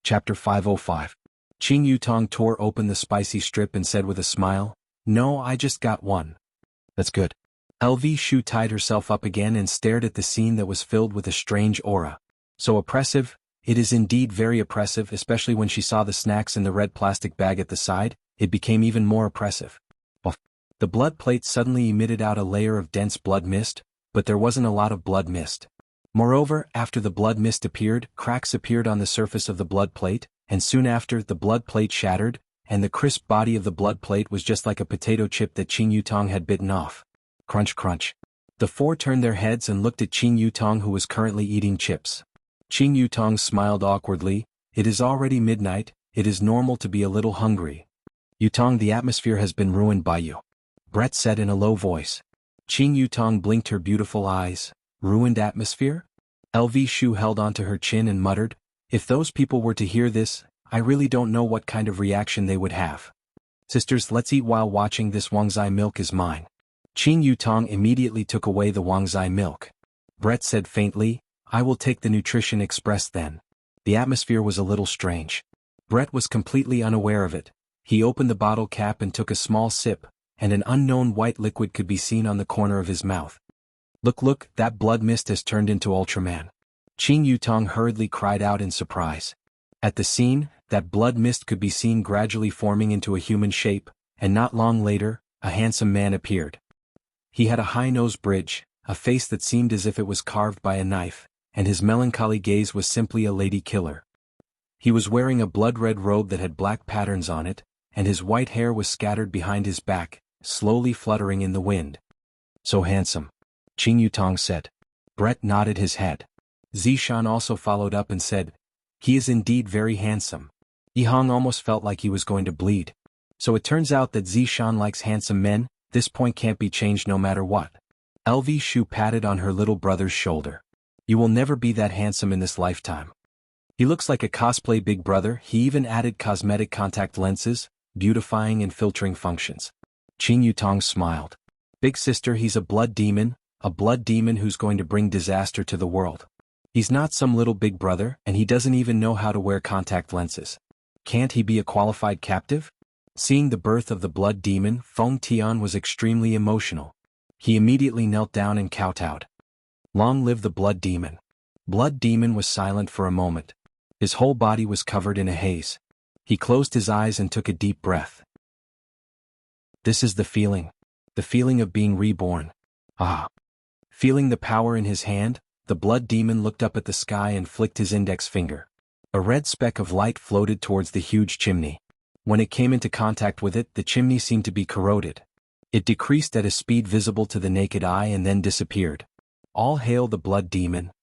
Chapter 505. Qing Yutong tore open the spicy strip and said with a smile, "No, I just got one." "That's good." LV Shu tied herself up again and stared at the scene that was filled with a strange aura. So oppressive? It is indeed very oppressive, especially when she saw the snacks in the red plastic bag at the side. It became even more oppressive. The blood plate suddenly emitted out a layer of dense blood mist, but there wasn't a lot of blood mist. Moreover, after the blood mist appeared, cracks appeared on the surface of the blood plate, and soon after the blood plate shattered, and the crisp body of the blood plate was just like a potato chip that Qing Yutong had bitten off. Crunch crunch. The four turned their heads and looked at Qing Yutong, who was currently eating chips. Qing Yutong smiled awkwardly. "It is already midnight, it is normal to be a little hungry." "Yutong, the atmosphere has been ruined by you," Brett said in a low voice. Qing Yutong blinked her beautiful eyes. "Ruined atmosphere?" LV Shu held onto her chin and muttered, "If those people were to hear this, I really don't know what kind of reaction they would have." "Sisters, let's eat while watching. This wuxia milk is mine." Qing Yutong immediately took away the wuxia milk. Brett said faintly, "I will take the Nutrition Express then." The atmosphere was a little strange. Brett was completely unaware of it. He opened the bottle cap and took a small sip, and an unknown white liquid could be seen on the corner of his mouth. Look, that blood mist has turned into Ultraman." Qing Yutong hurriedly cried out in surprise. At the scene, that blood mist could be seen gradually forming into a human shape, and not long later, a handsome man appeared. He had a high nose bridge, a face that seemed as if it was carved by a knife, and his melancholy gaze was simply a lady killer. He was wearing a blood-red robe that had black patterns on it, and his white hair was scattered behind his back, slowly fluttering in the wind. "So handsome," Qing Yutong said. Brett nodded his head. Zishan also followed up and said, "He is indeed very handsome." Yihang almost felt like he was going to bleed. So it turns out that Zishan likes handsome men. This point can't be changed no matter what. LV Shu patted on her little brother's shoulder. "You will never be that handsome in this lifetime. He looks like a cosplay big brother." He even added cosmetic contact lenses, beautifying and filtering functions. Qing Yutong smiled. "Big sister, he's a blood demon who's going to bring disaster to the world. He's not some little big brother, and he doesn't even know how to wear contact lenses. Can't he be a qualified captive?" Seeing the birth of the blood demon, Feng Tian was extremely emotional. He immediately knelt down and kowtowed. "Long live the blood demon." Blood demon was silent for a moment. His whole body was covered in a haze. He closed his eyes and took a deep breath. This is the feeling of being reborn. Ah. Feeling the power in his hand, the blood demon looked up at the sky and flicked his index finger. A red speck of light floated towards the huge chimney. When it came into contact with it, the chimney seemed to be corroded. It decreased at a speed visible to the naked eye and then disappeared. "All hail the blood demon."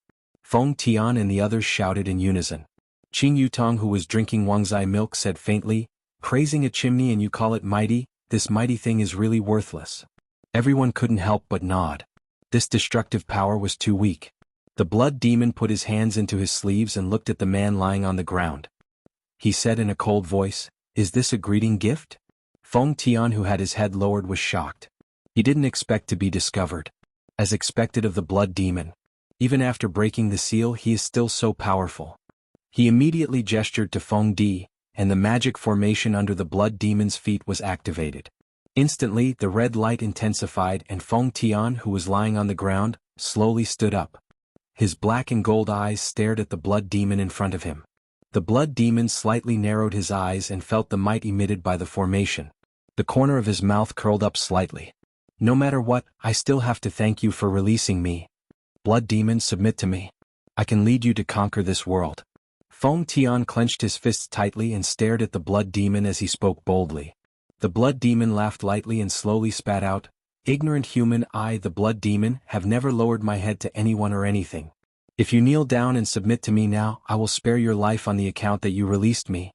Feng Tian and the others shouted in unison. Qing Yutong, who was drinking wuxia milk, said faintly, "Praising a chimney and you call it mighty? This mighty thing is really worthless." Everyone couldn't help but nod. This destructive power was too weak. The blood demon put his hands into his sleeves and looked at the man lying on the ground. He said in a cold voice, "Is this a greeting gift?" Feng Tian, who had his head lowered, was shocked. He didn't expect to be discovered. As expected of the blood demon. Even after breaking the seal, he is still so powerful. He immediately gestured to Feng Di, and the magic formation under the blood demon's feet was activated. Instantly, the red light intensified and Feng Tian, who was lying on the ground, slowly stood up. His black and gold eyes stared at the blood demon in front of him. The blood demon slightly narrowed his eyes and felt the might emitted by the formation. The corner of his mouth curled up slightly. "No matter what, I still have to thank you for releasing me. Blood demon, submit to me. I can lead you to conquer this world." Feng Tian clenched his fists tightly and stared at the blood demon as he spoke boldly. The blood demon laughed lightly and slowly spat out, "Ignorant human, I, the blood demon, have never lowered my head to anyone or anything. If you kneel down and submit to me now, I will spare your life on the account that you released me.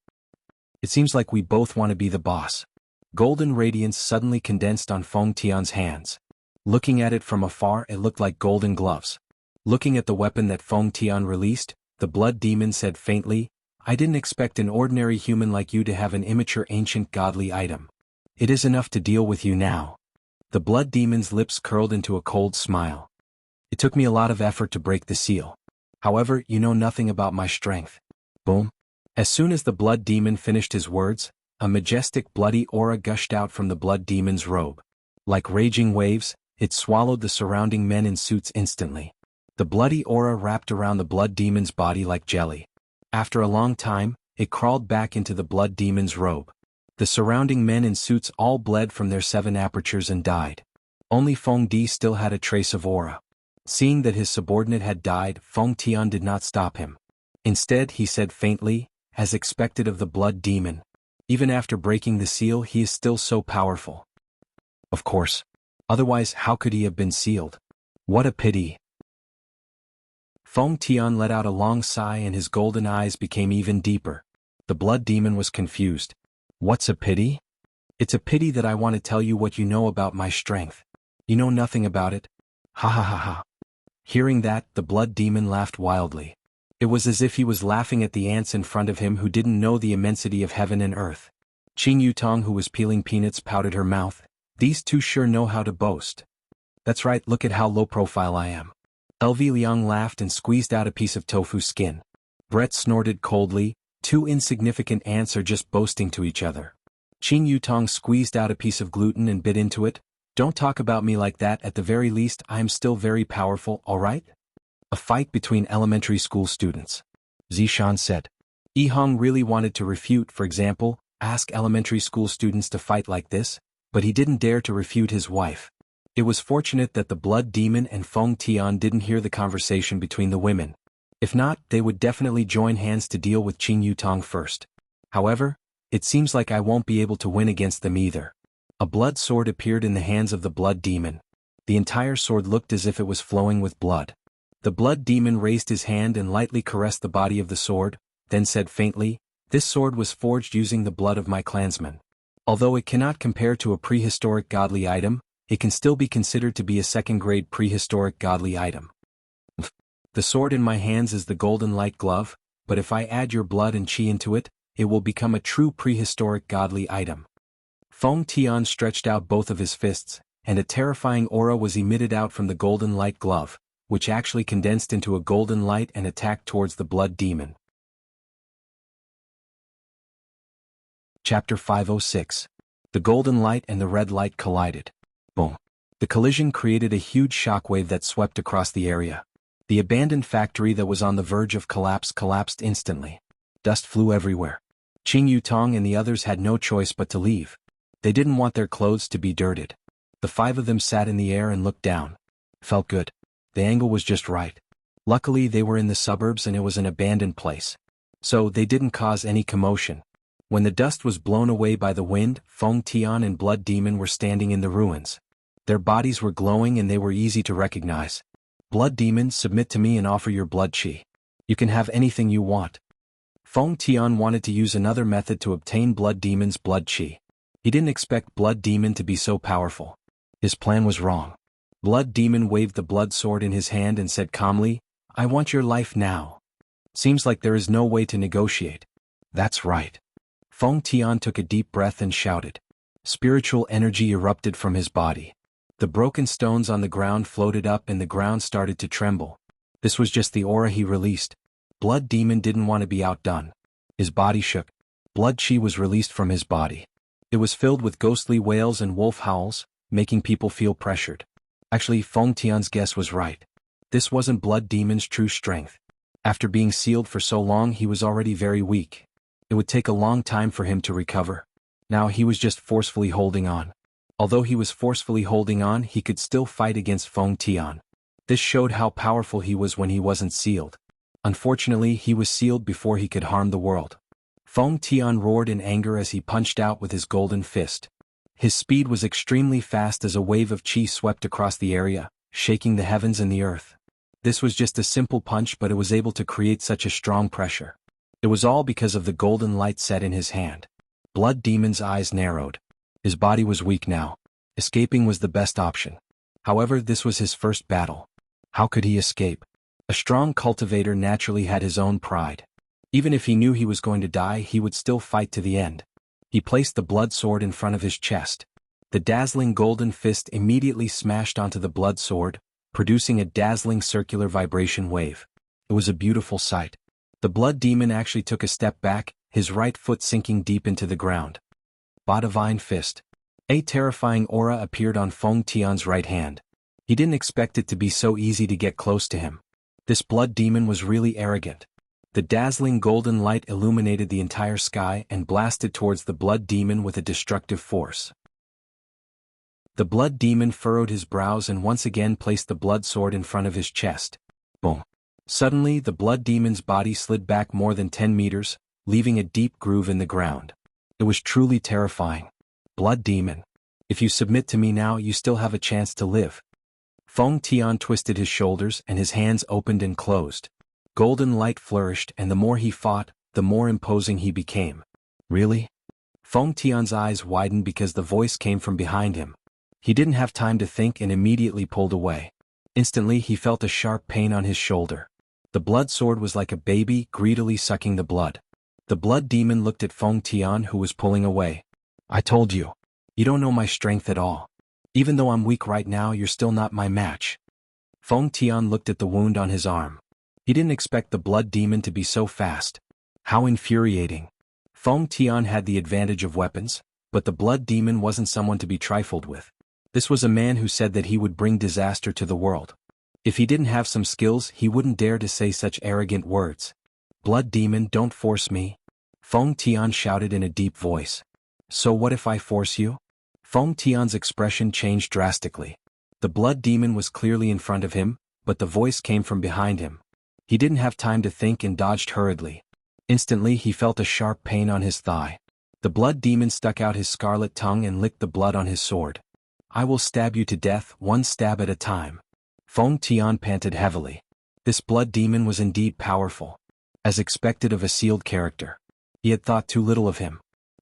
It seems like we both want to be the boss." Golden radiance suddenly condensed on Feng Tian's hands. Looking at it from afar, it looked like golden gloves. Looking at the weapon that Feng Tian released, the blood demon said faintly, "I didn't expect an ordinary human like you to have an immature ancient godly item. It is enough to deal with you now." The blood demon's lips curled into a cold smile. "It took me a lot of effort to break the seal. However, you know nothing about my strength." Boom. As soon as the blood demon finished his words, a majestic bloody aura gushed out from the blood demon's robe. Like raging waves, it swallowed the surrounding men in suits instantly. The bloody aura wrapped around the blood demon's body like jelly. After a long time, it crawled back into the blood demon's robe. The surrounding men in suits all bled from their 7 apertures and died. Only Feng Di still had a trace of aura. Seeing that his subordinate had died, Feng Tian did not stop him. Instead, he said faintly, as expected of the blood demon, "Even after breaking the seal, he is still so powerful." Of course. Otherwise, how could he have been sealed? What a pity. Feng Tian let out a long sigh and his golden eyes became even deeper. The blood demon was confused. What's a pity? It's a pity that I want to tell you what you know about my strength. You know nothing about it? Ha ha ha ha. Hearing that, the blood demon laughed wildly. It was as if he was laughing at the ants in front of him who didn't know the immensity of heaven and earth. Qing Yutong, who was peeling peanuts, pouted her mouth. These two sure know how to boast. That's right, look at how low profile I am. LV Liang laughed and squeezed out a piece of tofu skin. Brett snorted coldly, 2 insignificant ants are just boasting to each other. Qing Yutong squeezed out a piece of gluten and bit into it. Don't talk about me like that, at the very least I am still very powerful, alright? A fight between elementary school students. Zishan said. Yihong really wanted to refute, for example, ask elementary school students to fight like this, but he didn't dare to refute his wife. It was fortunate that the blood demon and Feng Tian didn't hear the conversation between the women. If not, they would definitely join hands to deal with Qing Yutong first. However, it seems like I won't be able to win against them either. A blood sword appeared in the hands of the blood demon. The entire sword looked as if it was flowing with blood. The blood demon raised his hand and lightly caressed the body of the sword, then said faintly, "This sword was forged using the blood of my clansmen. Although it cannot compare to a prehistoric godly item, it can still be considered to be a second-grade prehistoric godly item. The sword in my hands is the golden light glove, but if I add your blood and qi into it, it will become a true prehistoric godly item." Feng Tian stretched out both of his fists, and a terrifying aura was emitted out from the golden light glove, which actually condensed into a golden light and attacked towards the blood demon. Chapter 506. The golden light and the red light collided. Boom. The collision created a huge shockwave that swept across the area. The abandoned factory that was on the verge of collapse collapsed instantly. Dust flew everywhere. Qing Yutong and the others had no choice but to leave. They didn't want their clothes to be dirted. The 5 of them sat in the air and looked down. Felt good. The angle was just right. Luckily they were in the suburbs and it was an abandoned place. So they didn't cause any commotion. When the dust was blown away by the wind, Feng Tian and Blood Demon were standing in the ruins. Their bodies were glowing and they were easy to recognize. "Blood Demon, submit to me and offer your blood qi. You can have anything you want." Feng Tian wanted to use another method to obtain Blood Demon's blood qi. He didn't expect Blood Demon to be so powerful. His plan was wrong. Blood Demon waved the blood sword in his hand and said calmly, "I want your life now." Seems like there is no way to negotiate. That's right. Feng Tian took a deep breath and shouted. Spiritual energy erupted from his body. The broken stones on the ground floated up and the ground started to tremble. This was just the aura he released. Blood Demon didn't want to be outdone. His body shook. Blood qi was released from his body. It was filled with ghostly wails and wolf howls, making people feel pressured. Actually, Feng Tian's guess was right. This wasn't Blood Demon's true strength. After being sealed for so long, he was already very weak. It would take a long time for him to recover. Now he was just forcefully holding on. Although he was forcefully holding on, he could still fight against Feng Tian. This showed how powerful he was when he wasn't sealed. Unfortunately, he was sealed before he could harm the world. Feng Tian roared in anger as he punched out with his golden fist. His speed was extremely fast as a wave of qi swept across the area, shaking the heavens and the earth. This was just a simple punch, but it was able to create such a strong pressure. It was all because of the golden light set in his hand. Blood Demon's eyes narrowed. His body was weak now. Escaping was the best option. However, this was his first battle. How could he escape? A strong cultivator naturally had his own pride. Even if he knew he was going to die, he would still fight to the end. He placed the blood sword in front of his chest. The dazzling golden fist immediately smashed onto the blood sword, producing a dazzling circular vibration wave. It was a beautiful sight. The blood demon actually took a step back, his right foot sinking deep into the ground. Divine fist. A terrifying aura appeared on Feng Tian's right hand. He didn't expect it to be so easy to get close to him. This blood demon was really arrogant. The dazzling golden light illuminated the entire sky and blasted towards the blood demon with a destructive force. The blood demon furrowed his brows and once again placed the blood sword in front of his chest. Boom. Suddenly the blood demon's body slid back more than 10 meters, leaving a deep groove in the ground. It was truly terrifying. Blood demon. If you submit to me now, you still have a chance to live. Feng Tian twisted his shoulders and his hands opened and closed. Golden light flourished, and the more he fought, the more imposing he became. Really? Feng Tian's eyes widened because the voice came from behind him. He didn't have time to think and immediately pulled away. Instantly he felt a sharp pain on his shoulder. The blood sword was like a baby greedily sucking the blood. The blood demon looked at Feng Tian, who was pulling away. I told you. You don't know my strength at all. Even though I'm weak right now, you're still not my match. Feng Tian looked at the wound on his arm. He didn't expect the blood demon to be so fast. How infuriating. Feng Tian had the advantage of weapons, but the blood demon wasn't someone to be trifled with. This was a man who said that he would bring disaster to the world. If he didn't have some skills, he wouldn't dare to say such arrogant words. Blood demon, don't force me. Feng Tian shouted in a deep voice. So what if I force you? Feng Tian's expression changed drastically. The blood demon was clearly in front of him, but the voice came from behind him. He didn't have time to think and dodged hurriedly. Instantly he felt a sharp pain on his thigh. The blood demon stuck out his scarlet tongue and licked the blood on his sword. I will stab you to death, one stab at a time. Feng Tian panted heavily. This blood demon was indeed powerful. As expected of a sealed character. He had thought too little of him.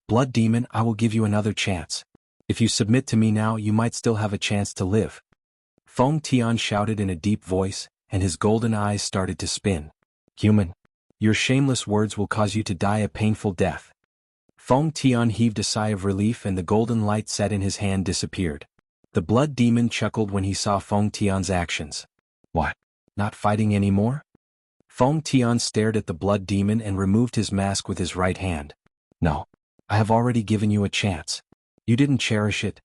Blood demon, I will give you another chance. If you submit to me now, you might still have a chance to live. Feng Tian shouted in a deep voice, and his golden eyes started to spin. Human. Your shameless words will cause you to die a painful death. Feng Tian heaved a sigh of relief and the golden light set in his hand disappeared. The blood demon chuckled when he saw Feng Tian's actions. What? Not fighting anymore? Feng Tian stared at the blood demon and removed his mask with his right hand. No. I have already given you a chance. You didn't cherish it.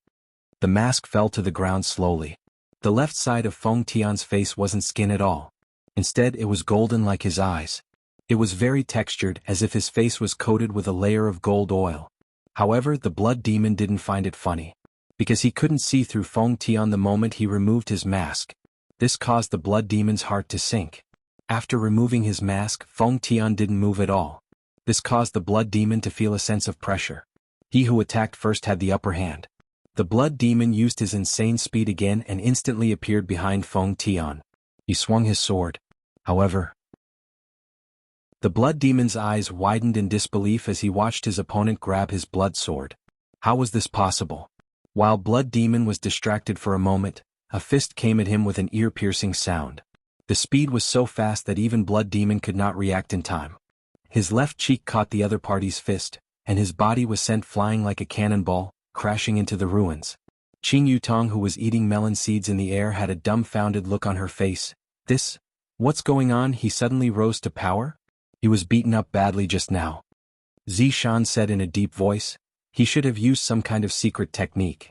The mask fell to the ground slowly. The left side of Feng Tian's face wasn't skin at all. Instead, it was golden like his eyes. It was very textured, as if his face was coated with a layer of gold oil. However, the blood demon didn't find it funny. Because he couldn't see through Feng Tian the moment he removed his mask. This caused the blood demon's heart to sink. After removing his mask, Feng Tian didn't move at all. This caused the blood demon to feel a sense of pressure. He who attacked first had the upper hand. The blood demon used his insane speed again and instantly appeared behind Feng Tian. He swung his sword. However, the blood demon's eyes widened in disbelief as he watched his opponent grab his blood sword. How was this possible? While blood demon was distracted for a moment, a fist came at him with an ear-piercing sound. The speed was so fast that even blood demon could not react in time. His left cheek caught the other party's fist, and his body was sent flying like a cannonball, crashing into the ruins. Qing, who was eating melon seeds in the air, had a dumbfounded look on her face. What's going on? He suddenly rose to power? He was beaten up badly just now. Zishan said in a deep voice. He should have used some kind of secret technique.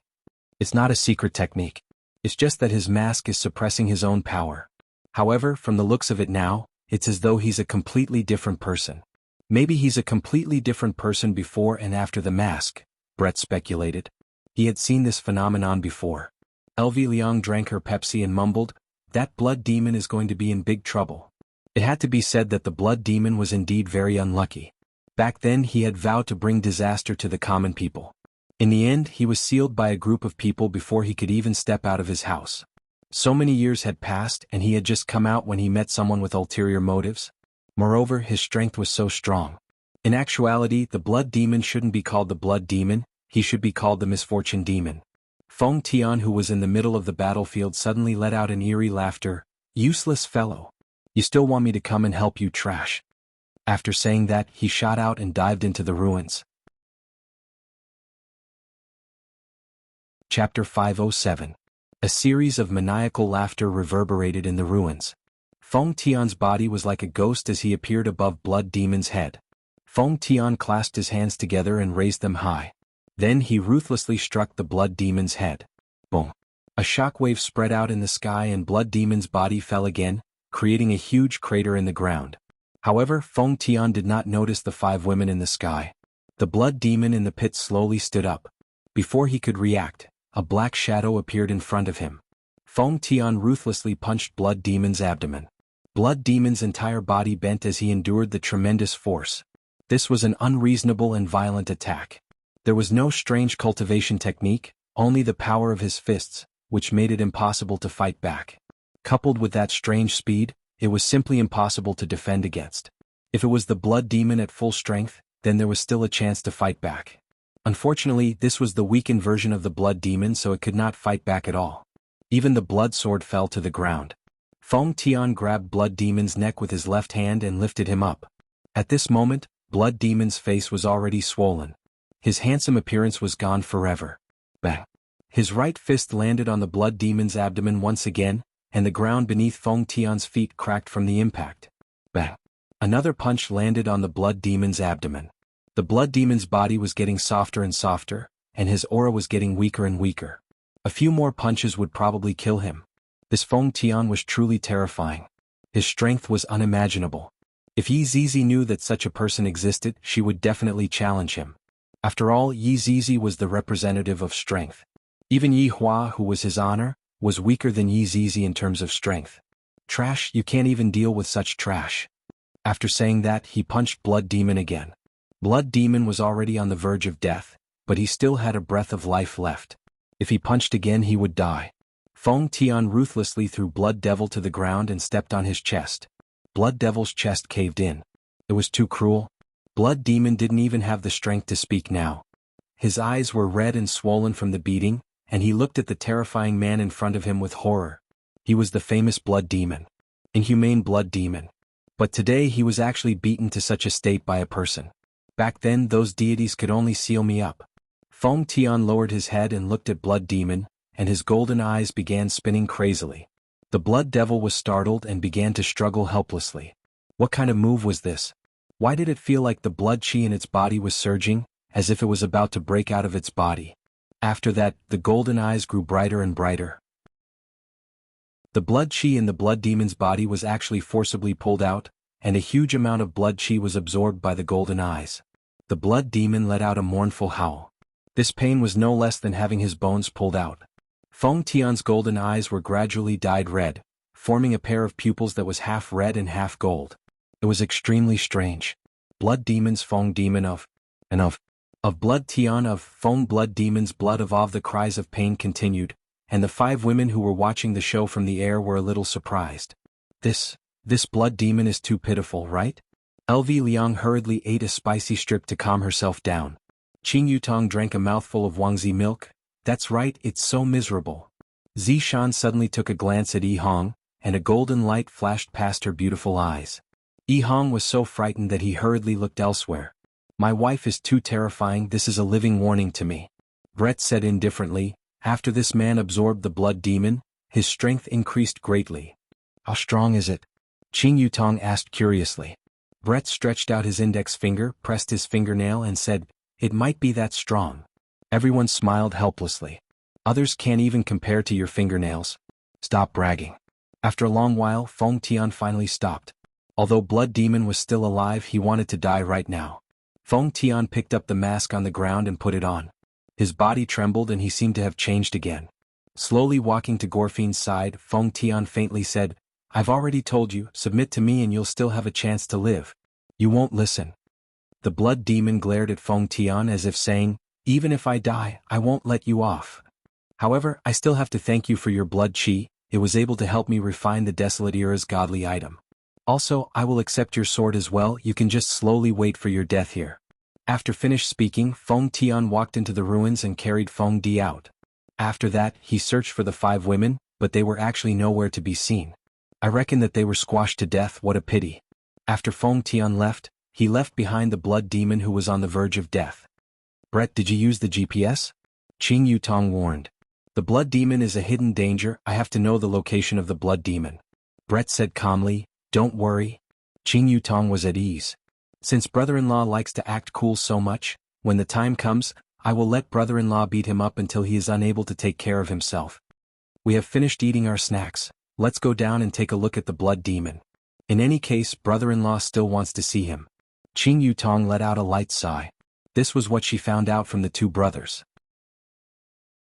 It's not a secret technique. It's just that his mask is suppressing his own power. However, from the looks of it now, it's as though he's a completely different person. Maybe he's a completely different person before and after the mask, Brett speculated. He had seen this phenomenon before. LV Liang drank her Pepsi and mumbled, that blood demon is going to be in big trouble. It had to be said that the blood demon was indeed very unlucky. Back then he had vowed to bring disaster to the common people. In the end, he was sealed by a group of people before he could even step out of his house. So many years had passed and he had just come out when he met someone with ulterior motives. Moreover, his strength was so strong. In actuality, the blood demon shouldn't be called the blood demon, he should be called the misfortune demon. Feng Tian, who was in the middle of the battlefield, suddenly let out an eerie laughter. Useless fellow. You still want me to come and help you, trash? After saying that, he shot out and dived into the ruins. Chapter 507. A series of maniacal laughter reverberated in the ruins. Feng Tian's body was like a ghost as he appeared above Blood Demon's head. Feng Tian clasped his hands together and raised them high. Then he ruthlessly struck the Blood Demon's head. Boom! A shockwave spread out in the sky and Blood Demon's body fell again, creating a huge crater in the ground. However, Feng Tian did not notice the 5 women in the sky. The Blood Demon in the pit slowly stood up. Before he could react, a black shadow appeared in front of him. Feng Tian ruthlessly punched Blood Demon's abdomen. Blood Demon's entire body bent as he endured the tremendous force. This was an unreasonable and violent attack. There was no strange cultivation technique, only the power of his fists, which made it impossible to fight back. Coupled with that strange speed, it was simply impossible to defend against. If it was the Blood Demon at full strength, then there was still a chance to fight back. Unfortunately, this was the weakened version of the Blood Demon, so it could not fight back at all. Even the blood sword fell to the ground. Feng Tian grabbed Blood Demon's neck with his left hand and lifted him up. At this moment, Blood Demon's face was already swollen. His handsome appearance was gone forever. Bang! His right fist landed on the Blood Demon's abdomen once again, and the ground beneath Feng Tian's feet cracked from the impact. Bang! Another punch landed on the Blood Demon's abdomen. The Blood Demon's body was getting softer and softer, and his aura was getting weaker and weaker. A few more punches would probably kill him. This Feng Tian was truly terrifying. His strength was unimaginable. If Yi Zizi knew that such a person existed, she would definitely challenge him. After all, Yi Zizi was the representative of strength. Even Yi Hua, who was his honor, was weaker than Yi Zizi in terms of strength. Trash, you can't even deal with such trash. After saying that, he punched Blood Demon again. Blood Demon was already on the verge of death, but he still had a breath of life left. If he punched again, he would die. Feng Tian ruthlessly threw Blood Devil to the ground and stepped on his chest. Blood Devil's chest caved in. It was too cruel. Blood Demon didn't even have the strength to speak now. His eyes were red and swollen from the beating, and he looked at the terrifying man in front of him with horror. He was the famous Blood Demon. Inhumane Blood Demon. But today he was actually beaten to such a state by a person. Back then those deities could only seal me up. Feng Tian lowered his head and looked at Blood Demon, and his golden eyes began spinning crazily. The Blood Devil was startled and began to struggle helplessly. What kind of move was this? Why did it feel like the blood chi in its body was surging, as if it was about to break out of its body? After that, the golden eyes grew brighter and brighter. The blood chi in the Blood Demon's body was actually forcibly pulled out, and a huge amount of blood chi was absorbed by the golden eyes. The Blood Demon let out a mournful howl. This pain was no less than having his bones pulled out. Feng Tian's golden eyes were gradually dyed red, forming a pair of pupils that was half red and half gold. It was extremely strange. Blood Demon's Feng Demon of Blood Tian of Feng Blood Demon's blood of the cries of pain continued, and the 5 women who were watching the show from the air were a little surprised. This Blood Demon is too pitiful, right? LV Liang hurriedly ate a spicy strip to calm herself down. Qing Yutong drank a mouthful of Wangzi milk. That's right, it's so miserable. Zishan suddenly took a glance at Yi Hong, and a golden light flashed past her beautiful eyes. Yi Hong was so frightened that he hurriedly looked elsewhere. My wife is too terrifying, this is a living warning to me. Brett said indifferently. After this man absorbed the Blood Demon, his strength increased greatly. How strong is it? Qing Yutong asked curiously. Brett stretched out his index finger, pressed his fingernail and said, "It might be that strong." Everyone smiled helplessly. Others can't even compare to your fingernails. Stop bragging. After a long while, Feng Tian finally stopped. Although Blood Demon was still alive, he wanted to die right now. Feng Tian picked up the mask on the ground and put it on. His body trembled and he seemed to have changed again. Slowly walking to Gorfine's side, Feng Tian faintly said, "I've already told you, submit to me and you'll still have a chance to live. You won't listen." The Blood Demon glared at Feng Tian as if saying, "Even if I die, I won't let you off. However, I still have to thank you for your blood chi, it was able to help me refine the Desolate Era's godly item. Also, I will accept your sword as well, you can just slowly wait for your death here." After finished speaking, Feng Tian walked into the ruins and carried Feng Di out. After that, he searched for the 5 women, but they were actually nowhere to be seen. I reckon that they were squashed to death, what a pity. After Feng Tian left, he left behind the Blood Demon who was on the verge of death. "Brett, did you use the GPS?" Qing Yutong warned. "The Blood Demon is a hidden danger, I have to know the location of the Blood Demon." Brett said calmly, "Don't worry." Qing Yutong was at ease. Since brother-in-law likes to act cool so much, when the time comes, I will let brother-in-law beat him up until he is unable to take care of himself. We have finished eating our snacks, let's go down and take a look at the blood demon. In any case, brother-in-law still wants to see him. Qing Yutong let out a light sigh. This was what she found out from the two brothers.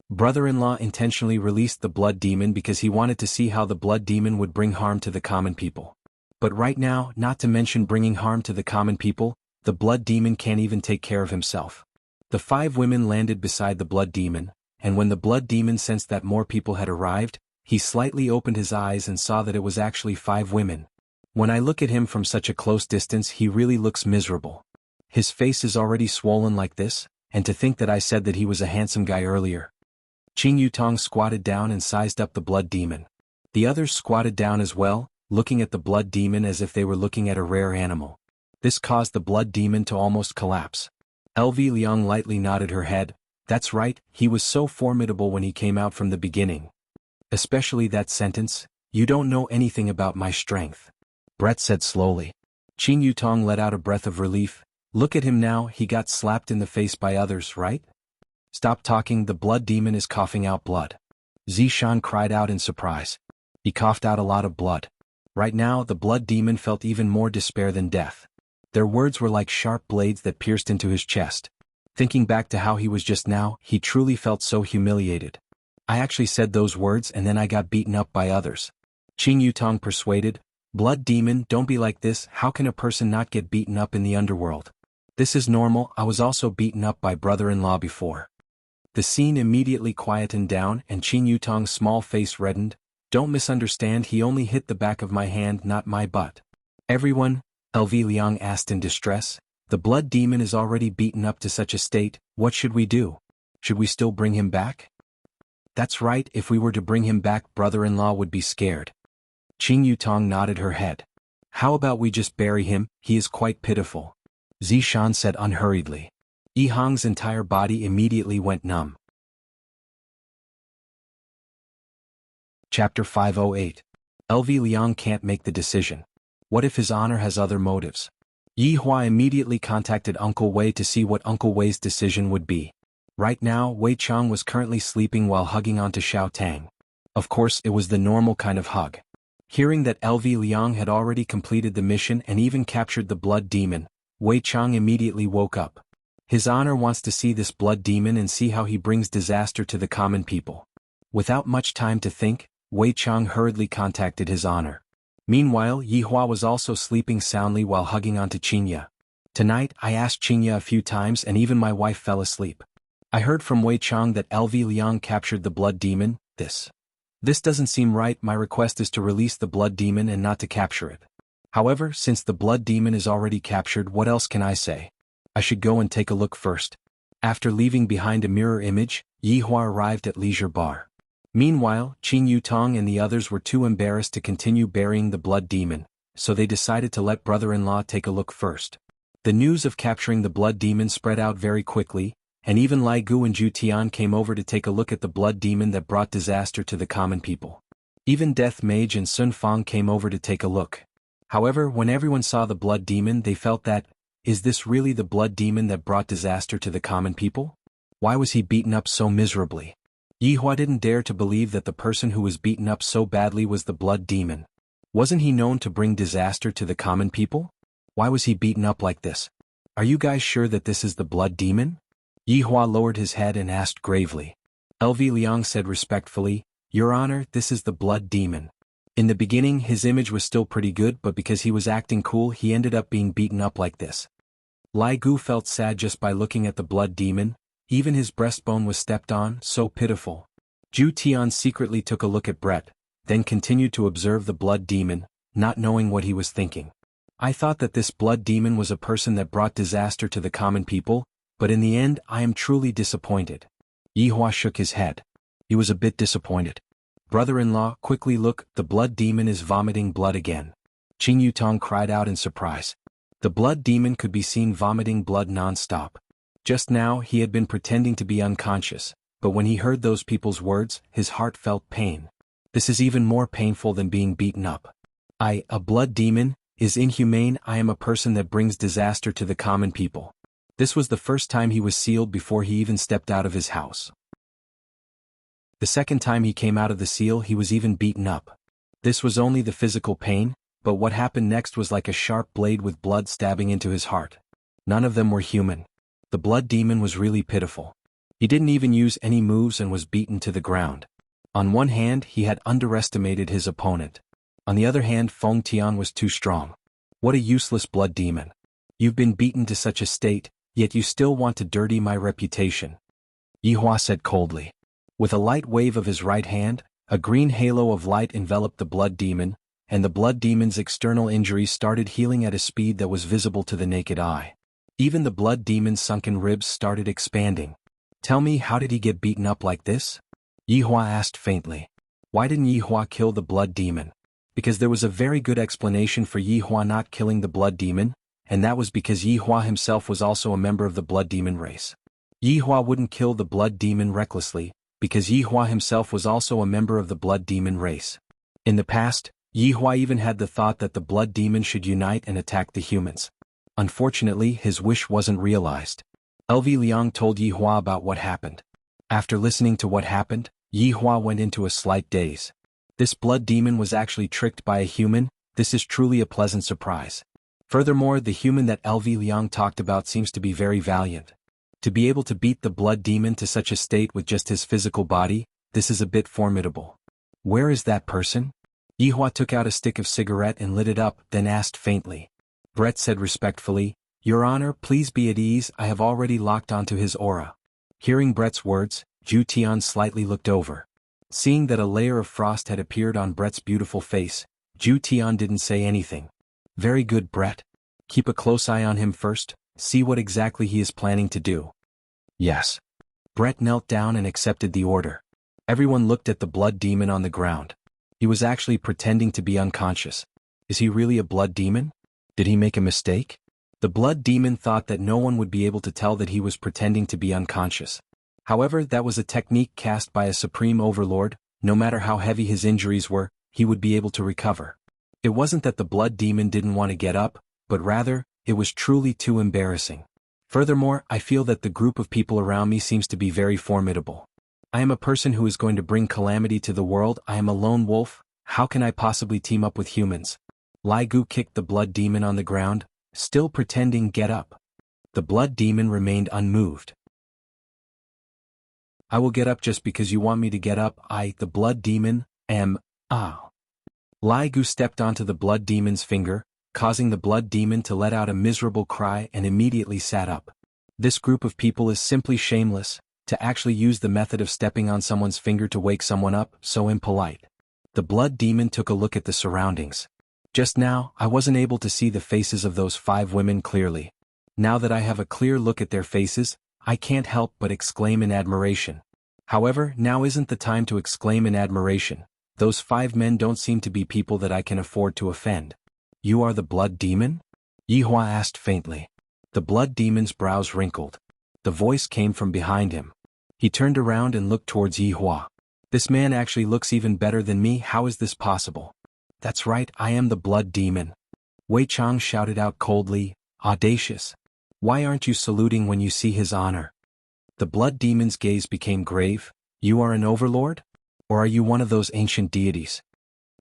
Brother-in-law intentionally released the blood demon because he wanted to see how the blood demon would bring harm to the common people. But right now, not to mention bringing harm to the common people, the blood demon can't even take care of himself. The 5 women landed beside the blood demon, and when the blood demon sensed that more people had arrived, he slightly opened his eyes and saw that it was actually 5 women. When I look at him from such a close distance, he really looks miserable. His face is already swollen like this, and to think that I said that he was a handsome guy earlier. Qing Yutong squatted down and sized up the blood demon. The others squatted down as well, looking at the blood demon as if they were looking at a rare animal. This caused the blood demon to almost collapse. LV Liang lightly nodded her head. That's right, he was so formidable when he came out from the beginning. Especially that sentence, "You don't know anything about my strength," Brett said slowly. Qing Yutong let out a breath of relief. Look at him now, he got slapped in the face by others, right? Stop talking, the blood demon is coughing out blood. Zishan cried out in surprise. He coughed out a lot of blood. Right now, the blood demon felt even more despair than death. Their words were like sharp blades that pierced into his chest. Thinking back to how he was just now, he truly felt so humiliated. I actually said those words and then I got beaten up by others. Qing Yutong persuaded, "Blood demon, don't be like this, how can a person not get beaten up in the underworld? This is normal, I was also beaten up by brother-in-law before." The scene immediately quietened down and Qing Yutong's small face reddened. "Don't misunderstand, he only hit the back of my hand, not my butt." "Everyone?" LV Liang asked in distress. "The blood demon is already beaten up to such a state, what should we do? Should we still bring him back?" "That's right, if we were to bring him back, brother-in-law would be scared." Qing Yutong nodded her head. "How about we just bury him, he is quite pitiful," Zishan said unhurriedly. Yihang's entire body immediately went numb. Chapter 508. LV Liang can't make the decision. What if his honor has other motives? Yi Hua immediately contacted Uncle Wei to see what Uncle Wei's decision would be. Right now, Wei Chang was currently sleeping while hugging onto Xiao Tang. Of course, it was the normal kind of hug. Hearing that LV Liang had already completed the mission and even captured the blood demon, Wei Chang immediately woke up. His honor wants to see this blood demon and see how he brings disaster to the common people. Without much time to think, Wei Chang hurriedly contacted his honor. Meanwhile, Yi Hua was also sleeping soundly while hugging onto Xianxia. "Tonight, I asked Xianxia a few times and even my wife fell asleep. I heard from Wei Chang that LV Liang captured the blood demon. This doesn't seem right, my request is to release the blood demon and not to capture it. However, since the blood demon is already captured, what else can I say? I should go and take a look first." After leaving behind a mirror image, Yi Hua arrived at Leisure Bar. Meanwhile, Qing Yutong and the others were too embarrassed to continue burying the blood demon, so they decided to let brother-in-law take a look first. The news of capturing the blood demon spread out very quickly, and even Lai Gu and Zhu Tian came over to take a look at the blood demon that brought disaster to the common people. Even Death Mage and Sun Fang came over to take a look. However, when everyone saw the blood demon, they felt that, is this really the blood demon that brought disaster to the common people? Why was he beaten up so miserably? Yi Hua didn't dare to believe that the person who was beaten up so badly was the blood demon. Wasn't he known to bring disaster to the common people? Why was he beaten up like this? Are you guys sure that this is the blood demon? Yi Hua lowered his head and asked gravely. LV Liang said respectfully, "Your Honor, this is the blood demon." In the beginning his image was still pretty good, but because he was acting cool he ended up being beaten up like this. Lai Gu felt sad just by looking at the blood demon. Even his breastbone was stepped on, so pitiful. Zhu Tian secretly took a look at Brett, then continued to observe the blood demon, not knowing what he was thinking. "I thought that this blood demon was a person that brought disaster to the common people, but in the end I am truly disappointed." Yi Hua shook his head. He was a bit disappointed. "Brother-in-law, quickly look, the blood demon is vomiting blood again." Qing Yutong cried out in surprise. The blood demon could be seen vomiting blood non-stop. Just now he had been pretending to be unconscious, but when he heard those people's words, his heart felt pain. This is even more painful than being beaten up. A blood demon, is inhumane. I am a person that brings disaster to the common people. This was the first time he was sealed before he even stepped out of his house. The second time he came out of the seal he was even beaten up. This was only the physical pain, but what happened next was like a sharp blade with blood stabbing into his heart. None of them were human. The blood demon was really pitiful. He didn't even use any moves and was beaten to the ground. On one hand, he had underestimated his opponent. On the other hand, Feng Tian was too strong. What a useless blood demon. You've been beaten to such a state, yet you still want to dirty my reputation. Yihua said coldly. With a light wave of his right hand, a green halo of light enveloped the blood demon, and the blood demon's external injuries started healing at a speed that was visible to the naked eye. Even the blood demon's sunken ribs started expanding. Tell me, how did he get beaten up like this? Yihua asked faintly. Why didn't Yihua kill the blood demon? Because there was a very good explanation for Yihua not killing the blood demon, and that was because Yihua himself was also a member of the blood demon race. Yihua wouldn't kill the blood demon recklessly, because Yihua himself was also a member of the blood demon race. In the past, Yihua even had the thought that the blood demon should unite and attack the humans. Unfortunately, his wish wasn't realized. LV Liang told Yihua about what happened. After listening to what happened, Yihua went into a slight daze. This blood demon was actually tricked by a human. This is truly a pleasant surprise. Furthermore, the human that LV Liang talked about seems to be very valiant. To be able to beat the blood demon to such a state with just his physical body, this is a bit formidable. Where is that person? Yihua took out a stick of cigarette and lit it up, then asked faintly. Brett said respectfully, Your Honor, please be at ease, I have already locked onto his aura. Hearing Brett's words, Zhu Tian slightly looked over. Seeing that a layer of frost had appeared on Brett's beautiful face, Zhu Tian didn't say anything. Very good, Brett. Keep a close eye on him first, see what exactly he is planning to do. Yes. Brett knelt down and accepted the order. Everyone looked at the blood demon on the ground. He was actually pretending to be unconscious. Is he really a blood demon? Did he make a mistake? The blood demon thought that no one would be able to tell that he was pretending to be unconscious. However, that was a technique cast by a supreme overlord. No matter how heavy his injuries were, he would be able to recover. It wasn't that the blood demon didn't want to get up, but rather, it was truly too embarrassing. Furthermore, I feel that the group of people around me seems to be very formidable. I am a person who is going to bring calamity to the world. I am a lone wolf. How can I possibly team up with humans? Lai Gu kicked the blood demon on the ground, still pretending get up. The blood demon remained unmoved. I will get up just because you want me to get up. The blood demon, am, Lai Gu stepped onto the blood demon's finger, causing the blood demon to let out a miserable cry and immediately sat up. This group of people is simply shameless, to actually use the method of stepping on someone's finger to wake someone up, so impolite. The blood demon took a look at the surroundings. Just now, I wasn't able to see the faces of those 5 women clearly. Now that I have a clear look at their faces, I can't help but exclaim in admiration. However, now isn't the time to exclaim in admiration. Those 5 men don't seem to be people that I can afford to offend. You are the blood demon? Yihua asked faintly. The blood demon's brows wrinkled. The voice came from behind him. He turned around and looked towards Yihua. This man actually looks even better than me. How is this possible? That's right, I am the blood demon. Wei Chang shouted out coldly, audacious. Why aren't you saluting when you see his honor? The blood demon's gaze became grave. You are an overlord? Or are you one of those ancient deities?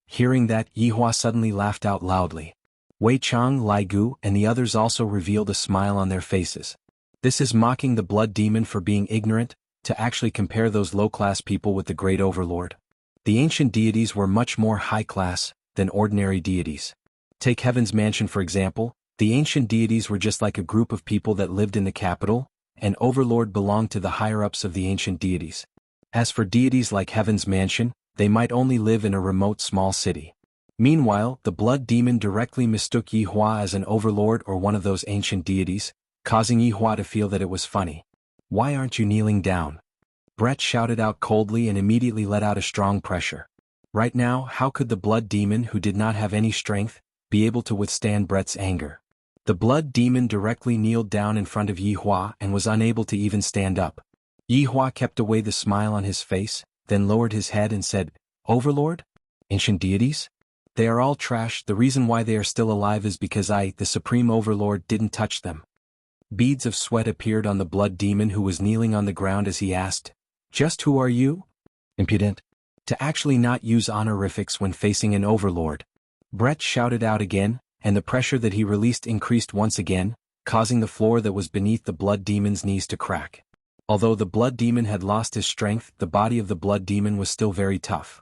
Hearing that, Yihua suddenly laughed out loudly. Wei Chang, Lai Gu, and the others also revealed a smile on their faces. This is mocking the blood demon for being ignorant, to actually compare those low-class people with the great overlord. The ancient deities were much more high-class than ordinary deities. Take Heaven's Mansion for example. The ancient deities were just like a group of people that lived in the capital, and overlord belonged to the higher-ups of the ancient deities. As for deities like Heaven's Mansion, they might only live in a remote small city. Meanwhile, the blood demon directly mistook Yihua as an overlord or one of those ancient deities, causing Yihua to feel that it was funny. Why aren't you kneeling down? Brett shouted out coldly and immediately let out a strong pressure. Right now, how could the blood demon who did not have any strength, be able to withstand Brett's anger? The blood demon directly kneeled down in front of Yihua and was unable to even stand up. Yihua kept away the smile on his face, then lowered his head and said, Overlord? Ancient deities? They are all trash. The reason why they are still alive is because I, the Supreme Overlord, didn't touch them. Beads of sweat appeared on the blood demon who was kneeling on the ground as he asked, "Just who are you?" Impudent. To actually not use honorifics when facing an overlord. Brett shouted out again, and the pressure that he released increased once again, causing the floor that was beneath the blood demon's knees to crack. Although the blood demon had lost his strength, the body of the blood demon was still very tough.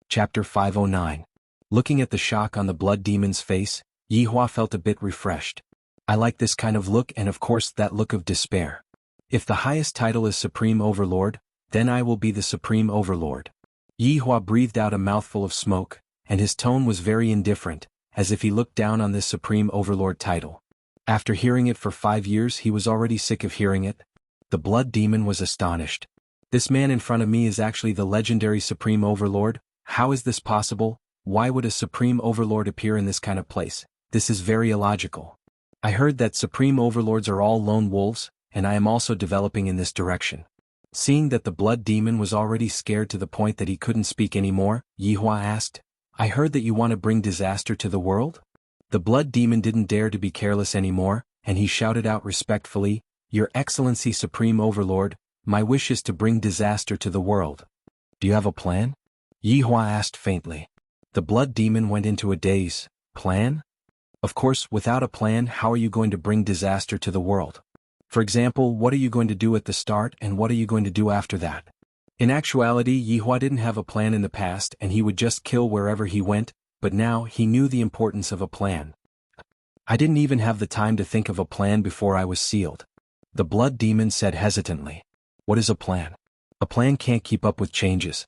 Chapter 509. Looking at the shock on the blood demon's face, Yihua felt a bit refreshed. I like this kind of look, and of course that look of despair. If the highest title is Supreme Overlord, then I will be the Supreme Overlord. Yihua breathed out a mouthful of smoke, and his tone was very indifferent, as if he looked down on this Supreme Overlord title. After hearing it for 5 years, he was already sick of hearing it. The blood demon was astonished. This man in front of me is actually the legendary Supreme Overlord? How is this possible? Why would a Supreme Overlord appear in this kind of place? This is very illogical. I heard that Supreme Overlords are all lone wolves, and I am also developing in this direction. Seeing that the blood demon was already scared to the point that he couldn't speak anymore, Yihua asked, "I heard that you want to bring disaster to the world?" The blood demon didn't dare to be careless anymore, and he shouted out respectfully, "Your Excellency Supreme Overlord, my wish is to bring disaster to the world." "Do you have a plan?" Yihua asked faintly. The blood demon went into a daze. Plan? Of course, without a plan, how are you going to bring disaster to the world? For example, what are you going to do at the start and what are you going to do after that? In actuality, Yihua didn't have a plan in the past and he would just kill wherever he went, but now he knew the importance of a plan. I didn't even have the time to think of a plan before I was sealed. The blood demon said hesitantly. What is a plan? A plan can't keep up with changes.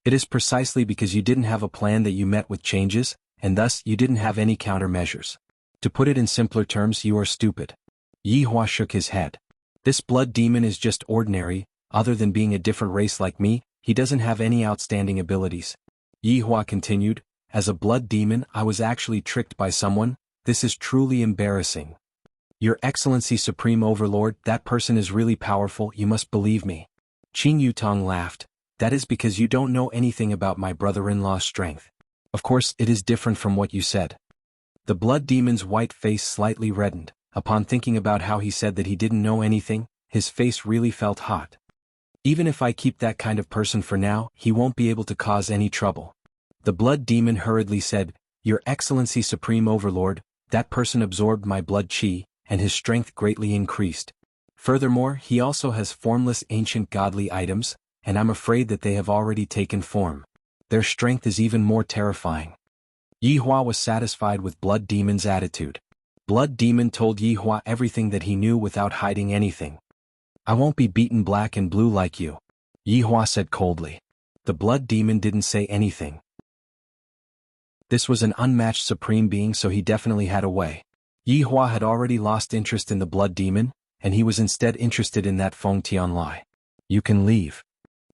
It is precisely because you didn't have a plan that you met with changes, and thus you didn't have any countermeasures. To put it in simpler terms, you are stupid. Yihua shook his head. This blood demon is just ordinary, other than being a different race like me, he doesn't have any outstanding abilities. Yihua continued, as a blood demon I was actually tricked by someone, this is truly embarrassing. Your Excellency Supreme Overlord, that person is really powerful, you must believe me. Qing Yutong laughed. That is because you don't know anything about my brother-in-law's strength. Of course, it is different from what you said. The blood demon's white face slightly reddened. Upon thinking about how he said that he didn't know anything, his face really felt hot. Even if I keep that kind of person for now, he won't be able to cause any trouble. The blood demon hurriedly said, Your Excellency Supreme Overlord, that person absorbed my blood chi, and his strength greatly increased. Furthermore, he also has formless ancient godly items, and I'm afraid that they have already taken form. Their strength is even more terrifying. Yihua was satisfied with Blood Demon's attitude. Blood Demon told Yihua everything that he knew without hiding anything. I won't be beaten black and blue like you, Yihua said coldly. The Blood Demon didn't say anything. This was an unmatched supreme being, so he definitely had a way. Yihua had already lost interest in the Blood Demon, and he was instead interested in that Feng Tianlai. You can leave,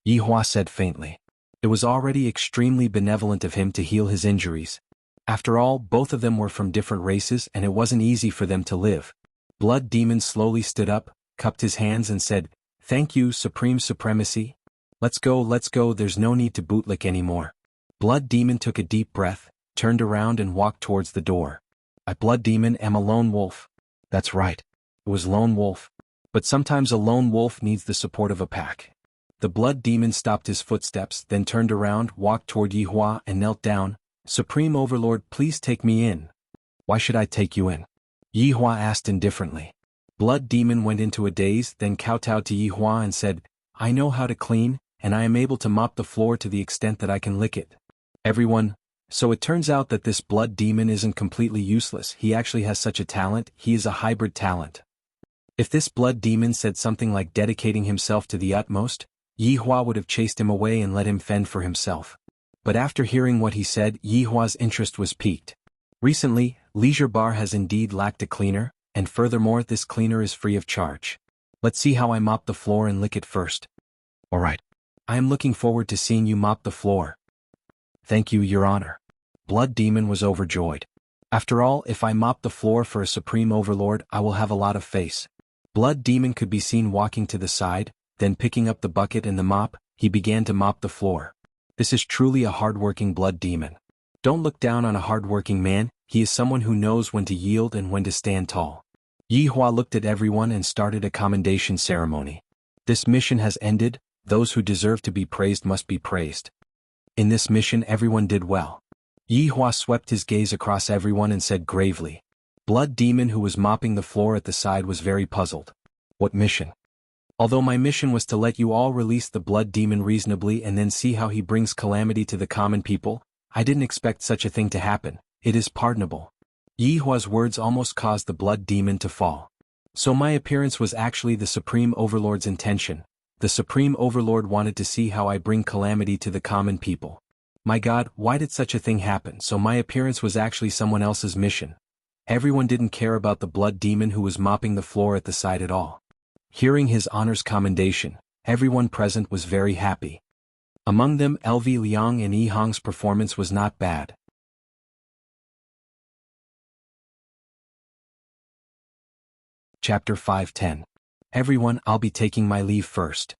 Yihua said faintly. It was already extremely benevolent of him to heal his injuries. After all, both of them were from different races and it wasn't easy for them to live. Blood Demon slowly stood up, cupped his hands and said, Thank you, Supreme Supremacy. Let's go, there's no need to bootlick anymore. Blood Demon took a deep breath, turned around and walked towards the door. I, Blood Demon, am a lone wolf. That's right. It was lone wolf. But sometimes a lone wolf needs the support of a pack. The Blood Demon stopped his footsteps, then turned around, walked toward Yihua and knelt down. Supreme Overlord, please take me in. Why should I take you in? Yihua asked indifferently. Blood Demon went into a daze, then kowtowed to Yihua and said, I know how to clean, and I am able to mop the floor to the extent that I can lick it. Everyone. So it turns out that this Blood Demon isn't completely useless, he actually has such a talent, he is a hybrid talent. If this Blood Demon said something like dedicating himself to the utmost, Yihua would have chased him away and let him fend for himself. But after hearing what he said, Yihua's interest was piqued. Recently, Leisure Bar has indeed lacked a cleaner, and furthermore this cleaner is free of charge. Let's see how I mop the floor and lick it first. Alright. I am looking forward to seeing you mop the floor. Thank you, Your Honor. Blood Demon was overjoyed. After all, if I mop the floor for a Supreme Overlord, I will have a lot of face. Blood Demon could be seen walking to the side, then picking up the bucket and the mop, he began to mop the floor. This is truly a hard-working blood demon. Don't look down on a hard-working man, he is someone who knows when to yield and when to stand tall. Yi Hua looked at everyone and started a commendation ceremony. This mission has ended, those who deserve to be praised must be praised. In this mission everyone did well. Yi Hua swept his gaze across everyone and said gravely. Blood demon who was mopping the floor at the side was very puzzled. What mission? Although my mission was to let you all release the blood demon reasonably and then see how he brings calamity to the common people, I didn't expect such a thing to happen. It is pardonable. Yi Hua's words almost caused the blood demon to fall. So my appearance was actually the Supreme Overlord's intention. The Supreme Overlord wanted to see how I bring calamity to the common people. My God, why did such a thing happen? So my appearance was actually someone else's mission. Everyone didn't care about the blood demon who was mopping the floor at the side at all. Hearing his honor's commendation, everyone present was very happy. Among them, LV Liang and Yi Hong's performance was not bad. Chapter 5:10. Everyone, I'll be taking my leave first.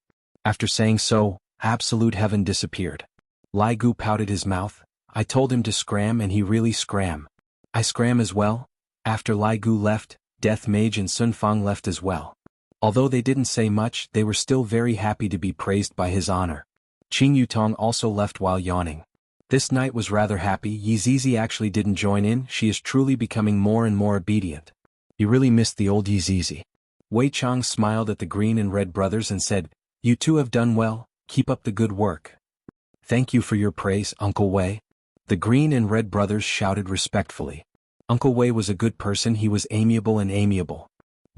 After saying so, absolute heaven disappeared. Lai Gu pouted his mouth. I told him to scram and he really scram. I scram as well. After Lai Gu left, Death Mage and Sun Fang left as well. Although they didn't say much, they were still very happy to be praised by his honor. Qing Yutong also left while yawning. This night was rather happy. Yi Zizi actually didn't join in, she is truly becoming more and more obedient. He really missed the old Yi Zizi. Wei Chang smiled at the green and red brothers and said, You two have done well, keep up the good work. Thank you for your praise, Uncle Wei. The green and red brothers shouted respectfully. Uncle Wei was a good person, he was amiable and amiable.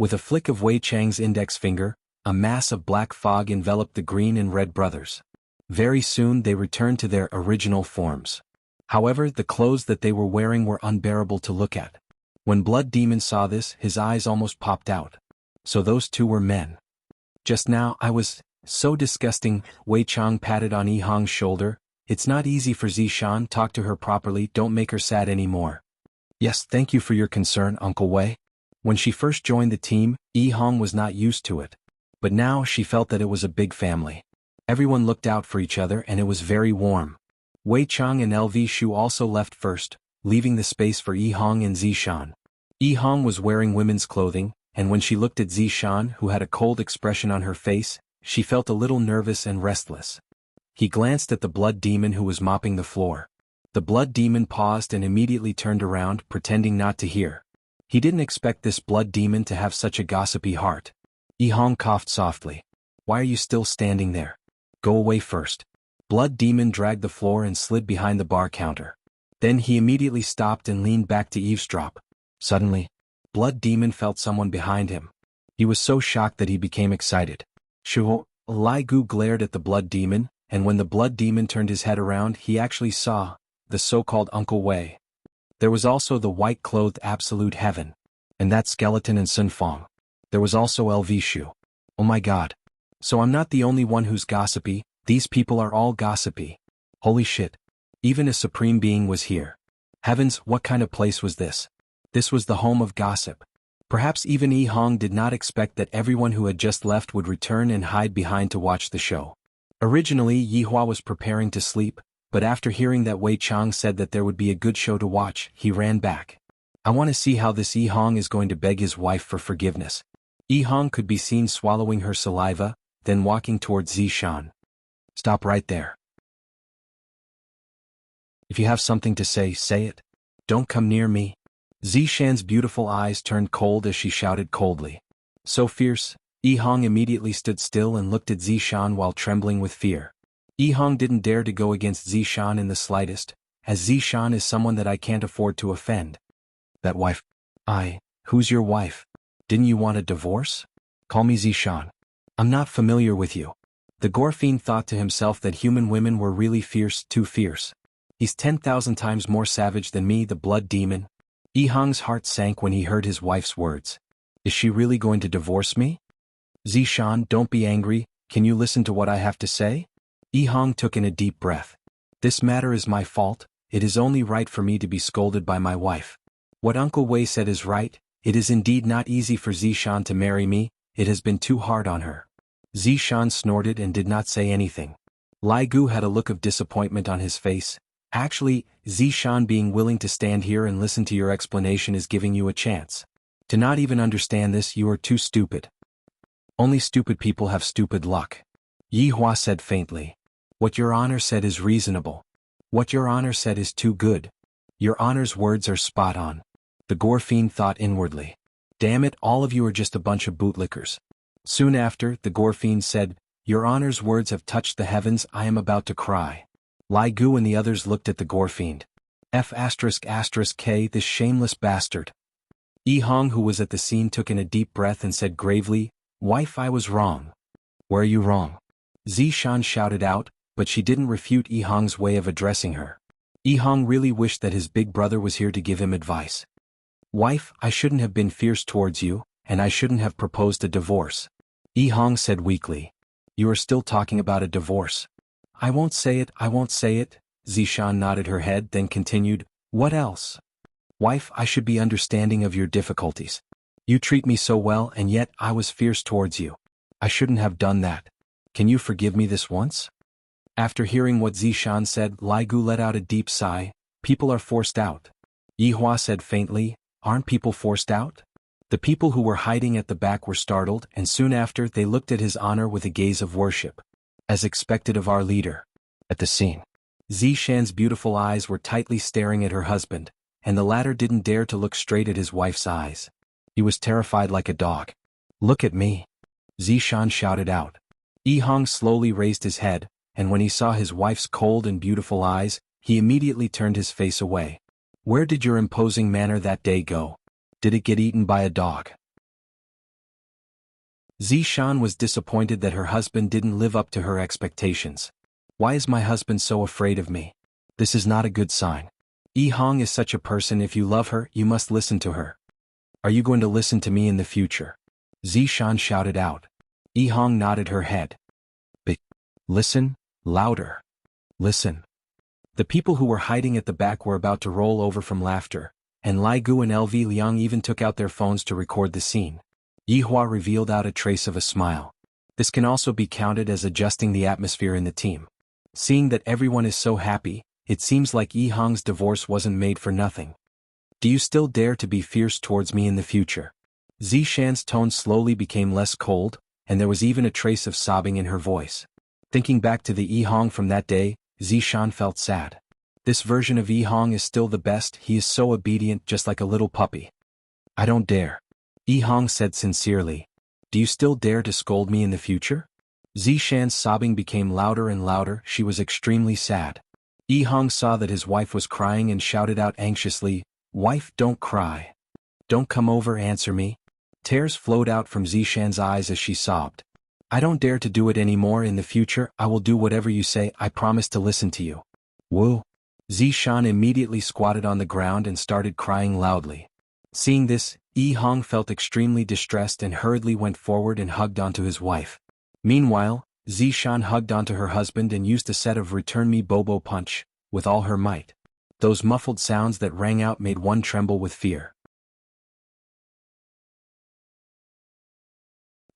With a flick of Wei Chang's index finger, a mass of black fog enveloped the green and red brothers. Very soon they returned to their original forms. However, the clothes that they were wearing were unbearable to look at. When Blood Demon saw this, his eyes almost popped out. So those two were men. Just now I was so disgusting. Wei Chang patted on Yi Hong's shoulder. It's not easy for Zishan, talk to her properly, don't make her sad anymore. Yes, thank you for your concern, Uncle Wei. When she first joined the team, Yi Hong was not used to it. But now she felt that it was a big family. Everyone looked out for each other and it was very warm. Wei Chang and LV Shu also left first, leaving the space for Yi Hong and Zishan. Yi Hong was wearing women's clothing, and when she looked at Zishan, who had a cold expression on her face, she felt a little nervous and restless. He glanced at the blood demon who was mopping the floor. The blood demon paused and immediately turned around, pretending not to hear. He didn't expect this blood demon to have such a gossipy heart. Yi Hong coughed softly. Why are you still standing there? Go away first. Blood demon dragged the floor and slid behind the bar counter. Then he immediately stopped and leaned back to eavesdrop. Suddenly, Blood Demon felt someone behind him. He was so shocked that he became excited. Shuho, Lai Gu glared at the Blood Demon, and when the Blood Demon turned his head around he actually saw the so-called Uncle Wei. There was also the white-clothed Absolute Heaven. And that skeleton and Sun Fang. There was also LV Shu. Oh my god. So I'm not the only one who's gossipy, these people are all gossipy. Holy shit. Even a supreme being was here. Heavens, what kind of place was this? This was the home of gossip. Perhaps even Yi Hong did not expect that everyone who had just left would return and hide behind to watch the show. Originally Yi Hua was preparing to sleep, but after hearing that Wei Chang said that there would be a good show to watch, he ran back. I want to see how this Yi Hong is going to beg his wife for forgiveness. Yi Hong could be seen swallowing her saliva, then walking towards Zishan. Stop right there. If you have something to say, say it. Don't come near me. Zishan's beautiful eyes turned cold as she shouted coldly. So fierce, Yi Hong immediately stood still and looked at Zishan while trembling with fear. Yi Hong didn't dare to go against Zishan in the slightest, as Zishan is someone that I can't afford to offend. That wife. Who's your wife? Didn't you want a divorce? Call me Zishan. I'm not familiar with you. The Gorfiend thought to himself that human women were really fierce, too fierce. He's 10,000 times more savage than me, the Blood Demon. Yi Hong's heart sank when he heard his wife's words. Is she really going to divorce me? Zishan, don't be angry, can you listen to what I have to say? Yi Hong took in a deep breath. This matter is my fault, it is only right for me to be scolded by my wife. What Uncle Wei said is right, it is indeed not easy for Zishan to marry me, it has been too hard on her. Zishan snorted and did not say anything. Lai Gu had a look of disappointment on his face. Actually, Zishan being willing to stand here and listen to your explanation is giving you a chance. To not even understand this, you are too stupid. Only stupid people have stupid luck. Yi Hua said faintly. What your honor said is reasonable. What your honor said is too good. Your honor's words are spot on. The gore fiend thought inwardly. Damn it, all of you are just a bunch of bootlickers. Soon after, the gore fiend said, Your honor's words have touched the heavens, I am about to cry. Lai Gu and the others looked at the gore fiend. F***K, this shameless bastard. Yi Hong, who was at the scene, took in a deep breath and said gravely, Wife, I was wrong. Where are you wrong? Zishan shouted out, but she didn't refute Yi Hong's way of addressing her. Yi Hong really wished that his big brother was here to give him advice. Wife, I shouldn't have been fierce towards you, and I shouldn't have proposed a divorce. Yi Hong said weakly. You are still talking about a divorce. I won't say it, Zishan nodded her head, then continued, What else? Wife, I should be understanding of your difficulties. You treat me so well and yet I was fierce towards you. I shouldn't have done that. Can you forgive me this once? After hearing what Zishan said, Lai Gu let out a deep sigh. People are forced out. Yi Hua said faintly, Aren't people forced out? The people who were hiding at the back were startled, and soon after they looked at his honor with a gaze of worship. As expected of our leader. At the scene, Zishan's beautiful eyes were tightly staring at her husband, and the latter didn't dare to look straight at his wife's eyes. He was terrified like a dog. Look at me. Zishan shouted out. Yi Hong slowly raised his head, and when he saw his wife's cold and beautiful eyes, he immediately turned his face away. Where did your imposing manner that day go? Did it get eaten by a dog? Zishan was disappointed that her husband didn't live up to her expectations. Why is my husband so afraid of me? This is not a good sign. Yi Hong is such a person. If you love her, you must listen to her. Are you going to listen to me in the future? Zishan shouted out. Yi Hong nodded her head. But listen, louder. Listen. The people who were hiding at the back were about to roll over from laughter, and Lai Gu and LV Liang even took out their phones to record the scene. Yi Hua revealed out a trace of a smile. This can also be counted as adjusting the atmosphere in the team. Seeing that everyone is so happy, it seems like Yi Hong's divorce wasn't made for nothing. Do you still dare to be fierce towards me in the future? Zishan's tone slowly became less cold, and there was even a trace of sobbing in her voice. Thinking back to the Yi Hong from that day, Zishan felt sad. This version of Yi Hong is still the best. He is so obedient, just like a little puppy. I don't dare. Yi Hong said sincerely. Do you still dare to scold me in the future? Zishan's sobbing became louder and louder. She was extremely sad. Yi Hong saw that his wife was crying and shouted out anxiously, Wife, don't cry. Don't come over, answer me. Tears flowed out from Zishan's eyes as she sobbed. I don't dare to do it anymore. In the future, I will do whatever you say. I promise to listen to you. Woo. Zishan immediately squatted on the ground and started crying loudly. Seeing this, Yi Hong felt extremely distressed and hurriedly went forward and hugged onto his wife. Meanwhile, Zishan hugged onto her husband and used a set of Return Me Bobo Punch, with all her might. Those muffled sounds that rang out made one tremble with fear.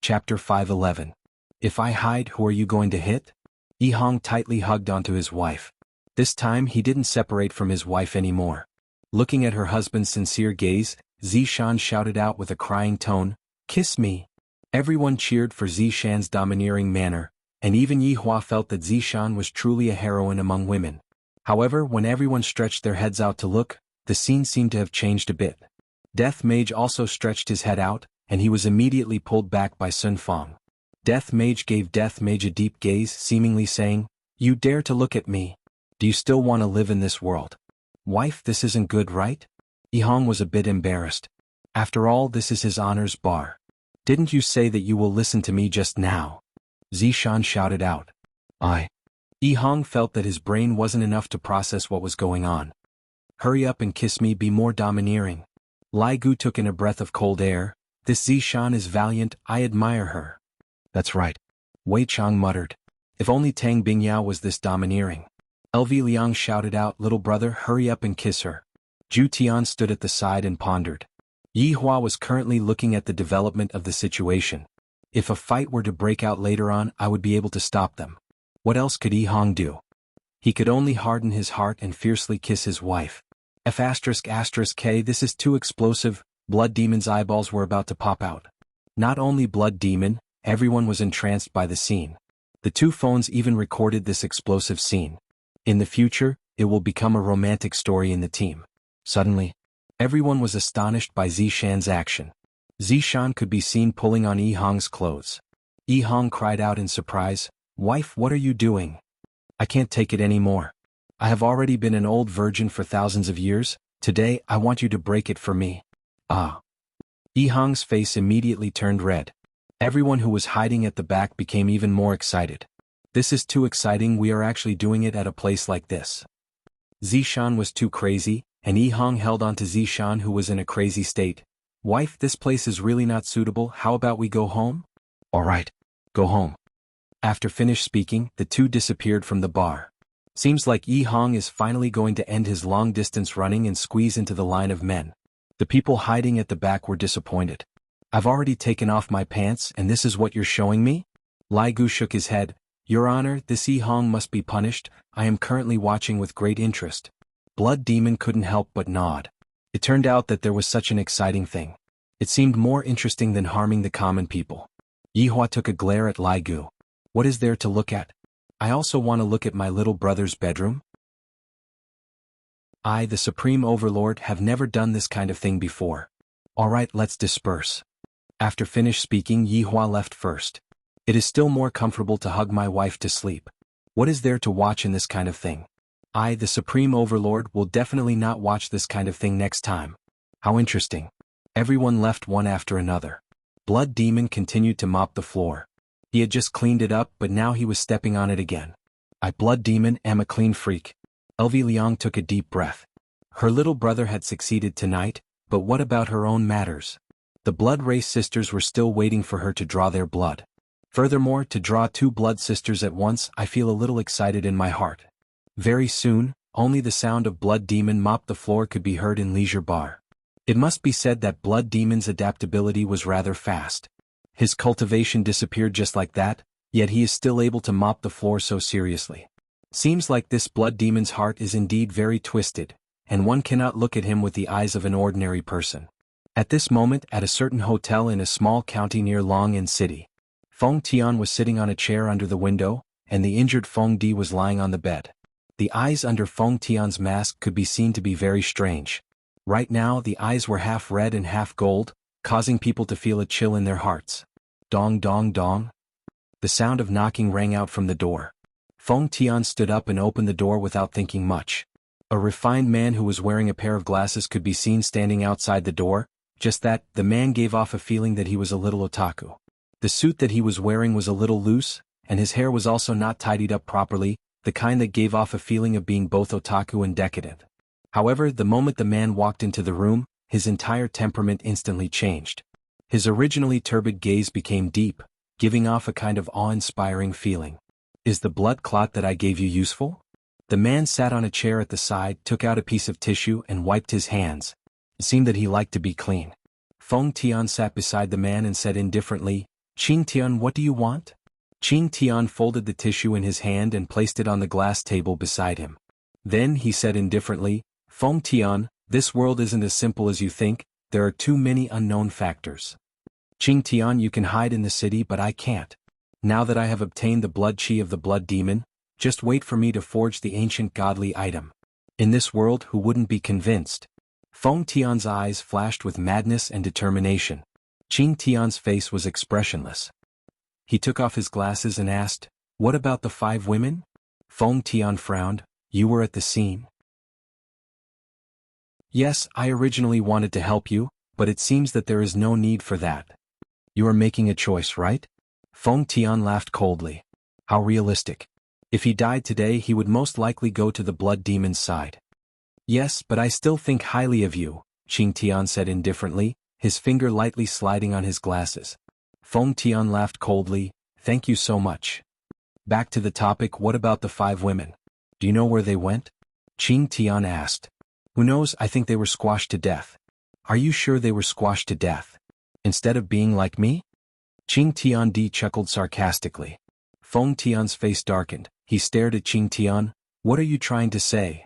Chapter 5:11. If I hide, who are you going to hit? Yi Hong tightly hugged onto his wife. This time he didn't separate from his wife anymore. Looking at her husband's sincere gaze, Zishan shouted out with a crying tone, Kiss me. Everyone cheered for Zishan's domineering manner, and even Yi Hua felt that Zishan was truly a heroine among women. However, when everyone stretched their heads out to look, the scene seemed to have changed a bit. Death Mage also stretched his head out, and he was immediately pulled back by Sun Fong. Death Mage gave Death Mage a deep gaze, seemingly saying, You dare to look at me? Do you still want to live in this world? Wife, this isn't good, right? Yi Hong was a bit embarrassed. After all, this is his honor's bar. Didn't you say that you will listen to me just now? Zishan shouted out. Yi Hong felt that his brain wasn't enough to process what was going on. Hurry up and kiss me, be more domineering. Lai Gu took in a breath of cold air. This Zishan is valiant, I admire her. That's right. Wei Chang muttered. If only Tang Bingyao was this domineering. LV Liang shouted out, Little brother, hurry up and kiss her. Zhu Tian stood at the side and pondered. Yi Hua was currently looking at the development of the situation. If a fight were to break out later on, I would be able to stop them. What else could Hong do? He could only harden his heart and fiercely kiss his wife. K, this is too explosive. Blood Demon's eyeballs were about to pop out. Not only Blood Demon, everyone was entranced by the scene. The two phones even recorded this explosive scene. In the future, it will become a romantic story in the team. Suddenly, everyone was astonished by Zishan's action. Zishan could be seen pulling on Hong's clothes. Hong cried out in surprise, "Wife, what are you doing? I can't take it anymore. I have already been an old virgin for thousands of years. Today, I want you to break it for me." Ah. Hong's face immediately turned red. Everyone who was hiding at the back became even more excited. This is too exciting, we are actually doing it at a place like this. Zishan was too crazy, and Hong held on to Zishan who was in a crazy state. "Wife, this place is really not suitable, how about we go home?" "Alright, go home." After finished speaking, the two disappeared from the bar. Seems like Hong is finally going to end his long-distance running and squeeze into the line of men. The people hiding at the back were disappointed. "I've already taken off my pants and this is what you're showing me?" Lai Gu shook his head. "Your Honor, this Hong must be punished. I am currently watching with great interest." Blood Demon couldn't help but nod. It turned out that there was such an exciting thing. It seemed more interesting than harming the common people. Yihua took a glare at Lai Gu. "What is there to look at? I also want to look at my little brother's bedroom." "I, the Supreme Overlord, have never done this kind of thing before. Alright, let's disperse." After finished speaking, Yihua left first. "It is still more comfortable to hug my wife to sleep. What is there to watch in this kind of thing? I, the Supreme Overlord, will definitely not watch this kind of thing next time. How interesting." Everyone left one after another. Blood Demon continued to mop the floor. He had just cleaned it up, but now he was stepping on it again. "I, Blood Demon, am a clean freak." Elvi Liang took a deep breath. Her little brother had succeeded tonight, but what about her own matters? The blood race sisters were still waiting for her to draw their blood. Furthermore, to draw two blood sisters at once, I feel a little excited in my heart. Very soon, only the sound of Blood Demon mop the floor could be heard in Leisure Bar. It must be said that Blood Demon's adaptability was rather fast. His cultivation disappeared just like that, yet he is still able to mop the floor so seriously. Seems like this Blood Demon's heart is indeed very twisted, and one cannot look at him with the eyes of an ordinary person. At this moment, at a certain hotel in a small county near Long'an City, Feng Tian was sitting on a chair under the window, and the injured Feng Di was lying on the bed. The eyes under Feng Tian's mask could be seen to be very strange. Right now, the eyes were half red and half gold, causing people to feel a chill in their hearts. Dong dong dong. The sound of knocking rang out from the door. Feng Tian stood up and opened the door without thinking much. A refined man who was wearing a pair of glasses could be seen standing outside the door. Just that, the man gave off a feeling that he was a little otaku. The suit that he was wearing was a little loose, and his hair was also not tidied up properly, the kind that gave off a feeling of being both otaku and decadent. However, the moment the man walked into the room, his entire temperament instantly changed. His originally turbid gaze became deep, giving off a kind of awe-inspiring feeling. "Is the blood clot that I gave you useful?" The man sat on a chair at the side, took out a piece of tissue and wiped his hands. It seemed that he liked to be clean. Feng Tian sat beside the man and said indifferently, "Qing Tian, what do you want?" Qing Tian folded the tissue in his hand and placed it on the glass table beside him. Then he said indifferently, "Feng Tian, this world isn't as simple as you think, there are too many unknown factors. Qing Tian, you can hide in the city but I can't. Now that I have obtained the blood chi of the blood demon, just wait for me to forge the ancient godly item. In this world, who wouldn't be convinced?" Feng Tian's eyes flashed with madness and determination. Qing Tian's face was expressionless. He took off his glasses and asked, "What about the 5 women?" Feng Tian frowned. "You were at the scene?" "Yes, I originally wanted to help you, but it seems that there is no need for that." "You are making a choice, right?" Feng Tian laughed coldly. How realistic. If he died today, he would most likely go to the blood demon's side. "Yes, but I still think highly of you," Qing Tian said indifferently, his finger lightly sliding on his glasses. Feng Tian laughed coldly. "Thank you so much. Back to the topic, what about the 5 women? Do you know where they went?" Qing Tian asked. "Who knows, I think they were squashed to death." "Are you sure they were squashed to death? Instead of being like me?" Qing Tian chuckled sarcastically. Feng Tian's face darkened. he stared at Qing Tian. What are you trying to say?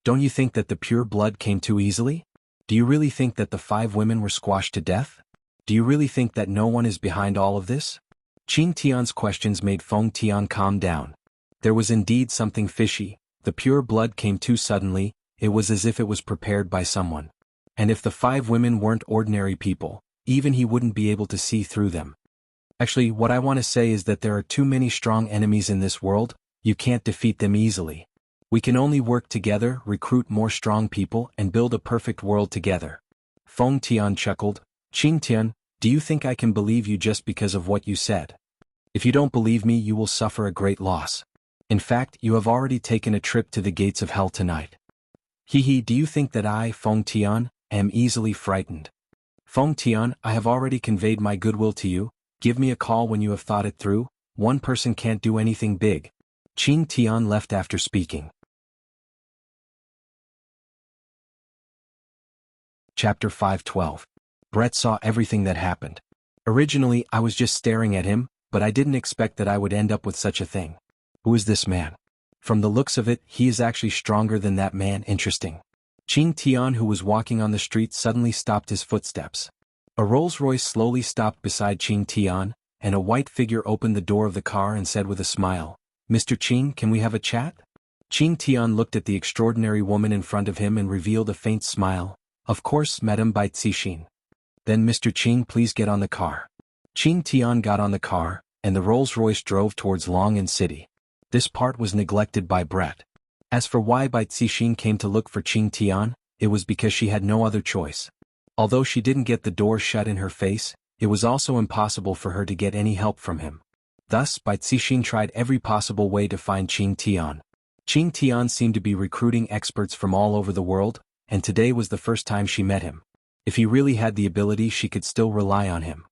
Don't you think that the pure blood came too easily? Do you really think that the 5 women were squashed to death? Do you really think that no one is behind all of this? Qing Tian's questions made Feng Tian calm down. There was indeed something fishy. The pure blood came too suddenly. It was as if it was prepared by someone. And if the 5 women weren't ordinary people, even he wouldn't be able to see through them. Actually, what I want to say is that there are too many strong enemies in this world. You can't defeat them easily. We can only work together, recruit more strong people, and build a perfect world together. Feng Tian chuckled. Qing Tian, do you think I can believe you just because of what you said? If you don't believe me, you will suffer a great loss. In fact, you have already taken a trip to the gates of hell tonight. Hehe, do you think that I, Feng Tian, am easily frightened? Feng Tian, I have already conveyed my goodwill to you. Give me a call when you have thought it through. One person can't do anything big. Qing Tian left after speaking. Chapter 512. Brett saw everything that happened. Originally, I was just staring at him, but I didn't expect that I would end up with such a thing. Who is this man? From the looks of it, he is actually stronger than that man. Interesting. Qing Tian, who was walking on the street, suddenly stopped his footsteps. A Rolls-Royce slowly stopped beside Qing Tian, and a white figure opened the door of the car and said with a smile, "Mr. Qing, can we have a chat?" Qing Tian looked at the extraordinary woman in front of him and revealed a faint smile. "Of course, Madame Bai Cixin." "Then Mr. Qing, please get on the car." Qing Tian got on the car, and the Rolls-Royce drove towards Long'an City. This part was neglected by Brett. As for why Bai Cixin came to look for Qing Tian, it was because she had no other choice. Although she didn't get the door shut in her face, it was also impossible for her to get any help from him. Thus, Bai Cixin tried every possible way to find Qing Tian. Qing Tian seemed to be recruiting experts from all over the world, and today was the first time she met him. If he really had the ability, she could still rely on him.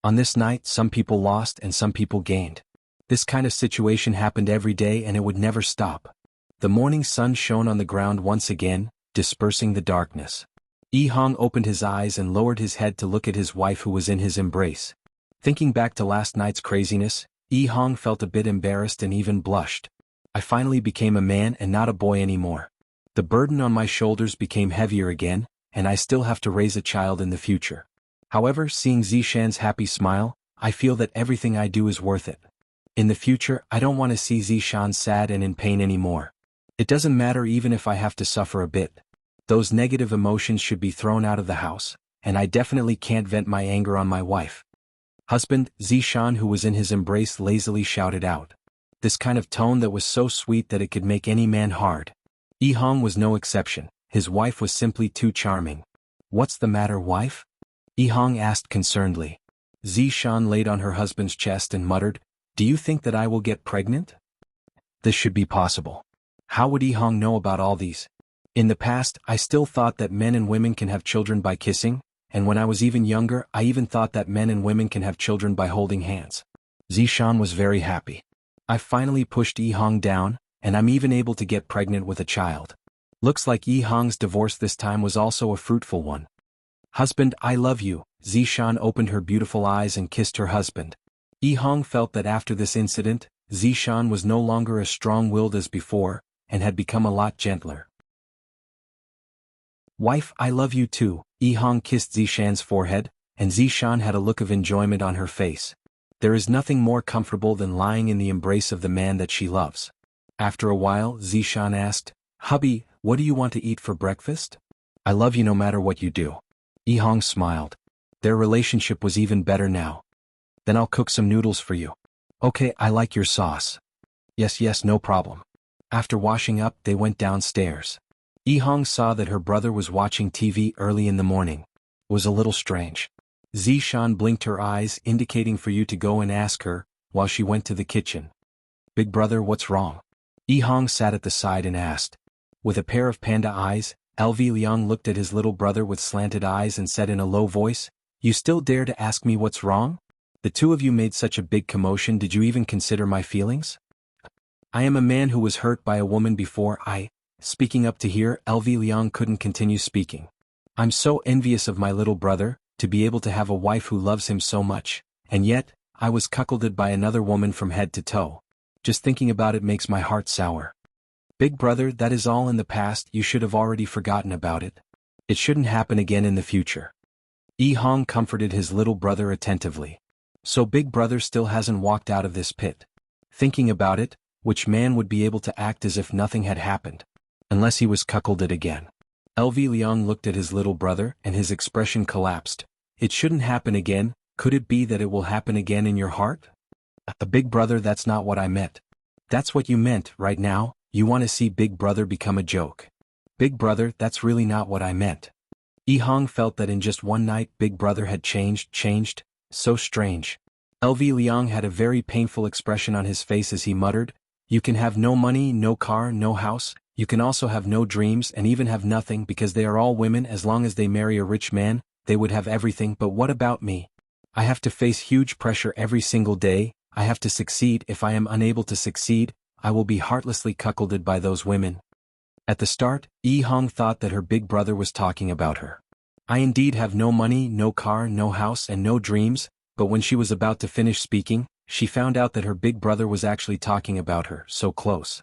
On this night, some people lost and some people gained. This kind of situation happened every day and it would never stop. The morning sun shone on the ground once again, dispersing the darkness. Yi Hong opened his eyes and lowered his head to look at his wife who was in his embrace. Thinking back to last night's craziness, Yi Hong felt a bit embarrassed and even blushed. I finally became a man and not a boy anymore. The burden on my shoulders became heavier again, and I still have to raise a child in the future. However, seeing Zishan's happy smile, I feel that everything I do is worth it. In the future, I don't want to see Zishan sad and in pain anymore. It doesn't matter even if I have to suffer a bit. Those negative emotions should be thrown out of the house, and I definitely can't vent my anger on my wife. Husband, Zishan, who was in his embrace, lazily shouted out. This kind of tone that was so sweet that it could make any man hard. Yi Hong was no exception. His wife was simply too charming. "What's the matter, wife?" Yi Hong asked concernedly. Zishan laid on her husband's chest and muttered, "Do you think that I will get pregnant?" This should be possible. How would Yi Hong know about all these? In the past, I still thought that men and women can have children by kissing, and when I was even younger, I even thought that men and women can have children by holding hands. Zishan was very happy. I finally pushed Yi Hong down, and I'm even able to get pregnant with a child. Looks like Yi Hong's divorce this time was also a fruitful one. "Husband, I love you." Zishan opened her beautiful eyes and kissed her husband. Yi Hong felt that after this incident, Zishan was no longer as strong-willed as before, and had become a lot gentler. "Wife, I love you too." Yi Hong kissed Zishan's forehead, and Zishan had a look of enjoyment on her face. There is nothing more comfortable than lying in the embrace of the man that she loves. After a while, Zishan asked, "Hubby, what do you want to eat for breakfast?" "I love you no matter what you do." Yi Hong smiled. Their relationship was even better now. "Then I'll cook some noodles for you." "Okay, I like your sauce." Yes, no problem." After washing up, they went downstairs. Yi Hong saw that her brother was watching TV early in the morning. It was a little strange. Zishan blinked her eyes, indicating for you to go and ask her, while she went to the kitchen. "Big brother, what's wrong?" Yi Hong sat at the side and asked. With a pair of panda eyes, LV Liang looked at his little brother with slanted eyes and said in a low voice, "You still dare to ask me what's wrong? The two of you made such a big commotion, did you even consider my feelings? I am a man who was hurt by a woman before Speaking up to here, LV Liang couldn't continue speaking. "I'm so envious of my little brother, to be able to have a wife who loves him so much, and yet, I was cuckolded by another woman from head to toe. Just thinking about it makes my heart sour. Big brother, that is all in the past, you should have already forgotten about it. It shouldn't happen again in the future. Yi Hong comforted his little brother attentively. So big brother still hasn't walked out of this pit. Thinking about it, which man would be able to act as if nothing had happened? Unless he was cuckolded again. LV Liang looked at his little brother and his expression collapsed. It shouldn't happen again, could it be that it will happen again in your heart? Big brother, that's not what I meant. That's what you meant, right now, you want to see big brother become a joke. Big brother, that's really not what I meant. Yi Hong felt that in just one night big brother had changed, so strange. LV Liang had a very painful expression on his face as he muttered, you can have no money, no car, no house, you can also have no dreams and even have nothing because they are all women. As long as they marry a rich man, they would have everything. But what about me? I have to face huge pressure every single day, I have to succeed. If I am unable to succeed, I will be heartlessly cuckolded by those women. At the start, Yi Hong thought that her big brother was talking about her. I indeed have no money, no car, no house and no dreams, but when she was about to finish speaking, she found out that her big brother was actually talking about her, so close.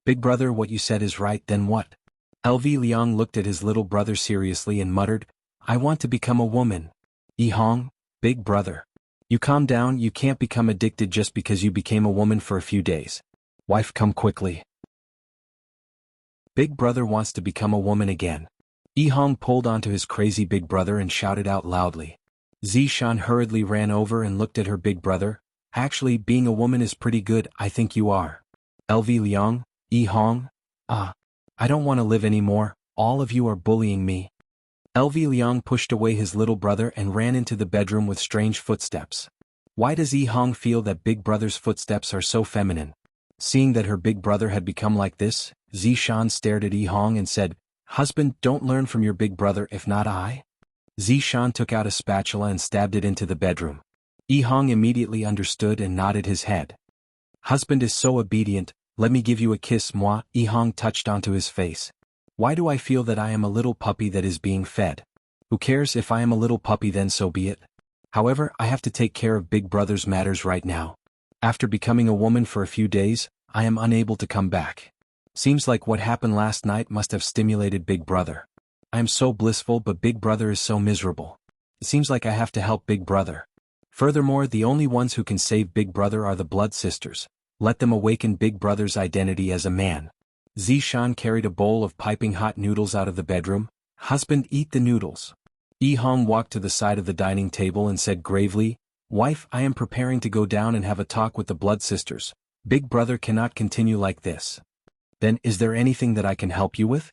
Big brother, what you said is right, then what? LV Liang looked at his little brother seriously and muttered, I want to become a woman. Yi Hong, big brother. You calm down, you can't become addicted just because you became a woman for a few days. Wife, come quickly. Big brother wants to become a woman again. Yi Hong pulled onto his crazy big brother and shouted out loudly. Zishan hurriedly ran over and looked at her big brother. Actually, being a woman is pretty good, I think you are. LV Liang, Yi Hong? I don't want to live anymore, all of you are bullying me. LV Liang pushed away his little brother and ran into the bedroom with strange footsteps. Why does Yi Hong feel that big brother's footsteps are so feminine? Seeing that her big brother had become like this, Zishan stared at Yi Hong and said, Husband, don't learn from your big brother, if not I. Zishan took out a spatula and stabbed it into the bedroom. Yi Hong immediately understood and nodded his head. Husband is so obedient, let me give you a kiss, moi. Yi Hong touched onto his face. Why do I feel that I am a little puppy that is being fed? Who cares if I am a little puppy, then so be it. However, I have to take care of big brother's matters right now. After becoming a woman for a few days, I am unable to come back. Seems like what happened last night must have stimulated big brother. I am so blissful, but big brother is so miserable. It seems like I have to help big brother. Furthermore, the only ones who can save big brother are the blood sisters. Let them awaken big brother's identity as a man. Zishan carried a bowl of piping hot noodles out of the bedroom. Husband, eat the noodles. Yi Hong walked to the side of the dining table and said gravely, Wife, I am preparing to go down and have a talk with the blood sisters. Big brother cannot continue like this. Then, is there anything that I can help you with?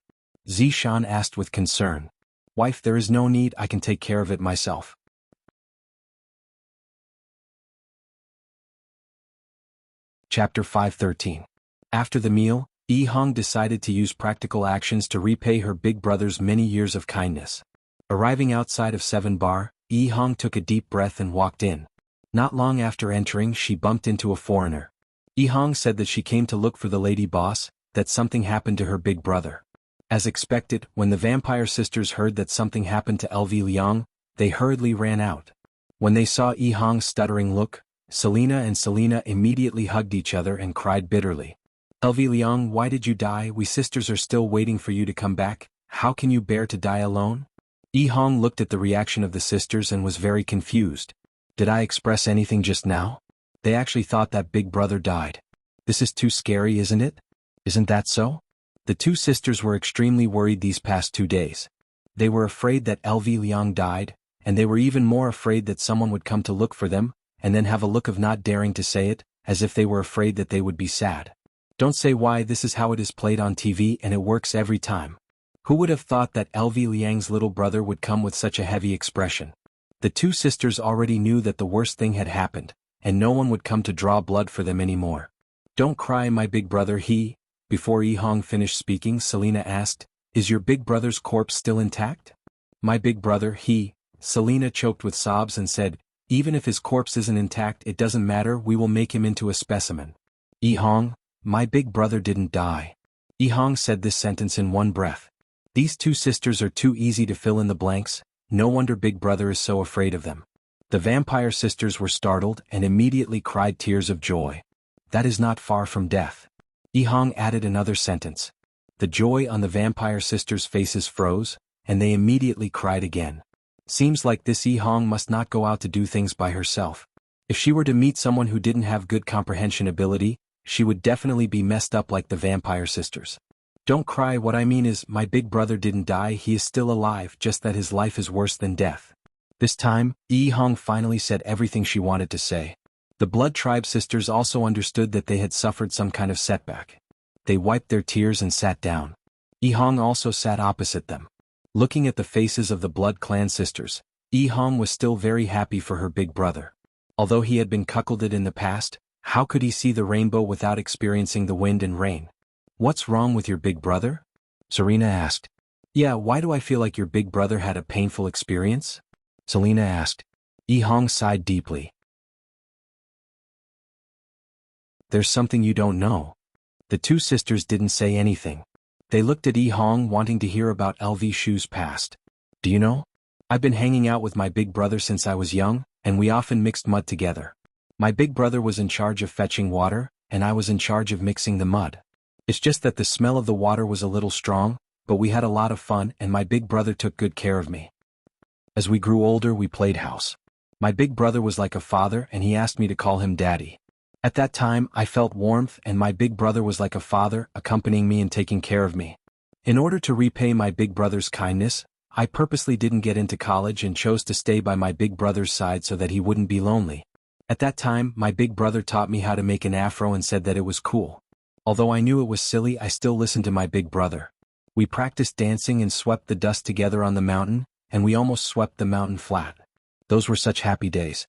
Zishan asked with concern. Wife, there is no need, I can take care of it myself. Chapter 513. After the meal, Yi Hong decided to use practical actions to repay her big brother's many years of kindness. Arriving outside of 7 Bar, Yi Hong took a deep breath and walked in. Not long after entering, she bumped into a foreigner. Yi Hong said that she came to look for the lady boss, that something happened to her big brother. As expected, when the vampire sisters heard that something happened to LV Liang, they hurriedly ran out. When they saw Yi Hong's stuttering look, Selena and Selena immediately hugged each other and cried bitterly. LV Liang, why did you die? We sisters are still waiting for you to come back. How can you bear to die alone? Yi Hong looked at the reaction of the sisters and was very confused. Did I express anything just now? They actually thought that big brother died. This is too scary, isn't it? Isn't that so? The 2 sisters were extremely worried these past 2 days. They were afraid that LV Liang died, and they were even more afraid that someone would come to look for them, and then have a look of not daring to say it, as if they were afraid that they would be sad. Don't say why, this is how it is played on TV and it works every time. Who would have thought that LV Liang's little brother would come with such a heavy expression? The 2 sisters already knew that the worst thing had happened, and no one would come to draw blood for them anymore. Don't cry, my big brother, Before Yi Hong finished speaking, Selena asked, Is your big brother's corpse still intact? My big brother, Selena choked with sobs and said, Even if his corpse isn't intact, it doesn't matter, we will make him into a specimen. Yi Hong, my big brother didn't die. Yi Hong said this sentence in one breath. These 2 sisters are too easy to fill in the blanks, no wonder big brother is so afraid of them. The vampire sisters were startled and immediately cried tears of joy. that is not far from death. Yihang added another sentence. The joy on the vampire sisters' faces froze, and they immediately cried again. Seems like this Yihang must not go out to do things by herself. If she were to meet someone who didn't have good comprehension ability, she would definitely be messed up like the vampire sisters. Don't cry, what I mean is, my big brother didn't die, he is still alive, just that his life is worse than death. This time, Yihang finally said everything she wanted to say. The Blood Tribe sisters also understood that they had suffered some kind of setback. They wiped their tears and sat down. Yihang also sat opposite them. Looking at the faces of the Blood Clan sisters, Yihang was still very happy for her big brother. Although he had been cuckolded in the past, how could he see the rainbow without experiencing the wind and rain? What's wrong with your big brother? Serena asked. Yeah, why do I feel like your big brother had a painful experience? Selena asked. Yihang sighed deeply. There's something you don't know. The two sisters didn't say anything. They looked at Yihang wanting to hear about LV Shu's past. Do you know? I've been hanging out with my big brother since I was young, and we often mixed mud together. My big brother was in charge of fetching water, and I was in charge of mixing the mud. It's just that the smell of the water was a little strong, but we had a lot of fun and my big brother took good care of me. As we grew older, we played house. My big brother was like a father and he asked me to call him daddy. At that time, I felt warmth and my big brother was like a father, accompanying me and taking care of me. In order to repay my big brother's kindness, I purposely didn't get into college and chose to stay by my big brother's side so that he wouldn't be lonely. At that time, my big brother taught me how to make an afro and said that it was cool. Although I knew it was silly, I still listened to my big brother. We practiced dancing and swept the dust together on the mountain, and we almost swept the mountain flat. Those were such happy days.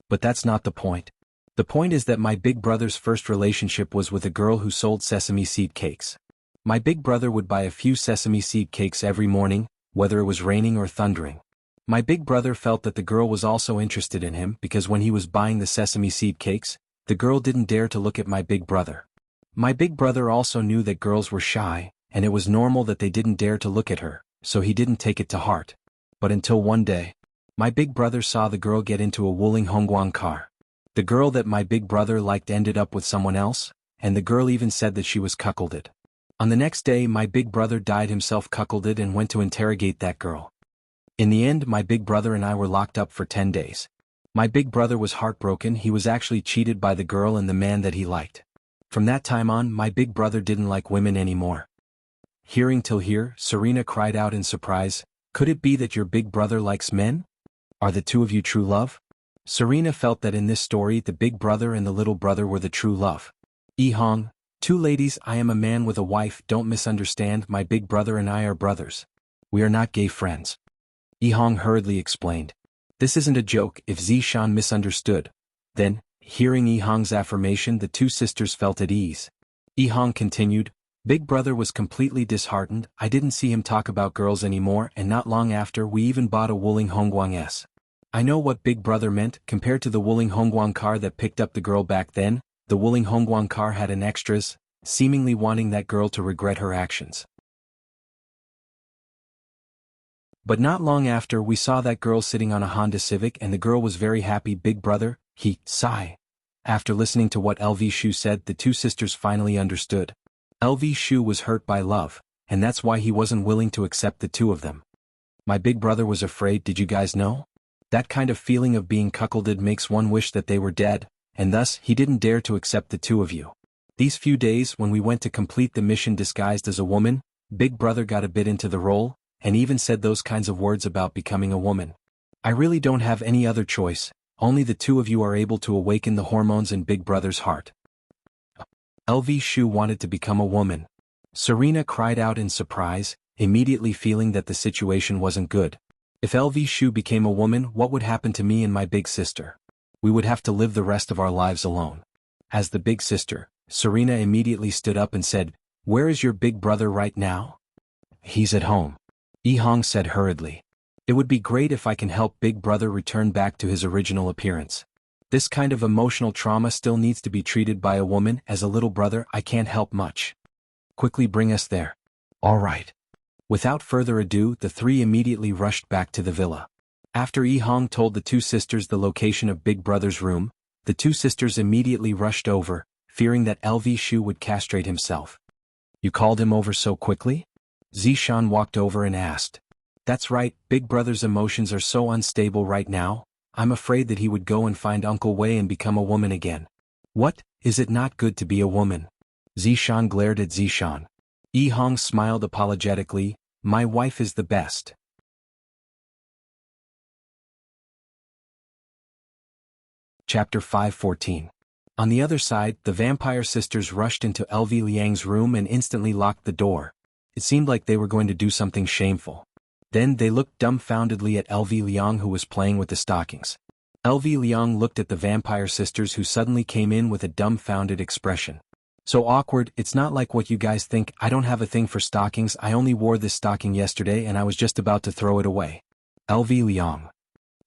But that's not the point. The point is that my big brother's first relationship was with a girl who sold sesame seed cakes. My big brother would buy a few sesame seed cakes every morning, whether it was raining or thundering. My big brother felt that the girl was also interested in him because when he was buying the sesame seed cakes, the girl didn't dare to look at my big brother. My big brother also knew that girls were shy, and it was normal that they didn't dare to look at her, so he didn't take it to heart. But until one day, my big brother saw the girl get into a xuanhuan car. The girl that my big brother liked ended up with someone else, and the girl even said that she was cuckolded. On the next day, my big brother dyed himself cuckolded and went to interrogate that girl. In the end, my big brother and I were locked up for 10 days. My big brother was heartbroken. He was actually cheated by the girl and the man that he liked. From that time on, my big brother didn't like women anymore. Hearing till here, Serena cried out in surprise, "Could it be that your big brother likes men? Are the two of you true love?" Serena felt that in this story the big brother and the little brother were the true love. Yihang, two ladies, I am a man with a wife, don't misunderstand, my big brother and I are brothers. We are not gay friends. Yihang hurriedly explained. This isn't a joke, if Zishan misunderstood. Then, hearing Yihang's affirmation, the two sisters felt at ease. Yihang continued, Big brother was completely disheartened. I didn't see him talk about girls anymore, and not long after we even bought a wuxialover S. I know what big brother meant. Compared to the wuxialover car that picked up the girl back then, the wuxialover car had an extras, seemingly wanting that girl to regret her actions. But not long after we saw that girl sitting on a Honda Civic and the girl was very happy. Big brother, he, sigh. After listening to what LV Shu said, the two sisters finally understood. LV Shu was hurt by love, and that's why he wasn't willing to accept the two of them. My big brother was afraid, did you guys know? That kind of feeling of being cuckolded makes one wish that they were dead, and thus he didn't dare to accept the two of you. These few days when we went to complete the mission disguised as a woman, big brother got a bit into the role, and even said those kinds of words about becoming a woman. I really don't have any other choice, only the two of you are able to awaken the hormones in big brother's heart. LV Shu wanted to become a woman. Serena cried out in surprise, immediately feeling that the situation wasn't good. If LV Shu became a woman, what would happen to me and my big sister? We would have to live the rest of our lives alone. As the big sister, Serena immediately stood up and said, Where is your big brother right now? He's at home. Yihang said hurriedly. It would be great if I can help big brother return back to his original appearance. This kind of emotional trauma still needs to be treated by a woman. As a little brother, I can't help much. Quickly bring us there. All right. Without further ado, the three immediately rushed back to the villa. After Yihang told the two sisters the location of big brother's room, the two sisters immediately rushed over, fearing that LV Shu would castrate himself. You called him over so quickly? Zishan walked over and asked. That's right, Big Brother's emotions are so unstable right now, I'm afraid that he would go and find Uncle Wei and become a woman again. What, is it not good to be a woman? Zishan glared at Zishan. Yi Hong smiled apologetically, my wife is the best. Chapter 514. On the other side, the vampire sisters rushed into LV Liang's room and instantly locked the door. It seemed like they were going to do something shameful. Then they looked dumbfoundedly at LV Liang, who was playing with the stockings. LV Liang looked at the vampire sisters, who suddenly came in with a dumbfounded expression. So awkward, it's not like what you guys think. I don't have a thing for stockings. I only wore this stocking yesterday and I was just about to throw it away. LV Liang.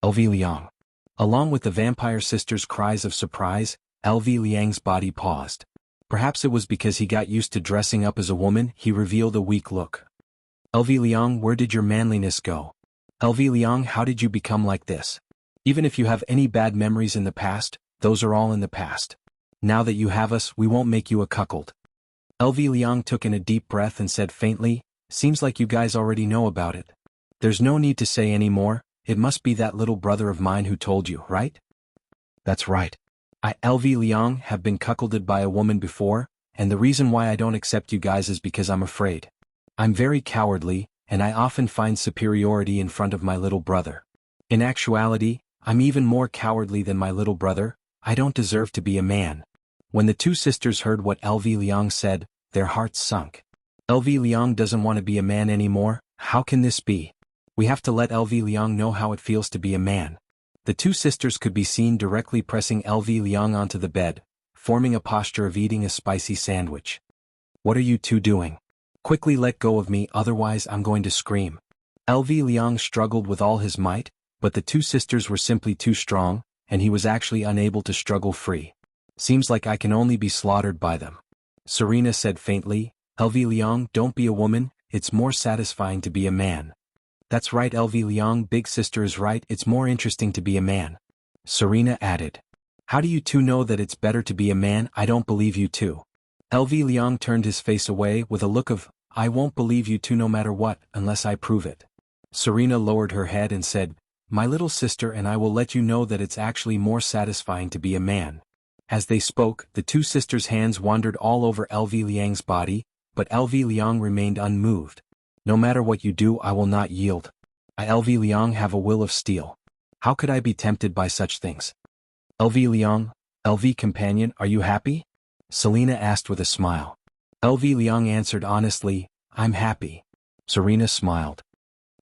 LV Liang. Along with the vampire sisters' cries of surprise, LV Liang's body paused. Perhaps it was because he got used to dressing up as a woman. He revealed a weak look. LV Liang, where did your manliness go? LV Liang, how did you become like this? Even if you have any bad memories in the past, those are all in the past. Now that you have us, we won't make you a cuckold. LV Liang took in a deep breath and said faintly, seems like you guys already know about it. There's no need to say any more, it must be that little brother of mine who told you, right? That's right. I, LV Liang, have been cuckolded by a woman before, and the reason why I don't accept you guys is because I'm afraid. I'm very cowardly, and I often find superiority in front of my little brother. In actuality, I'm even more cowardly than my little brother. I don't deserve to be a man. When the two sisters heard what LV Liang said, their hearts sunk. LV Liang doesn't want to be a man anymore. How can this be? We have to let LV Liang know how it feels to be a man. The two sisters could be seen directly pressing LV Liang onto the bed, forming a posture of eating a spicy sandwich. What are you two doing? Quickly let go of me, otherwise I'm going to scream. LV Liang struggled with all his might, but the two sisters were simply too strong, and he was actually unable to struggle free. Seems like I can only be slaughtered by them. Serena said faintly, LV Liang, don't be a woman, it's more satisfying to be a man. That's right, LV Liang, big sister is right, it's more interesting to be a man. Serena added. How do you two know that it's better to be a man? I don't believe you two. LV Liang turned his face away with a look of, I won't believe you two no matter what, unless I prove it. Serena lowered her head and said, my little sister and I will let you know that it's actually more satisfying to be a man. As they spoke, the two sisters' hands wandered all over LV Liang's body, but LV Liang remained unmoved. No matter what you do, I will not yield. I, LV Liang, have a will of steel. How could I be tempted by such things? LV Liang, LV companion, are you happy? Selena asked with a smile. LV Liang answered honestly, I'm happy. Serena smiled.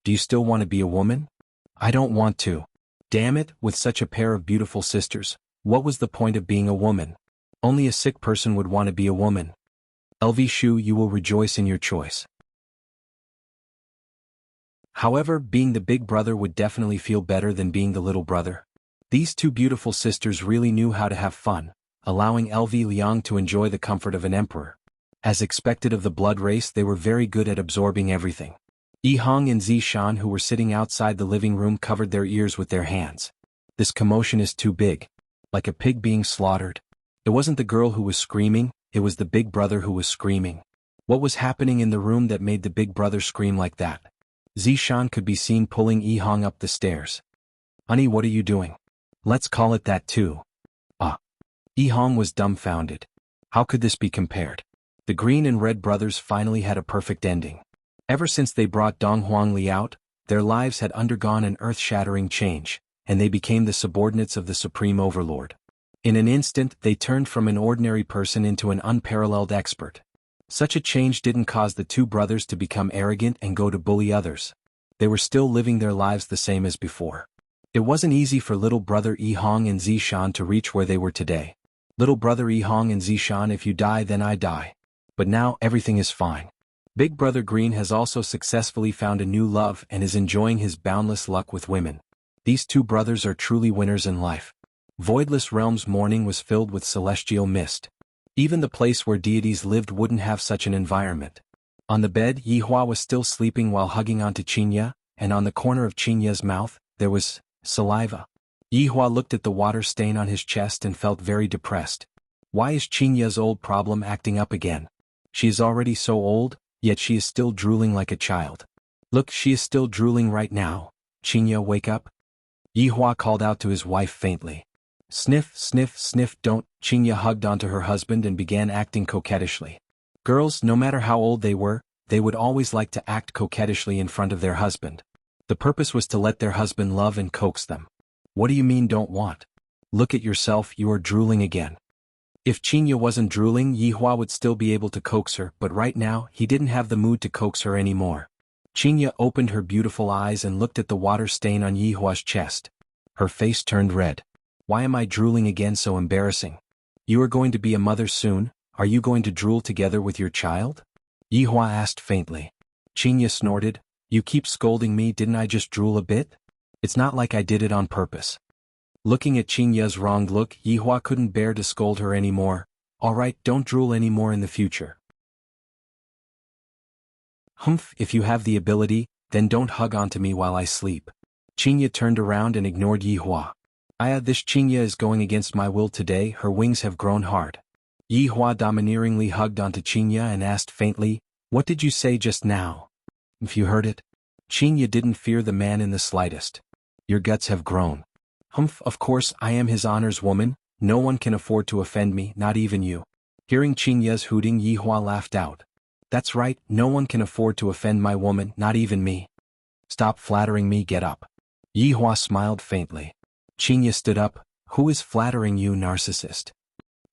Do you still want to be a woman? I don't want to. Damn it, with such a pair of beautiful sisters, what was the point of being a woman? Only a sick person would want to be a woman. LV Shu, you will rejoice in your choice. However, being the big brother would definitely feel better than being the little brother. These two beautiful sisters really knew how to have fun, allowing LV Liang to enjoy the comfort of an emperor. As expected of the blood race, they were very good at absorbing everything. Yi Hong and Zishan, who were sitting outside the living room, covered their ears with their hands. This commotion is too big. Like a pig being slaughtered. It wasn't the girl who was screaming, it was the big brother who was screaming. What was happening in the room that made the big brother scream like that? Zishan could be seen pulling Yi Hong up the stairs. Honey, what are you doing? Let's call it that too. Yi Hong was dumbfounded. How could this be compared? The green and red brothers finally had a perfect ending. Ever since they brought Dong Huangli out, their lives had undergone an earth-shattering change, and they became the subordinates of the Supreme Overlord. In an instant, they turned from an ordinary person into an unparalleled expert. Such a change didn't cause the two brothers to become arrogant and go to bully others. They were still living their lives the same as before. It wasn't easy for little brother Yi Hong and Zishan to reach where they were today. Little brother Yi Hong and Zishan, if you die then I die. But now, everything is fine. Big brother Green has also successfully found a new love and is enjoying his boundless luck with women. These two brothers are truly winners in life. Voidless Realm's morning was filled with celestial mist. Even the place where deities lived wouldn't have such an environment. On the bed, Yihua was still sleeping while hugging onto Xianxia, and on the corner of Xianxia's mouth, there was saliva. Yihua looked at the water stain on his chest and felt very depressed. Why is Xianxia's old problem acting up again? She is already so old, yet she is still drooling like a child. Look, she is still drooling right now. Xianxia, wake up. Yihua called out to his wife faintly. Sniff, sniff, sniff, don't. Xianxia hugged onto her husband and began acting coquettishly. Girls, no matter how old they were, they would always like to act coquettishly in front of their husband. The purpose was to let their husband love and coax them. What do you mean don't want? Look at yourself, you are drooling again. If Xianxia wasn't drooling, Yihua would still be able to coax her, but right now, he didn't have the mood to coax her anymore. Xianxia opened her beautiful eyes and looked at the water stain on Yihua's chest. Her face turned red. Why am I drooling again? So embarrassing. You are going to be a mother soon, are you going to drool together with your child? Yihua asked faintly. Xianxia snorted, you keep scolding me, didn't I just drool a bit? It's not like I did it on purpose. Looking at Xianxia's wronged look, Yihua couldn't bear to scold her anymore. Alright, don't drool anymore in the future. Humph, if you have the ability, then don't hug onto me while I sleep. Xianxia turned around and ignored Yihua. This Xianxia is going against my will today, her wings have grown hard. Yihua domineeringly hugged onto Xianxia and asked faintly, what did you say just now? If you heard it. Xianxia didn't fear the man in the slightest. Your guts have grown. Humph, of course I am his honor's woman, no one can afford to offend me, not even you. Hearing Xianxia's hooting, Yihua laughed out. That's right, no one can afford to offend my woman, not even me. Stop flattering me, get up. Yihua smiled faintly. Xianxia stood up, who is flattering you, narcissist?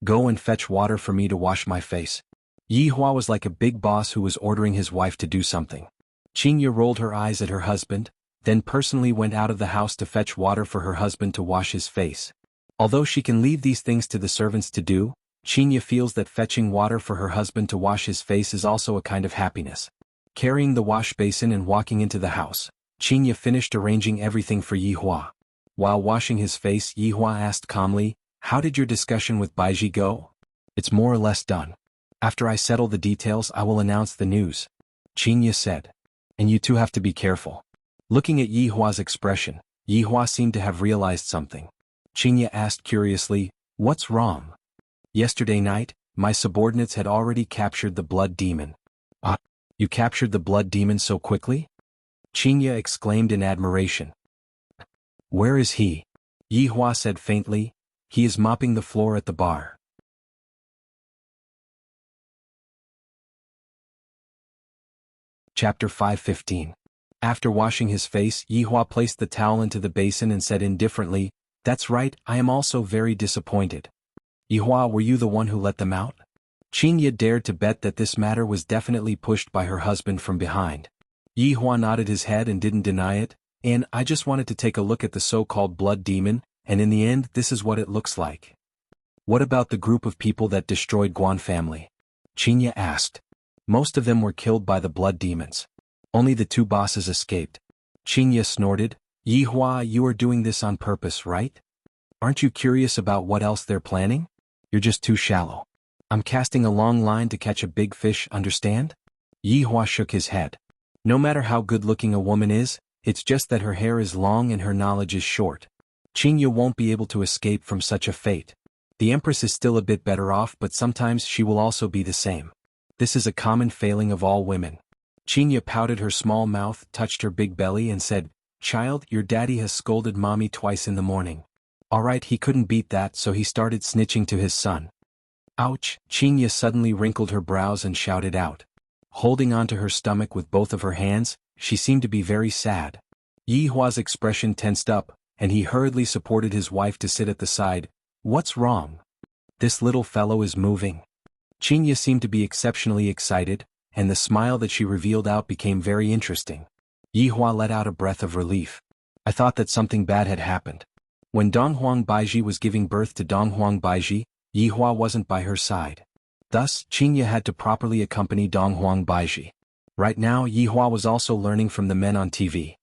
Go and fetch water for me to wash my face. Yihua was like a big boss who was ordering his wife to do something. Xianxia rolled her eyes at her husband, then personally went out of the house to fetch water for her husband to wash his face. Although she can leave these things to the servants to do, Xianxia feels that fetching water for her husband to wash his face is also a kind of happiness. Carrying the wash basin and walking into the house, Xianxia finished arranging everything for Yihua. While washing his face, Yihua asked calmly, how did your discussion with Baiji go? It's more or less done. After I settle the details, I will announce the news. Xianxia said. And you two have to be careful. Looking at Yihua's expression, Yihua seemed to have realized something. Xianxia asked curiously, what's wrong? Yesterday night, my subordinates had already captured the blood demon. Ah, you captured the blood demon so quickly? Xianxia exclaimed in admiration. Where is he? Yihua said faintly, he is mopping the floor at the bar. Chapter 5:15. After washing his face, Yihua placed the towel into the basin and said indifferently, that's right, I am also very disappointed. Yihua, were you the one who let them out? Xianxia dared to bet that this matter was definitely pushed by her husband from behind. Yihua nodded his head and didn't deny it, and I just wanted to take a look at the so-called blood demon, and in the end this is what it looks like. What about the group of people that destroyed Guan family? Xianxia asked. Most of them were killed by the blood demons. Only the two bosses escaped. Xianxia snorted, Yihua, you are doing this on purpose, right? Aren't you curious about what else they're planning? You're just too shallow. I'm casting a long line to catch a big fish, understand? Yihua shook his head. No matter how good-looking a woman is, it's just that her hair is long and her knowledge is short. Xianxia won't be able to escape from such a fate. The Empress is still a bit better off, but sometimes she will also be the same. This is a common failing of all women. Xianxia pouted her small mouth, touched her big belly and said, Child, your daddy has scolded mommy twice in the morning. Alright, he couldn't beat that, so he started snitching to his son. Ouch! Xianxia suddenly wrinkled her brows and shouted out. Holding onto her stomach with both of her hands, she seemed to be very sad. Yihua's expression tensed up, and he hurriedly supported his wife to sit at the side. What's wrong? This little fellow is moving. Xianxia seemed to be exceptionally excited, and the smile that she revealed out became very interesting. Yihua let out a breath of relief. I thought that something bad had happened. When Donghuang Baiji was giving birth to Donghuang Baiji, Yihua wasn't by her side. Thus, Xianxia had to properly accompany Donghuang Baiji. Right now, Yihua was also learning from the men on TV.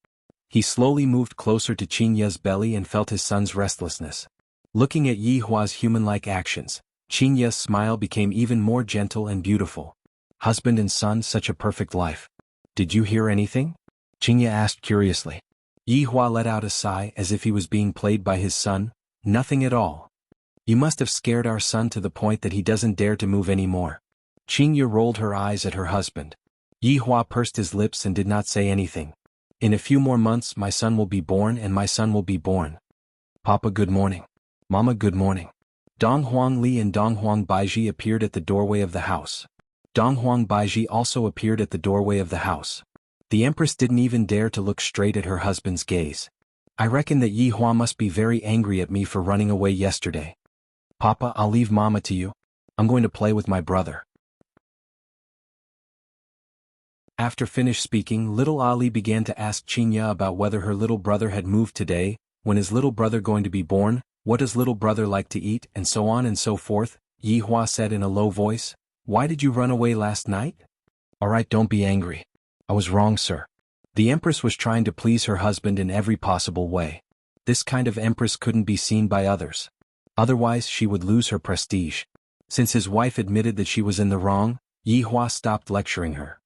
He slowly moved closer to Xianxia's belly and felt his son's restlessness. Looking at Yihua's human-like actions, Xianxia's smile became even more gentle and beautiful. Husband and son, such a perfect life. Did you hear anything? Xianxia asked curiously. Yihua let out a sigh as if he was being played by his son. Nothing at all. You must have scared our son to the point that he doesn't dare to move anymore. Qingya rolled her eyes at her husband. Yi Hua pursed his lips and did not say anything. In a few more months my son will be born and my son will be born. Papa, good morning. Mama, good morning. Dong Huang Li and Dong Huang Baiji appeared at the doorway of the house. Dong Huang Baiji also appeared at the doorway of the house. The empress didn't even dare to look straight at her husband's gaze. I reckon that Yi Hua must be very angry at me for running away yesterday. Papa, I'll leave Mama to you. I'm going to play with my brother. After finished speaking, little Ali began to ask Qingya about whether her little brother had moved today, when is little brother going to be born, what does little brother like to eat, and so on and so forth. Yi Hua said in a low voice, "Why did you run away last night?" "Alright, don't be angry. I was wrong, sir." The empress was trying to please her husband in every possible way. This kind of empress couldn't be seen by others. Otherwise she would lose her prestige. Since his wife admitted that she was in the wrong, Yi Hua stopped lecturing her.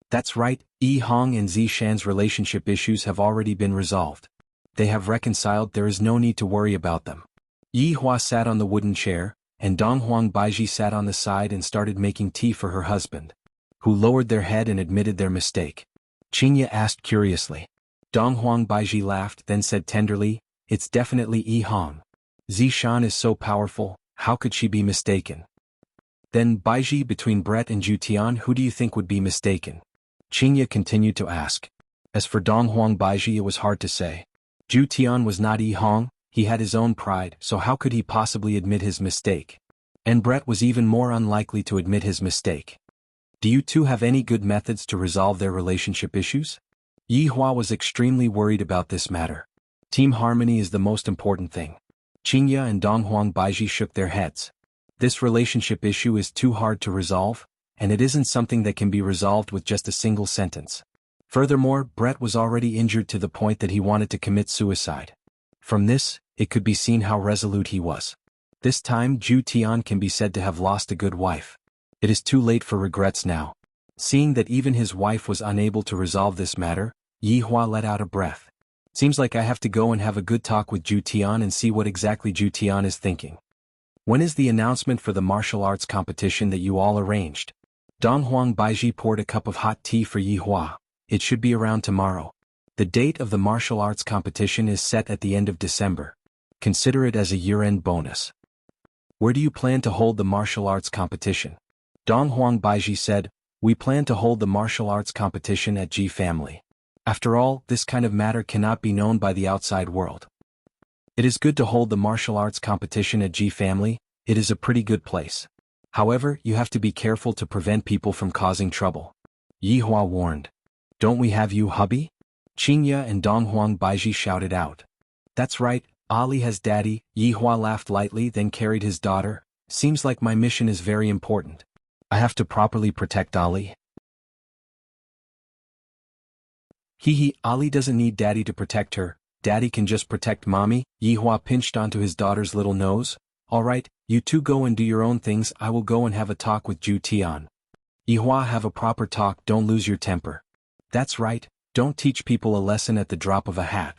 That's right, Yi Hong and Zi Shan's relationship issues have already been resolved. They have reconciled, there is no need to worry about them. Yi Hua sat on the wooden chair, and Dong Huang Baiji sat on the side and started making tea for her husband, who lowered their head and admitted their mistake. Qingya asked curiously. Dong Huang Baiji laughed, then said tenderly, "It's definitely Yi Hong. Zi Shan is so powerful, how could she be mistaken?" Then Baiji, between Brett and Zhu Tian, who do you think would be mistaken? Qingya continued to ask. As for Dong Huang Baiji, it was hard to say. Zhu Tian was not Yi Hong, he had his own pride, so how could he possibly admit his mistake? And Brett was even more unlikely to admit his mistake. Do you two have any good methods to resolve their relationship issues? Yi Hua was extremely worried about this matter. Team harmony is the most important thing. Qingya and Dong Huang Baiji shook their heads. This relationship issue is too hard to resolve, and it isn't something that can be resolved with just a single sentence. Furthermore, Brett was already injured to the point that he wanted to commit suicide. From this, it could be seen how resolute he was. This time Zhu Tian can be said to have lost a good wife. It is too late for regrets now. Seeing that even his wife was unable to resolve this matter, Yi Hua let out a breath. Seems like I have to go and have a good talk with Zhu Tian and see what exactly Zhu Tian is thinking. When is the announcement for the martial arts competition that you all arranged? Dong Huang Baiji poured a cup of hot tea for Yi Hua. It should be around tomorrow. The date of the martial arts competition is set at the end of December. Consider it as a year-end bonus. Where do you plan to hold the martial arts competition? Dong Huang Baiji said, "We plan to hold the martial arts competition at Ji family. After all, this kind of matter cannot be known by the outside world. It is good to hold the martial arts competition at Ji family, it is a pretty good place. However, you have to be careful to prevent people from causing trouble." Yi Hua warned. "Don't we have you, hubby?" Qingya and Dong Huang Baiji shouted out. "That's right, Ali has daddy." Yi Hua laughed lightly, then carried his daughter. "Seems like my mission is very important. I have to properly protect Ali." Hee, Ali doesn't need daddy to protect her, daddy can just protect mommy." Yi Hua pinched onto his daughter's little nose. "Alright, you two go and do your own things, I will go and have a talk with Zhu Tian." Yi Hua, have a proper talk, don't lose your temper. That's right, don't teach people a lesson at the drop of a hat.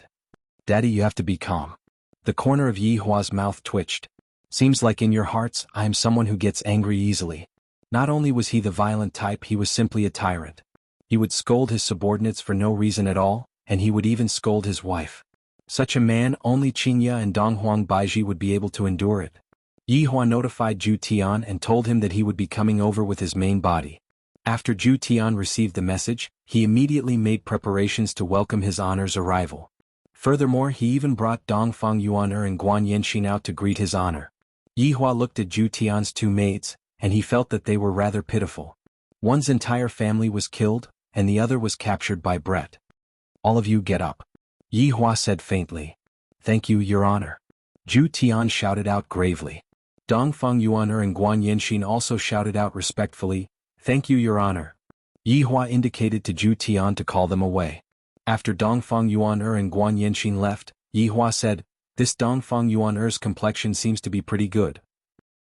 Daddy, you have to be calm. The corner of Yi Hua's mouth twitched. Seems like in your hearts, I am someone who gets angry easily. Not only was he the violent type, he was simply a tyrant. He would scold his subordinates for no reason at all, and he would even scold his wife. Such a man, only Qingya and Dong Huang Baiji would be able to endure it. Yi Hua notified Zhu Tian and told him that he would be coming over with his main body. After Zhu Tian received the message, he immediately made preparations to welcome his honor's arrival. Furthermore, he even brought Dongfang Yuan'er and Guan Yanxin out to greet his honor. Yi Hua looked at Zhu Tian's two maids, and he felt that they were rather pitiful. One's entire family was killed, and the other was captured by Brett. "All of you get up," Yi Hua said faintly. "Thank you, Your Honor." Zhu Tian shouted out gravely. Dongfang Yuan'er and Guan Yanxin also shouted out respectfully, "Thank you, Your Honor." Yi Hua indicated to Zhu Tian to call them away. After Dongfang Yuan'er and Guan Yanxin left, Yi Hua said, "This Dongfang Yuan'er's complexion seems to be pretty good."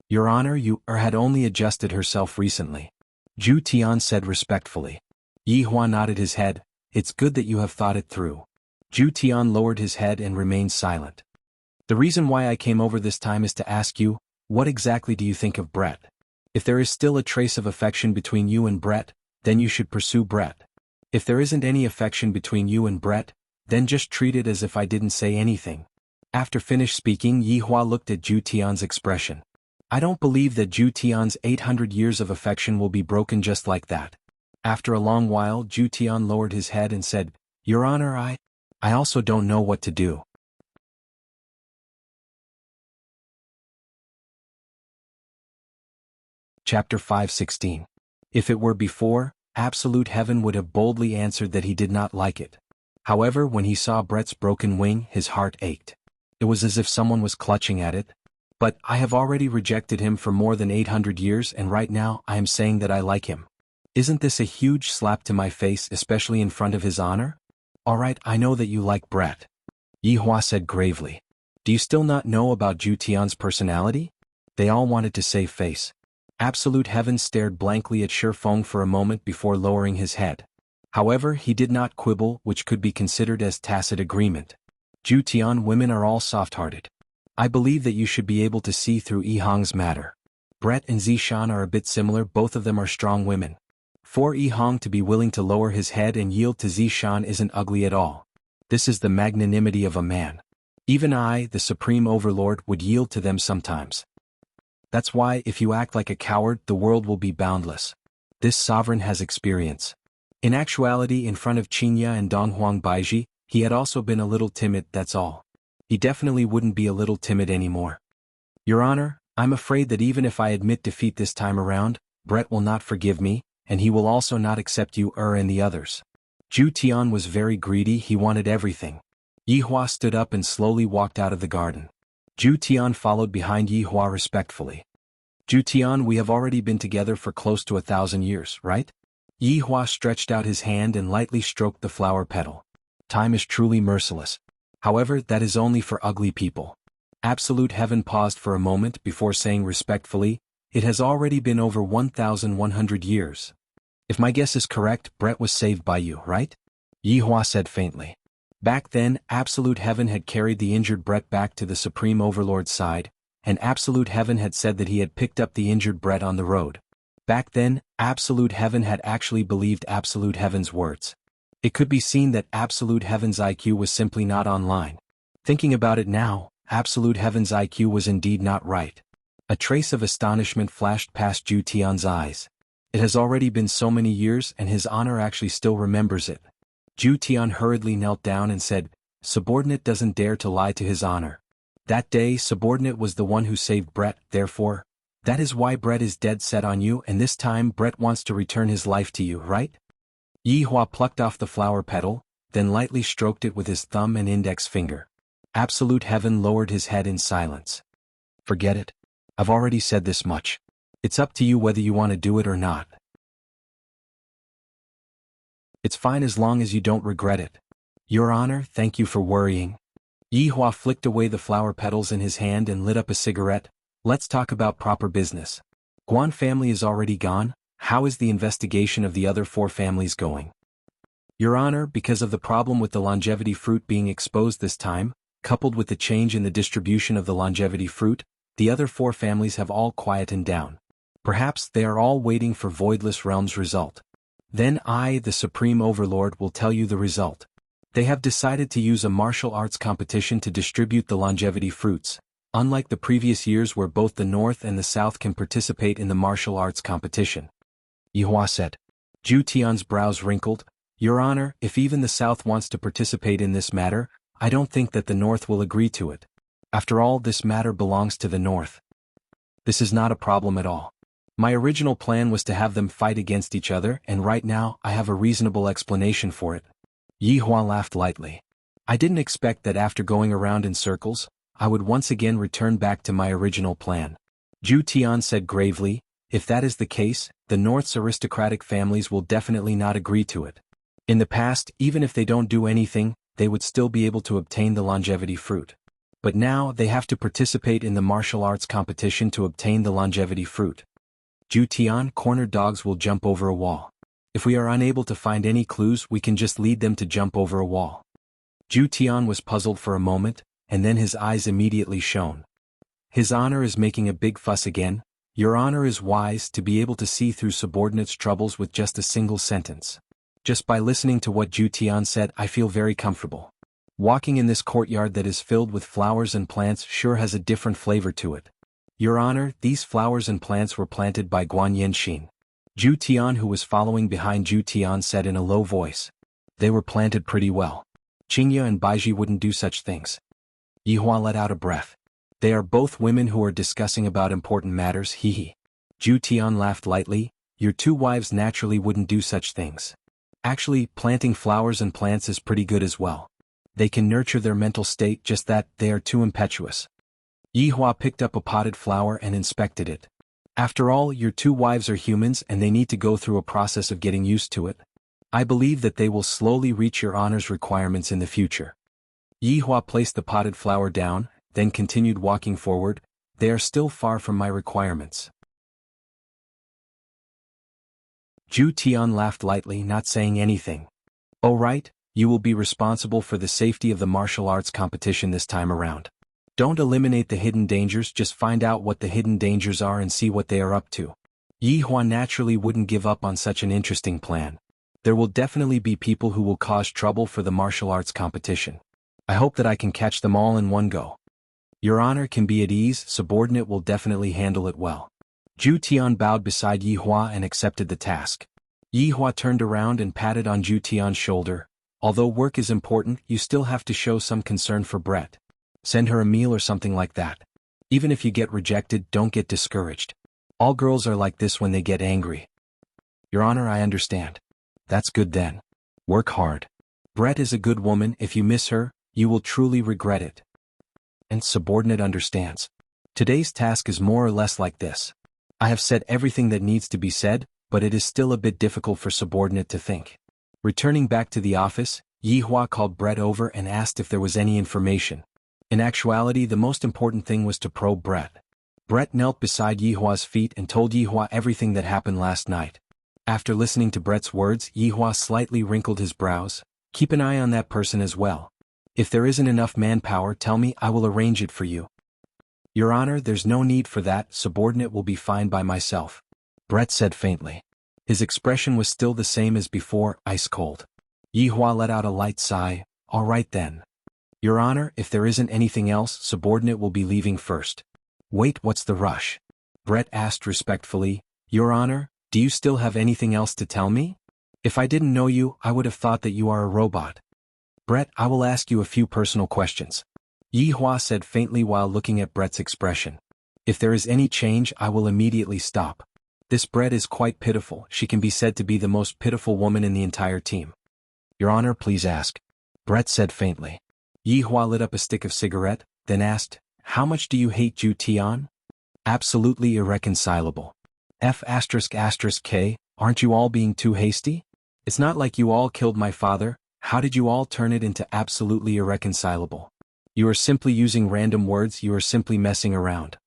"Your Honor, you had only adjusted herself recently," Zhu Tian said respectfully. Yi Hua nodded his head. "It's good that you have thought it through." Zhu Tian lowered his head and remained silent. The reason why I came over this time is to ask you, what exactly do you think of Brett? If there is still a trace of affection between you and Brett, then you should pursue Brett. If there isn't any affection between you and Brett, then just treat it as if I didn't say anything. After finished speaking, Yi Hua looked at Zhu Tian's expression. I don't believe that Zhu Tian's 800 years of affection will be broken just like that. After a long while, Zhu Tian lowered his head and said, Your Honor, I also don't know what to do. Chapter 5:16. If it were before, Absolute Heaven would have boldly answered that he did not like it. However, when he saw Brett's broken wing, his heart ached. It was as if someone was clutching at it. But I have already rejected him for more than 800 years, and right now I am saying that I like him. Isn't this a huge slap to my face, especially in front of his honor? Alright, I know that you like Brett. Yi Hua said gravely. Do you still not know about Zhu Tian's personality? They all wanted to save face. Absolute Heaven stared blankly at Shi Feng for a moment before lowering his head. However, he did not quibble, which could be considered as tacit agreement. Zhu Tian, women are all soft-hearted. I believe that you should be able to see through Yihang's matter. Brett and Zishan are a bit similar, both of them are strong women. For Yihang to be willing to lower his head and yield to Zishan isn't ugly at all. This is the magnanimity of a man. Even I, the Supreme Overlord, would yield to them sometimes. That's why, if you act like a coward, the world will be boundless. This sovereign has experience. In actuality, in front of Xianxia and Donghuang Baiji, he had also been a little timid, that's all. He definitely wouldn't be a little timid anymore. Your Honor, I'm afraid that even if I admit defeat this time around, Brett will not forgive me, and he will also not accept you and the others. Zhu Tian was very greedy, he wanted everything. Yi Hua stood up and slowly walked out of the garden. Zhu Tian followed behind Yi Hua respectfully. Zhu Tian, we have already been together for close to 1,000 years, right? Yi Hua stretched out his hand and lightly stroked the flower petal. Time is truly merciless. However, that is only for ugly people. Absolute Heaven paused for a moment before saying respectfully, it has already been over 1,100 years. If my guess is correct, Brett was saved by you, right? Yi Hua said faintly. Back then, Absolute Heaven had carried the injured Brett back to the Supreme Overlord's side, and Absolute Heaven had said that he had picked up the injured Brett on the road. Back then, Absolute Heaven had actually believed Absolute Heaven's words. It could be seen that Absolute Heaven's IQ was simply not online. Thinking about it now, Absolute Heaven's IQ was indeed not right. A trace of astonishment flashed past Zhu Tian's eyes. It has already been so many years and his honor actually still remembers it. Zhu Tian hurriedly knelt down and said, Subordinate doesn't dare to lie to his honor. That day, Subordinate was the one who saved Brett, therefore, that is why Brett is dead set on you, and this time Brett wants to return his life to you, right? Yi Hua plucked off the flower petal, then lightly stroked it with his thumb and index finger. Absolute Heaven lowered his head in silence. Forget it. I've already said this much. It's up to you whether you want to do it or not. It's fine as long as you don't regret it. Your Honor, thank you for worrying. Yi Hua flicked away the flower petals in his hand and lit up a cigarette. Let's talk about proper business. Guan family is already gone. How is the investigation of the other 4 families going? Your Honor, because of the problem with the longevity fruit being exposed this time, coupled with the change in the distribution of the longevity fruit, the other 4 families have all quietened down. Perhaps they are all waiting for Voidless Realm's result. Then I, the Supreme Overlord, will tell you the result. They have decided to use a martial arts competition to distribute the longevity fruits. Unlike the previous years where both the North and the South can participate in the martial arts competition. Yi Hua said. Zhu Tian's brows wrinkled. Your Honor, if even the South wants to participate in this matter, I don't think that the North will agree to it. After all, this matter belongs to the North. This is not a problem at all. My original plan was to have them fight against each other, and right now I have a reasonable explanation for it. Yi Hua laughed lightly. I didn't expect that after going around in circles, I would once again return back to my original plan. Zhu Tian said gravely, if that is the case, the North's aristocratic families will definitely not agree to it. In the past, even if they don't do anything, they would still be able to obtain the longevity fruit. But now they have to participate in the martial arts competition to obtain the longevity fruit. Zhu Tian, cornered dogs will jump over a wall. If we are unable to find any clues, we can just lead them to jump over a wall. Zhu Tian was puzzled for a moment, and then his eyes immediately shone. His honor is making a big fuss again. Your honor is wise to be able to see through subordinates' troubles with just a single sentence. Just by listening to what Zhu Tian said, I feel very comfortable. Walking in this courtyard that is filled with flowers and plants sure has a different flavor to it. Your honor, these flowers and plants were planted by Guan Yanxin. Zhu Tian, who was following behind Zhu Tian, said in a low voice. They were planted pretty well. Xianxia and Baiji wouldn't do such things. Yihua let out a breath. They are both women who are discussing about important matters, hee hee. Zhu Tian laughed lightly. Your two wives naturally wouldn't do such things. Actually, planting flowers and plants is pretty good as well. They can nurture their mental state, just that they are too impetuous. Yihua picked up a potted flower and inspected it. After all, your two wives are humans and they need to go through a process of getting used to it. I believe that they will slowly reach your honor's requirements in the future. Yihua placed the potted flower down, then continued walking forward. They are still far from my requirements. Zhu Tian laughed lightly, not saying anything. Oh right, you will be responsible for the safety of the martial arts competition this time around. Don't eliminate the hidden dangers, just find out what the hidden dangers are and see what they are up to. Yihua naturally wouldn't give up on such an interesting plan. There will definitely be people who will cause trouble for the martial arts competition. I hope that I can catch them all in one go. Your honor can be at ease, subordinate will definitely handle it well. Zhu Tian bowed beside Yihua and accepted the task. Yihua turned around and patted on Zhu Tian's shoulder. Although work is important, you still have to show some concern for Brett. Send her a meal or something like that. Even if you get rejected, don't get discouraged. All girls are like this when they get angry. Your honor, I understand. That's good then. Work hard. Brett is a good woman, if you miss her, you will truly regret it. And subordinate understands. Today's task is more or less like this. I have said everything that needs to be said, but it is still a bit difficult for subordinate to think. Returning back to the office, Yihua called Brett over and asked if there was any information. In actuality, the most important thing was to probe Brett. Brett knelt beside Yihua's feet and told Yihua everything that happened last night. After listening to Brett's words, Yihua slightly wrinkled his brows. Keep an eye on that person as well. If there isn't enough manpower, tell me, I will arrange it for you. Your honor, there's no need for that, subordinate will be fine by myself. Brett said faintly. His expression was still the same as before, ice cold. Yihua let out a light sigh. All right then. Your honor, if there isn't anything else, subordinate will be leaving first. Wait, what's the rush? Brett asked respectfully. Your honor, do you still have anything else to tell me? If I didn't know you, I would have thought that you are a robot. Brett, I will ask you a few personal questions. Yihua said faintly while looking at Brett's expression. If there is any change, I will immediately stop. This Brett is quite pitiful, she can be said to be the most pitiful woman in the entire team. Your honor, please ask. Brett said faintly. Yihua lit up a stick of cigarette, then asked, how much do you hate Zhu Tian? Absolutely irreconcilable. F***K, aren't you all being too hasty? It's not like you all killed my father, how did you all turn it into absolutely irreconcilable? You are simply using random words, you are simply messing around.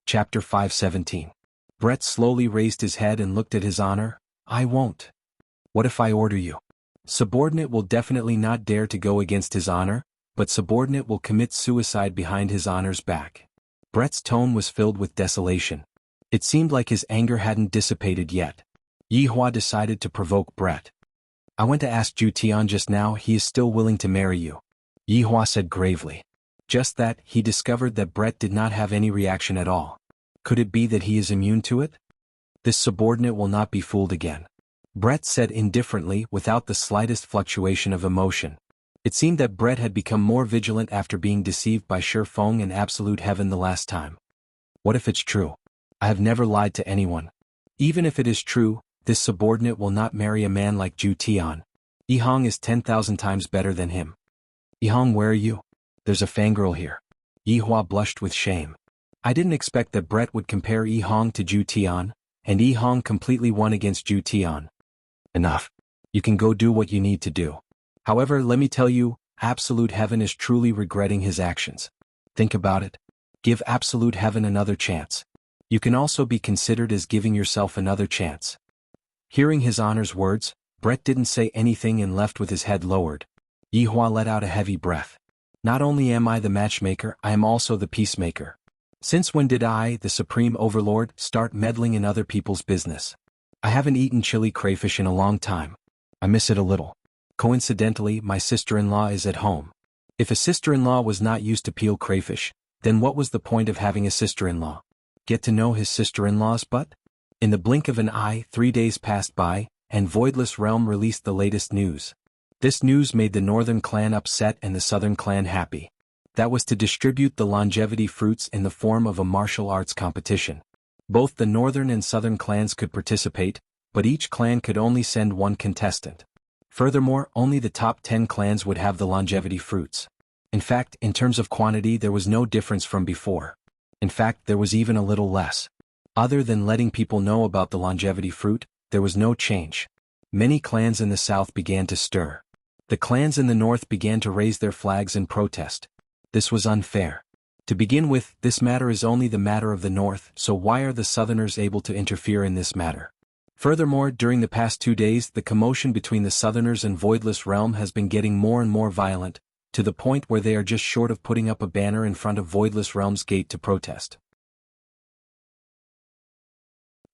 Chapter 517. Brett slowly raised his head and looked at his honor. I won't. What if I order you? Subordinate will definitely not dare to go against his honor, but subordinate will commit suicide behind his honor's back. Brett's tone was filled with desolation. It seemed like his anger hadn't dissipated yet. Yihua decided to provoke Brett. I went to ask Zhu Tian just now, he is still willing to marry you. Yihua said gravely. Just that, he discovered that Brett did not have any reaction at all. Could it be that he is immune to it? This subordinate will not be fooled again. Brett said indifferently, without the slightest fluctuation of emotion. It seemed that Brett had become more vigilant after being deceived by Shi Feng and Absolute Heaven the last time. What if it's true? I have never lied to anyone. Even if it is true, this subordinate will not marry a man like Zhu Tian. Yihong is 10,000 times better than him. Yihong, where are you? There's a fangirl here. Yihua blushed with shame. I didn't expect that Brett would compare Yihong to Zhu Tian, and Yihong completely won against Zhu Tian. Enough. You can go do what you need to do. However, let me tell you, Absolute Heaven is truly regretting his actions. Think about it. Give Absolute Heaven another chance. You can also be considered as giving yourself another chance. Hearing his honor's words, Brett didn't say anything and left with his head lowered. Yihua let out a heavy breath. Not only am I the matchmaker, I am also the peacemaker. Since when did I, the supreme overlord, start meddling in other people's business? I haven't eaten chili crayfish in a long time. I miss it a little. Coincidentally, my sister-in-law is at home. If a sister-in-law was not used to peel crayfish, then what was the point of having a sister-in-law? Get to know his sister-in-law's butt? In the blink of an eye, 3 days passed by, and Voidless Realm released the latest news. This news made the northern clan upset and the southern clan happy. That was to distribute the longevity fruits in the form of a martial arts competition. Both the northern and southern clans could participate, but each clan could only send one contestant. Furthermore, only the top 10 clans would have the longevity fruits. In fact, in terms of quantity there was no difference from before. In fact, there was even a little less. Other than letting people know about the longevity fruit, there was no change. Many clans in the south began to stir. The clans in the north began to raise their flags in protest. This was unfair. To begin with, this matter is only the matter of the north, so why are the southerners able to interfere in this matter? Furthermore, during the past 2 days, the commotion between the Southerners and Voidless Realm has been getting more and more violent, to the point where they are just short of putting up a banner in front of Voidless Realm's gate to protest.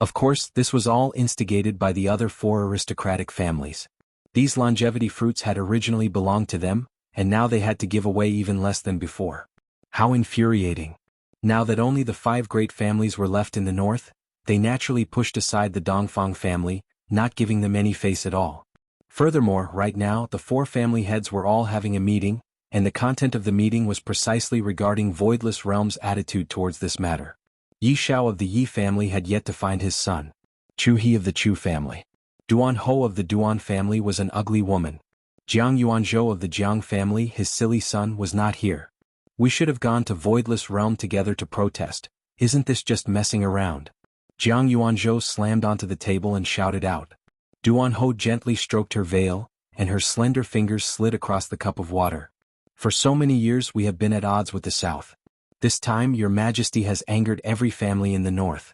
Of course, this was all instigated by the other 4 aristocratic families. These longevity fruits had originally belonged to them, and now they had to give away even less than before. How infuriating. Now that only the 5 great families were left in the north, they naturally pushed aside the Dongfang family, not giving them any face at all. Furthermore, right now, the 4 family heads were all having a meeting, and the content of the meeting was precisely regarding Voidless Realm's attitude towards this matter. Yi Shao of the Yi family had yet to find his son. Chu He of the Chu family. Duan Ho of the Duan family was an ugly woman. Jiang Yuanzhou of the Jiang family, his silly son, was not here. We should have gone to Voidless Realm together to protest. Isn't this just messing around? Jiang Yuanzhou slammed onto the table and shouted out. Duan Ho gently stroked her veil, and her slender fingers slid across the cup of water. For so many years we have been at odds with the south. This time your majesty has angered every family in the north.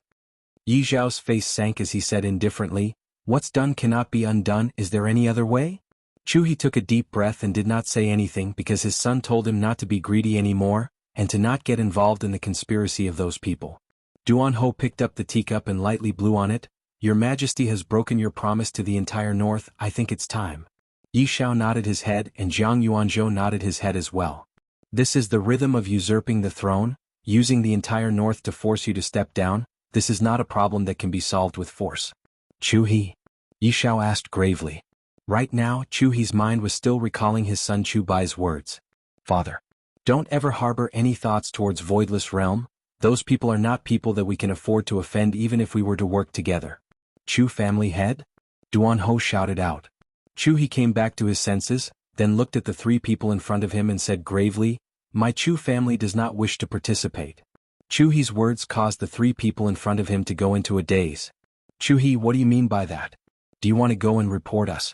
Yi Zhao's face sank as he said indifferently, "What's done cannot be undone, is there any other way?" Chu He took a deep breath and did not say anything because his son told him not to be greedy anymore, and to not get involved in the conspiracy of those people. Duan Ho picked up the teacup and lightly blew on it. "Your majesty has broken your promise to the entire north, I think it's time." Yi Shao nodded his head and Jiang Yuanzhou nodded his head as well. This is the rhythm of usurping the throne, using the entire north to force you to step down. This is not a problem that can be solved with force. Chu He? Yi Shao asked gravely. Right now, Chu He's mind was still recalling his son Chu Bai's words. "Father, don't ever harbor any thoughts towards Voidless Realm. Those people are not people that we can afford to offend even if we were to work together." Chu family head? Duan Ho shouted out. Chu He came back to his senses, then looked at the 3 people in front of him and said gravely, "My Chu family does not wish to participate." Chu He's words caused the 3 people in front of him to go into a daze. "Chu He, what do you mean by that? Do you want to go and report us?"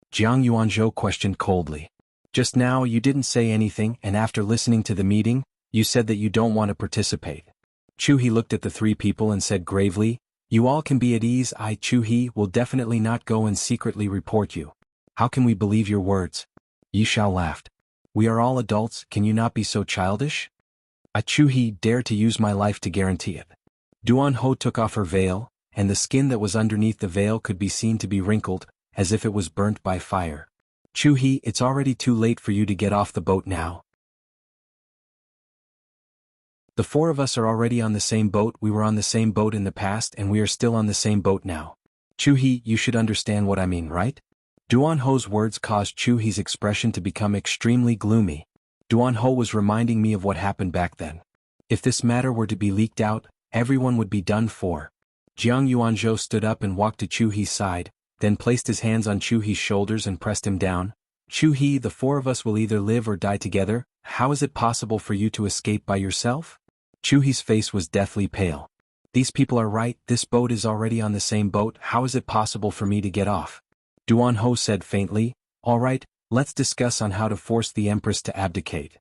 Jiang Yuanzhou questioned coldly. "Just now you didn't say anything, and after listening to the meeting, you said that you don't want to participate." Chu He looked at the 3 people and said gravely, "You all can be at ease. I, Chu He, will definitely not go and secretly report you. How can we believe your words?" Yi Shao laughed. "We are all adults, can you not be so childish? I, Chu He, dare to use my life to guarantee it." Duan Ho took off her veil, and the skin that was underneath the veil could be seen to be wrinkled, as if it was burnt by fire. "Chu He, it's already too late for you to get off the boat now. The 4 of us are already on the same boat. We were on the same boat in the past and we are still on the same boat now. Chu He, you should understand what I mean, right?" Duan Ho's words caused Chu He's expression to become extremely gloomy. Duan Ho was reminding me of what happened back then. If this matter were to be leaked out, everyone would be done for. Jiang Yuanzhou stood up and walked to Chu He's side, then placed his hands on Chu He's shoulders and pressed him down. "Chu He, the 4 of us will either live or die together. How is it possible for you to escape by yourself?" Chu He's face was deathly pale. "These people are right, this boat is already on the same boat. How is it possible for me to get off?" Duan Ho said faintly, "All right, let's discuss on how to force the Empress to abdicate.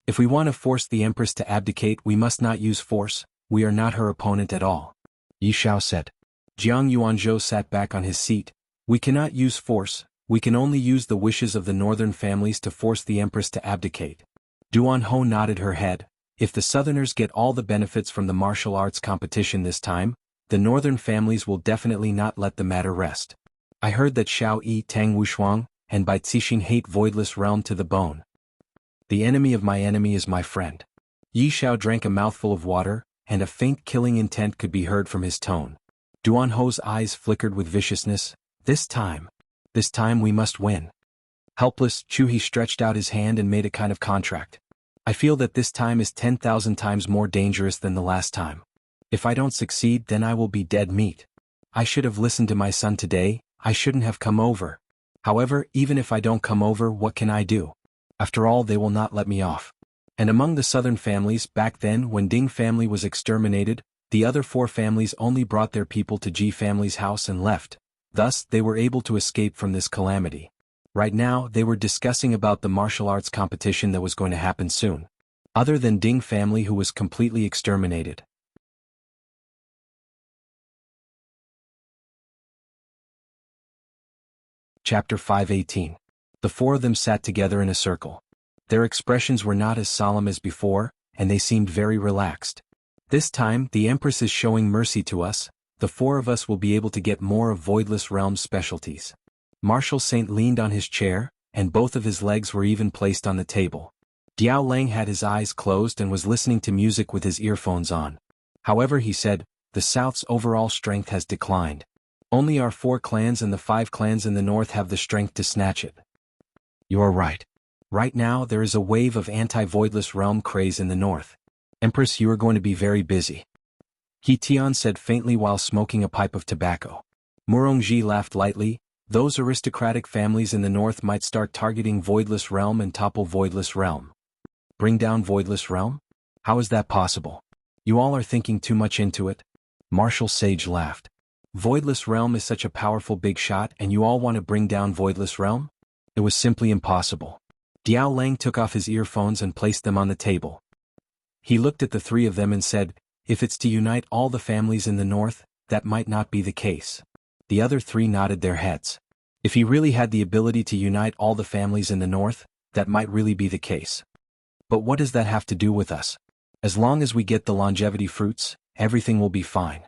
If we want to force the Empress to abdicate, we must not use force. We are not her opponent at all," Yi Shao said. Jiang Yuanzhou sat back on his seat, We cannot use force, we can only use the wishes of the northern families to force the empress to abdicate. Xuanhuan nodded her head. If the southerners get all the benefits from the martial arts competition this time, the northern families will definitely not let the matter rest. I heard that Xiao Yi Tang Wushuang and Bai Cixin hate voidless realm to the bone. The enemy of my enemy is my friend. Yi Xiao drank a mouthful of water, and a faint killing intent could be heard from his tone. Duanho's eyes flickered with viciousness. This time we must win. Helpless, Chuhi stretched out his hand and made a kind of contract. I feel that this time is 10,000 times more dangerous than the last time. If I don't succeed, then I will be dead meat. I should have listened to my son today, I shouldn't have come over. However, even if I don't come over, what can I do? After all, they will not let me off. And among the southern families, back then when Ding family was exterminated, the other 4 families only brought their people to Ji family's house and left. Thus, they were able to escape from this calamity. Right now, they were discussing about the martial arts competition that was going to happen soon. Other than Ding family, who was completely exterminated. Chapter 518. The 4 of them sat together in a circle. Their expressions were not as solemn as before, and they seemed very relaxed. This time, the Empress is showing mercy to us. The 4 of us will be able to get more of Voidless Realm's specialties. Marshal Saint leaned on his chair, and both of his legs were even placed on the table. Diao Lang had his eyes closed and was listening to music with his earphones on. However, he said, the South's overall strength has declined. Only our 4 clans and the 5 clans in the north have the strength to snatch it. You are right. Right now there is a wave of anti-Voidless Realm craze in the north. Empress, you are going to be very busy. He Tian said faintly while smoking a pipe of tobacco. Murongji laughed lightly. Those aristocratic families in the north might start targeting Voidless Realm and topple Voidless Realm. Bring down Voidless Realm? How is that possible? You all are thinking too much into it. Marshal Sage laughed. Voidless Realm is such a powerful big shot and you all want to bring down Voidless Realm? It was simply impossible. Diao Lang took off his earphones and placed them on the table. He looked at the 3 of them and said, if it's to unite all the families in the north, that might not be the case. The other 3 nodded their heads. If he really had the ability to unite all the families in the north, that might really be the case. But what does that have to do with us? As long as we get the longevity fruits, everything will be fine.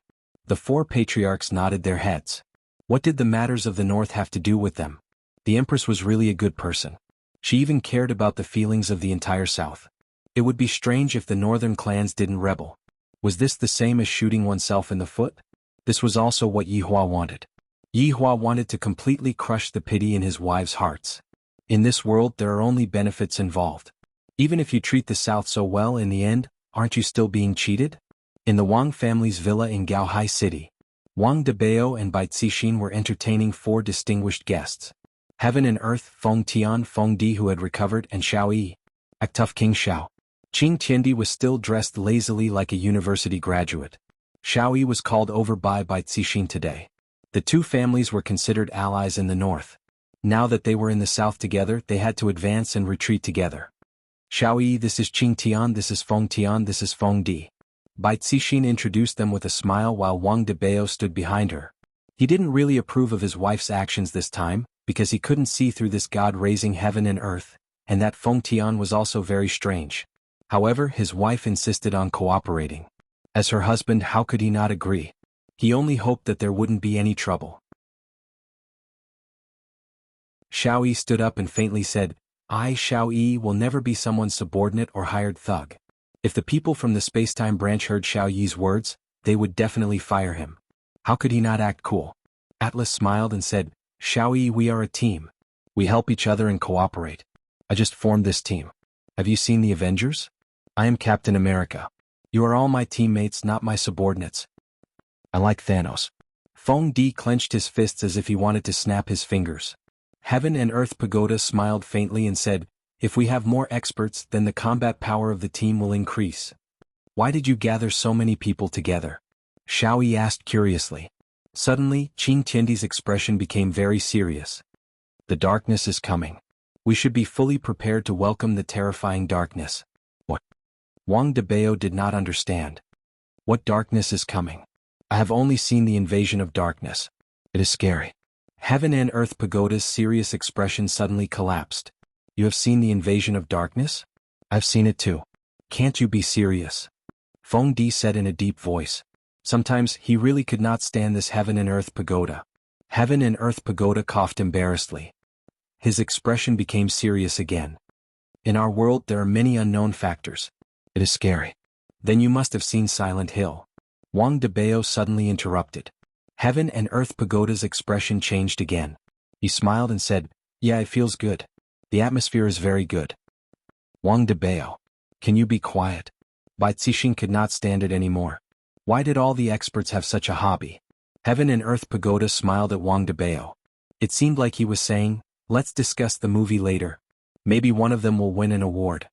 The 4 patriarchs nodded their heads. What did the matters of the north have to do with them? The Empress was really a good person. She even cared about the feelings of the entire south. It would be strange if the northern clans didn't rebel. Was this the same as shooting oneself in the foot? This was also what Yi Hua wanted. Yi Hua wanted to completely crush the pity in his wives' hearts. In this world there are only benefits involved. Even if you treat the south so well, in the end, aren't you still being cheated? In the Wang family's villa in Gaohai City, Wang Debao and Bai Cixin were entertaining 4 distinguished guests. Heaven and Earth, Feng Tian, Feng Di who had recovered, and Xiao Yi. Actough King Xiao. Qing Tiandi was still dressed lazily like a university graduate. Xiao Yi was called over by Bai Cixin today. The 2 families were considered allies in the north. Now that they were in the south together, they had to advance and retreat together. Xiao Yi, this is Qing Tian, this is Feng Tian, this is Feng Di. Bai Cixin introduced them with a smile while Wang Debao stood behind her. He didn't really approve of his wife's actions this time, because he couldn't see through this god raising heaven and earth, and that Feng Tian was also very strange. However, his wife insisted on cooperating. As her husband, how could he not agree? He only hoped that there wouldn't be any trouble. Xiao Yi stood up and faintly said, I, Xiao Yi, will never be someone's subordinate or hired thug. If the people from the Spacetime branch heard Xiao Yi's words, they would definitely fire him. How could he not act cool? Atlas smiled and said, Xiao Yi, we are a team. We help each other and cooperate. I just formed this team. Have you seen the Avengers? I am Captain America. You are all my teammates, not my subordinates. I like Thanos. Feng Di clenched his fists as if he wanted to snap his fingers. Heaven and Earth Pagoda smiled faintly and said, if we have more experts, then the combat power of the team will increase. Why did you gather so many people together? Xiao Yi asked curiously. Suddenly, Qing Tiandi's expression became very serious. The darkness is coming. We should be fully prepared to welcome the terrifying darkness. What? Wang Debao did not understand. What darkness is coming? I have only seen the invasion of darkness. It is scary. Heaven and Earth Pagoda's serious expression suddenly collapsed. You have seen the invasion of darkness? I've seen it too. Can't you be serious? Feng Di said in a deep voice. Sometimes he really could not stand this Heaven and Earth Pagoda. Heaven and Earth Pagoda coughed embarrassedly. His expression became serious again. In our world there are many unknown factors. It is scary. Then you must have seen Silent Hill. Wang Debao suddenly interrupted. Heaven and Earth Pagoda's expression changed again. He smiled and said, yeah, it feels good. The atmosphere is very good. Wang Debao. Can you be quiet? Bai Cixin could not stand it anymore. Why did all the experts have such a hobby? Heaven and Earth Pagoda smiled at Wang Debao. It seemed like he was saying, let's discuss the movie later. Maybe one of them will win an award.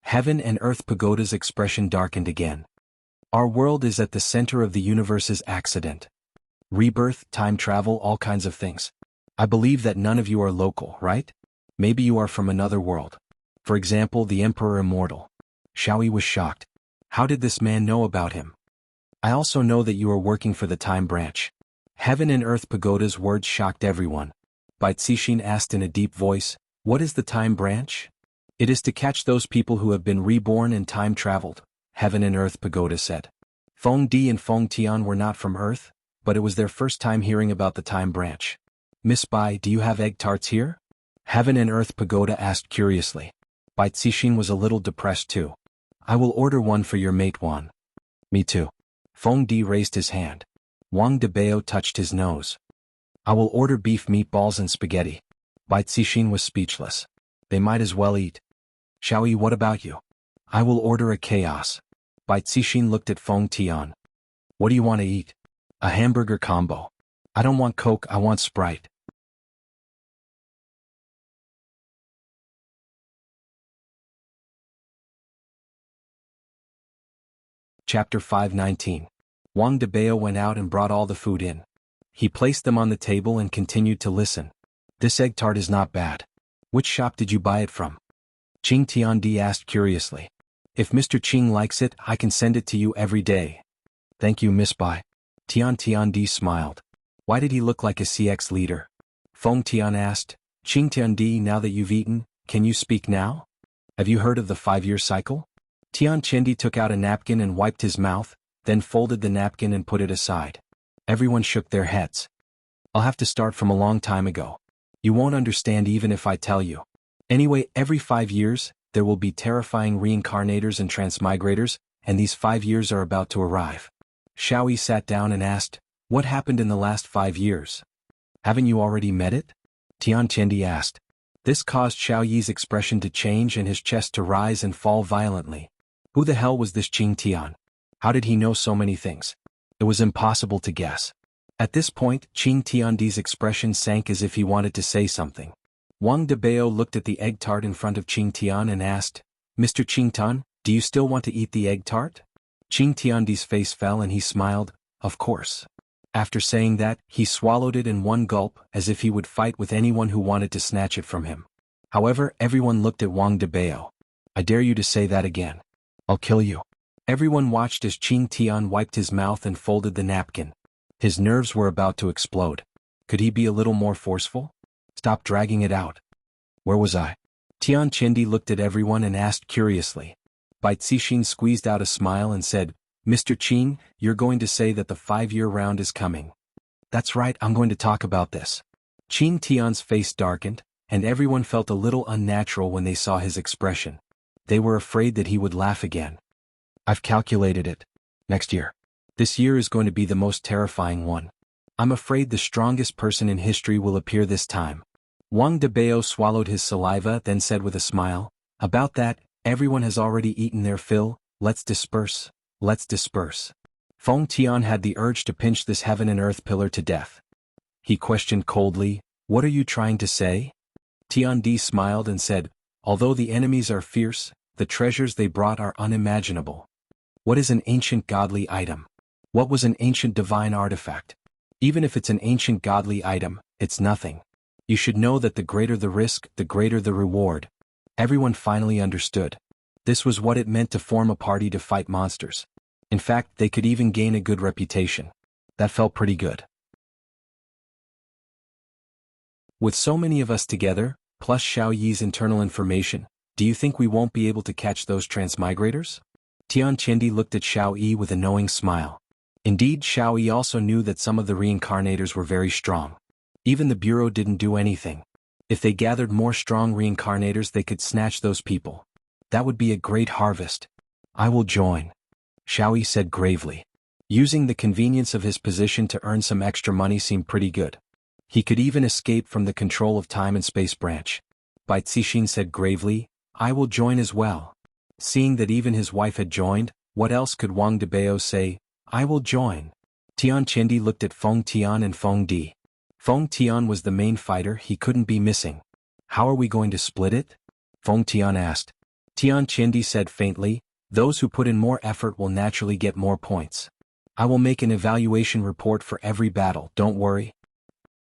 Heaven and Earth Pagoda's expression darkened again. Our world is at the center of the universe's accident. Rebirth, time travel, all kinds of things. I believe that none of you are local, right? Maybe you are from another world. For example, the Emperor Immortal. Xiaoyi was shocked. How did this man know about him? I also know that you are working for the Time Branch. Heaven and Earth Pagoda's words shocked everyone. Bai Cixin asked in a deep voice, what is the Time Branch? It is to catch those people who have been reborn and time traveled, Heaven and Earth Pagoda said. Feng Di and Feng Tian were not from Earth, but it was their first time hearing about the Time Branch. Miss Bai, do you have egg tarts here? Heaven and Earth Pagoda asked curiously. Bai Cixin was a little depressed too. I will order one for your mate Wan. Me too. Feng Di raised his hand. Wang Debao touched his nose. I will order beef meatballs and spaghetti. Bai Cixin was speechless. They might as well eat. Xiaoyi, what about you? I will order a chaos. Bai Cixin looked at Feng Tian. What do you want to eat? A hamburger combo. I don't want Coke, I want Sprite. Chapter 519. Wang Debao went out and brought all the food in. He placed them on the table and continued to listen. This egg tart is not bad. Which shop did you buy it from? Qing Tiandi asked curiously. If Mr. Qing likes it, I can send it to you every day. Thank you, Miss Bai. Tiandi smiled. Why did he look like a CX leader? Feng Tian asked. Qing Tiandi, now that you've eaten, can you speak now? Have you heard of the 5-year cycle? Tian Chendi took out a napkin and wiped his mouth, then folded the napkin and put it aside. Everyone shook their heads. I'll have to start from a long time ago. You won't understand even if I tell you. Anyway, every 5 years, there will be terrifying reincarnators and transmigrators, and these 5 years are about to arrive. Xiaoyi sat down and asked, what happened in the last 5 years? Haven't you already met it? Tian Chendi asked. This caused Xiaoyi's expression to change and his chest to rise and fall violently. Who the hell was this Qing Tian? How did he know so many things? It was impossible to guess. At this point, Qing Tiandi's expression sank as if he wanted to say something. Wang Debao looked at the egg tart in front of Qing Tian and asked, Mr. Qing Tian, do you still want to eat the egg tart? Qing Tiandi's face fell and he smiled, of course. After saying that, he swallowed it in one gulp as if he would fight with anyone who wanted to snatch it from him. However, everyone looked at Wang Debao. I dare you to say that again. I'll kill you. Everyone watched as Qing Tian wiped his mouth and folded the napkin. His nerves were about to explode. Could he be a little more forceful? Stop dragging it out. Where was I? Tian Chendi looked at everyone and asked curiously. Bai Cixin squeezed out a smile and said, Mr. Qing, you're going to say that the 5-year round is coming. That's right, I'm going to talk about this. Qing Tian's face darkened, and everyone felt a little unnatural when they saw his expression. They were afraid that he would laugh again. I've calculated it. Next year. This year is going to be the most terrifying one. I'm afraid the strongest person in history will appear this time. Wang Debao swallowed his saliva, then said with a smile, about that, everyone has already eaten their fill, let's disperse. Let's disperse. Feng Tian had the urge to pinch this heaven and earth pillar to death. He questioned coldly, what are you trying to say? Tian Di smiled and said, although the enemies are fierce, the treasures they brought are unimaginable. What is an ancient godly item? What was an ancient divine artifact? Even if it's an ancient godly item, it's nothing. You should know that the greater the risk, the greater the reward. Everyone finally understood. This was what it meant to form a party to fight monsters. In fact, they could even gain a good reputation. That felt pretty good. With so many of us together, plus Xiao Yi's internal information, do you think we won't be able to catch those transmigrators? Tian Qindi looked at Xiao Yi with a knowing smile. Indeed, Xiao Yi also knew that some of the reincarnators were very strong. Even the Bureau didn't do anything. If they gathered more strong reincarnators, they could snatch those people. That would be a great harvest. I will join, Xiao Yi said gravely. Using the convenience of his position to earn some extra money seemed pretty good. He could even escape from the control of time and space branch. Bai Cixin said gravely, I will join as well. Seeing that even his wife had joined, what else could Wang Debao say? I will join. Tian Qindi looked at Feng Tian and Feng Di. Feng Tian was the main fighter, he couldn't be missing. How are we going to split it? Feng Tian asked. Tian Qindi said faintly, those who put in more effort will naturally get more points. I will make an evaluation report for every battle, don't worry.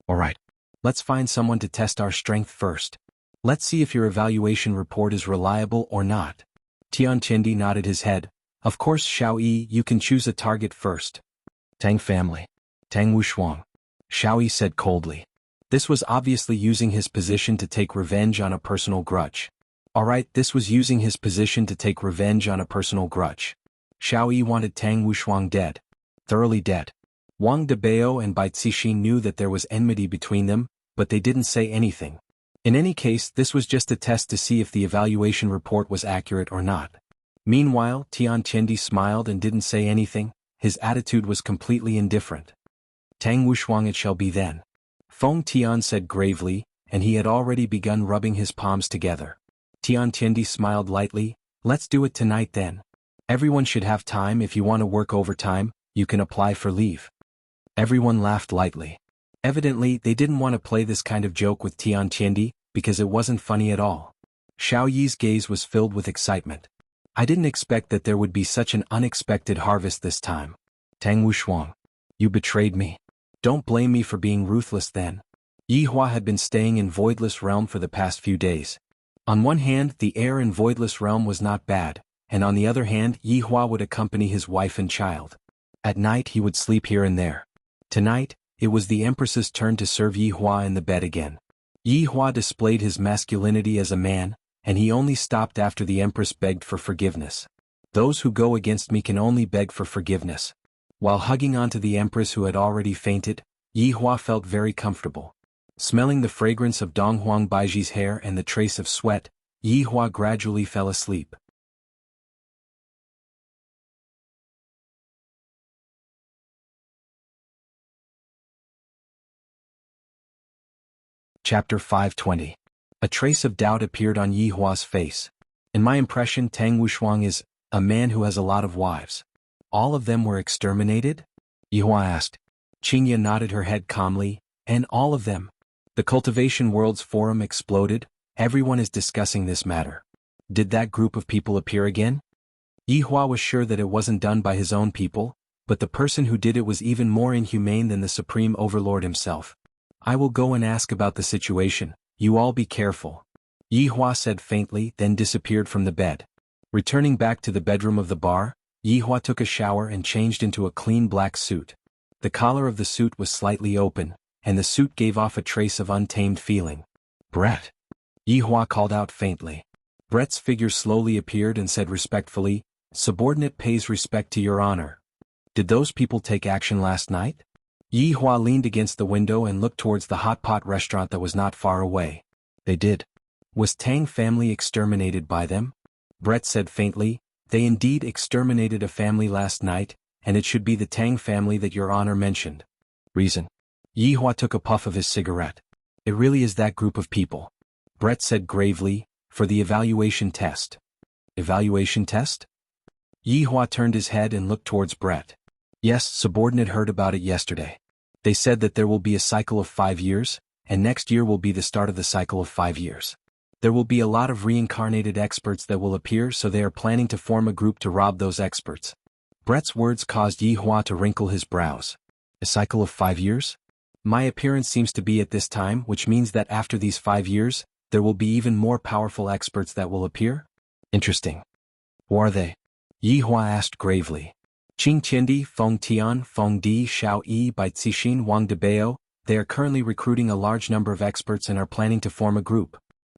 Alright. Let's find someone to test our strength first. Let's see if your evaluation report is reliable or not. Tian Qindi nodded his head. Of course, Xiao Yi, you can choose a target first. Tang family. Tang Wuxuang. Xiao Yi said coldly. This was obviously using his position to take revenge on a personal grudge. Alright, this was using his position to take revenge on a personal grudge. Xiao Yi wanted Tang Wuxuang dead. Thoroughly dead. Wang Debao and Bai Cixin knew that there was enmity between them, but they didn't say anything. In any case, this was just a test to see if the evaluation report was accurate or not. Meanwhile, Tian Qindi smiled and didn't say anything, his attitude was completely indifferent. Tang Wuxuang it shall be then. Feng Tian said gravely, and he had already begun rubbing his palms together. Tian Qindi smiled lightly, let's do it tonight then. Everyone should have time. If you want to work overtime, you can apply for leave. Everyone laughed lightly. Evidently, they didn't want to play this kind of joke with Tian Qindi, because it wasn't funny at all. Xiao Yi's gaze was filled with excitement. I didn't expect that there would be such an unexpected harvest this time. Tang Wuxuang. You betrayed me. Don't blame me for being ruthless then. Yi Hua had been staying in Voidless Realm for the past few days. On one hand, the air in Voidless Realm was not bad, and on the other hand, Yi Hua would accompany his wife and child. At night he would sleep here and there. Tonight, it was the Empress's turn to serve Yi Hua in the bed again. Yi Hua displayed his masculinity as a man, and he only stopped after the Empress begged for forgiveness. Those who go against me can only beg for forgiveness. While hugging onto the Empress who had already fainted, Yi Hua felt very comfortable. Smelling the fragrance of Donghuang Baiji's hair and the trace of sweat, Yi Hua gradually fell asleep. Chapter 520. A trace of doubt appeared on Yi Hua's face. In my impression, Tang Wuxuang is a man who has a lot of wives. All of them were exterminated? Yi Hua asked. Xianxia nodded her head calmly, and all of them. The Cultivation World's forum exploded, everyone is discussing this matter. Did that group of people appear again? Yi Hua was sure that it wasn't done by his own people, but the person who did it was even more inhumane than the Supreme Overlord himself. I will go and ask about the situation, you all be careful. Yi Hua said faintly, then disappeared from the bed. Returning back to the bedroom of the bar, Yi Hua took a shower and changed into a clean black suit. The collar of the suit was slightly open, and the suit gave off a trace of untamed feeling. Brett! Yi Hua called out faintly. Brett's figure slowly appeared and said respectfully, subordinate pays respect to your honor. Did those people take action last night? Yi Hua leaned against the window and looked towards the hot pot restaurant that was not far away. They did. Was Tang family exterminated by them? Brett said faintly, they indeed exterminated a family last night, and it should be the Tang family that your honor mentioned. Reason. Yi Hua took a puff of his cigarette. It really is that group of people. Brett said gravely, for the evaluation test. Evaluation test? Yi Hua turned his head and looked towards Brett. Yes, subordinate heard about it yesterday. They said that there will be a cycle of 5 years, and next year will be the start of the cycle of 5 years. There will be a lot of reincarnated experts that will appear, so they are planning to form a group to rob those experts. Brett's words caused Yi Hua to wrinkle his brows. A cycle of 5 years? My appearance seems to be at this time, which means that after these 5 years, there will be even more powerful experts that will appear? Interesting. Who are they? Yi Hua asked gravely. Qing Qindi, Feng Tian, Feng Di, Xiao Yi, Bai Cixin, Wang Debao, They are currently recruiting a large number of experts and are planning to form a group.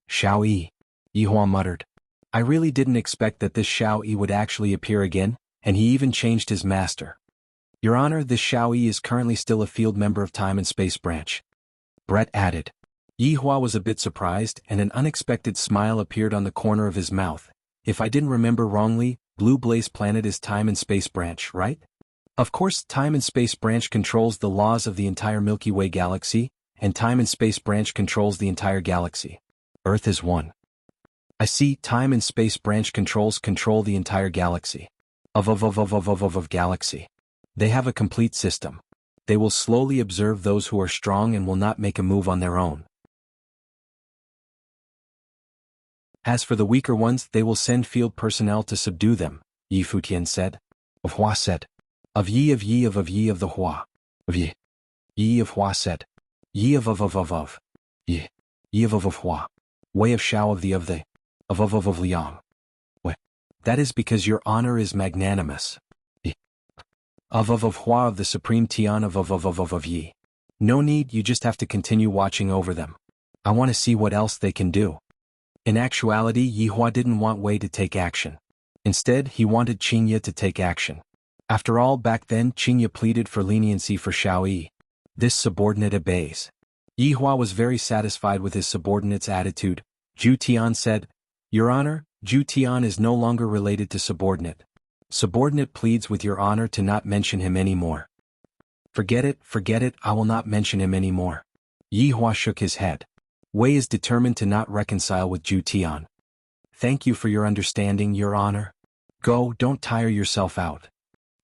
Xiao Yi, Yihua muttered. I really didn't expect that this Xiao Yi would actually appear again, and he even changed his master. Your Honor, this Xiao Yi is currently still a field member of Time and Space Branch. Brett added. Yihua was a bit surprised, and an unexpected smile appeared on the corner of his mouth. If I didn't remember wrongly, Blue Blaze Planet is Time and Space Branch, right? Of course, Time and Space Branch controls the laws of the entire Milky Way galaxy, and Time and Space Branch controls the entire galaxy. Earth is one. I see. Time and Space Branch control the entire galaxy. Of galaxy. They have a complete system. They will slowly observe those who are strong and will not make a move on their own. As for the weaker ones, they will send field personnel to subdue them, Yi Futian said. Of Hua said. Of Yi of the Hua. Of Yi. Yi of Hua said. Yi of Yi. Yi of Hua. Wei of Shao of the of Liang. Wei. That is because your honor is magnanimous. Yi. Of Hua of the Supreme Tian of Yi. No need, you just have to continue watching over them. I want to see what else they can do. In actuality, Yihua didn't want Wei to take action. Instead, he wanted Xianxia to take action. After all, back then, Xianxia pleaded for leniency for Xiao Yi. This subordinate obeys. Yihua was very satisfied with his subordinate's attitude. Zhu Tian said, Your Honor, Zhu Tian is no longer related to subordinate. Subordinate pleads with your honor to not mention him anymore. Forget it, I will not mention him anymore. Yihua shook his head. Wei is determined to not reconcile with Zhu Tian. Thank you for your understanding, Your Honor. Go, don't tire yourself out.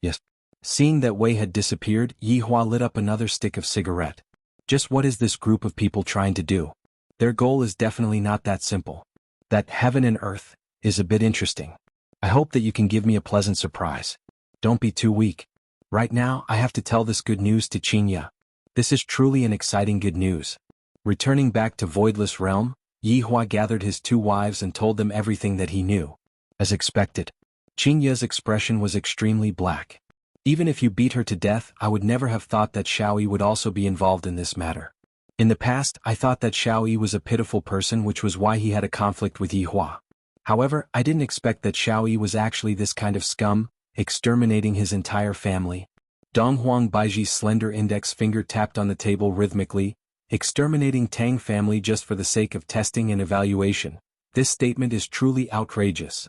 Yes. Seeing that Wei had disappeared, Yihua lit up another stick of cigarette. Just what is this group of people trying to do? Their goal is definitely not that simple. That heaven and earth is a bit interesting. I hope that you can give me a pleasant surprise. Don't be too weak. Right now, I have to tell this good news to Xianxia. This is truly an exciting good news. Returning back to Voidless Realm, Yihua gathered his two wives and told them everything that he knew. As expected, Xianxia's expression was extremely black. Even if you beat her to death, I would never have thought that Xiao Yi would also be involved in this matter. In the past, I thought that Xiao Yi was a pitiful person, which was why he had a conflict with Yihua. However, I didn't expect that Xiao Yi was actually this kind of scum, exterminating his entire family. Donghuang Baiji's slender index finger tapped on the table rhythmically, exterminating Tang family just for the sake of testing and evaluation. This statement is truly outrageous.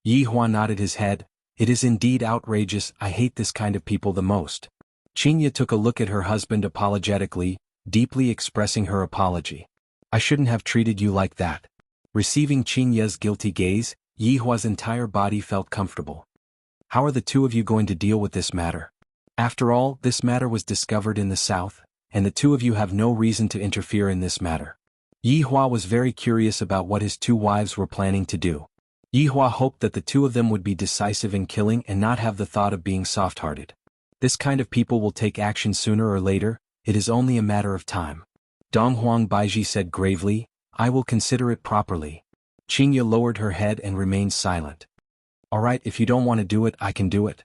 Yihua nodded his head. It is indeed outrageous. I hate this kind of people the most. Xianxia took a look at her husband apologetically, deeply expressing her apology. I shouldn't have treated you like that. Receiving Xianxia's guilty gaze, Yihua's entire body felt comfortable. How are the two of you going to deal with this matter? After all, this matter was discovered in the south, and the two of you have no reason to interfere in this matter. Yihua was very curious about what his two wives were planning to do. Yihua hoped that the two of them would be decisive in killing and not have the thought of being soft-hearted. This kind of people will take action sooner or later, it is only a matter of time. Donghuang Baiji said gravely, I will consider it properly. Xianxia lowered her head and remained silent. Alright, if you don't want to do it, I can do it.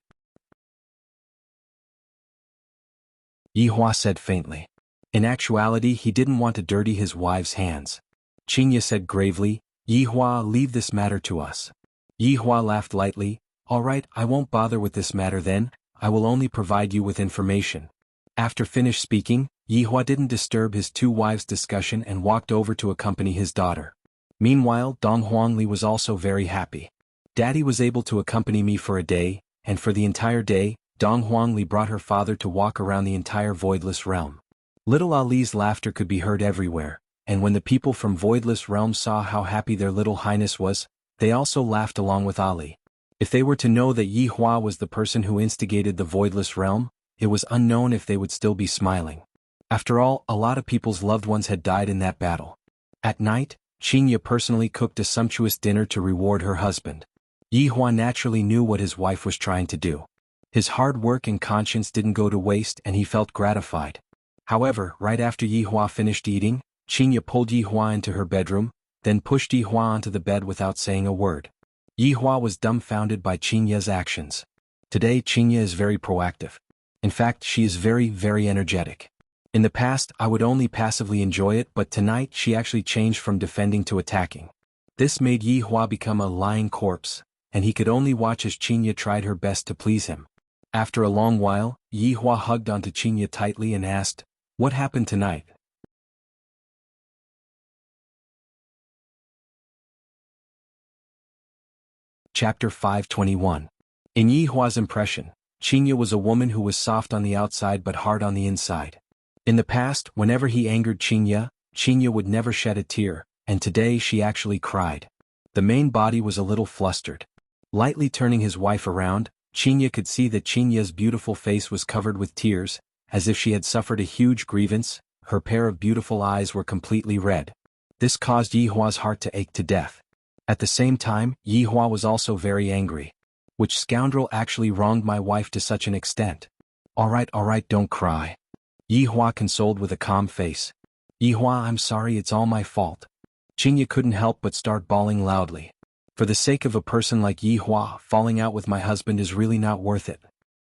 Yihua said faintly. In actuality, he didn't want to dirty his wife's hands. Xianxia said gravely, Yihua, leave this matter to us. Yihua laughed lightly, Alright, I won't bother with this matter then, I will only provide you with information. After finished speaking, Yihua didn't disturb his two wives' discussion and walked over to accompany his daughter. Meanwhile, Donghuangli was also very happy. Daddy was able to accompany me for a day, and for the entire day, Donghuangli brought her father to walk around the entire Voidless Realm. Little Ali's laughter could be heard everywhere, and when the people from Voidless Realm saw how happy their little highness was, they also laughed along with Ali. If they were to know that Yihua was the person who instigated the Voidless Realm, it was unknown if they would still be smiling. After all, a lot of people's loved ones had died in that battle. At night, Xianxia personally cooked a sumptuous dinner to reward her husband. Yihua naturally knew what his wife was trying to do. His hard work and conscience didn't go to waste and he felt gratified. However, right after Yihua finished eating, Xianxia pulled Yihua into her bedroom, then pushed Yihua onto the bed without saying a word. Yihua was dumbfounded by Xianxia's actions. Today Xianxia is very proactive. In fact, she is very, very energetic. In the past, I would only passively enjoy it, but tonight she actually changed from defending to attacking. This made Yi Hua become a lying corpse, and he could only watch as Xianxia tried her best to please him. After a long while, Yi Hua hugged onto Xianxia tightly and asked, "What happened tonight?" Chapter 521. In Yi Hua's impression, Xianxia was a woman who was soft on the outside but hard on the inside. In the past, whenever he angered Xianxia, Xianxia would never shed a tear, and today she actually cried. The main body was a little flustered. Lightly turning his wife around, Xianxia could see that Xianxia's beautiful face was covered with tears, as if she had suffered a huge grievance. Her pair of beautiful eyes were completely red. This caused Yi Hua's heart to ache to death. At the same time, Yi Hua was also very angry. Which scoundrel actually wronged my wife to such an extent? All right, don't cry. Yi Hua consoled with a calm face. Yi Hua, I'm sorry, it's all my fault. Xianxia couldn't help but start bawling loudly. For the sake of a person like Yi Hua, falling out with my husband is really not worth it.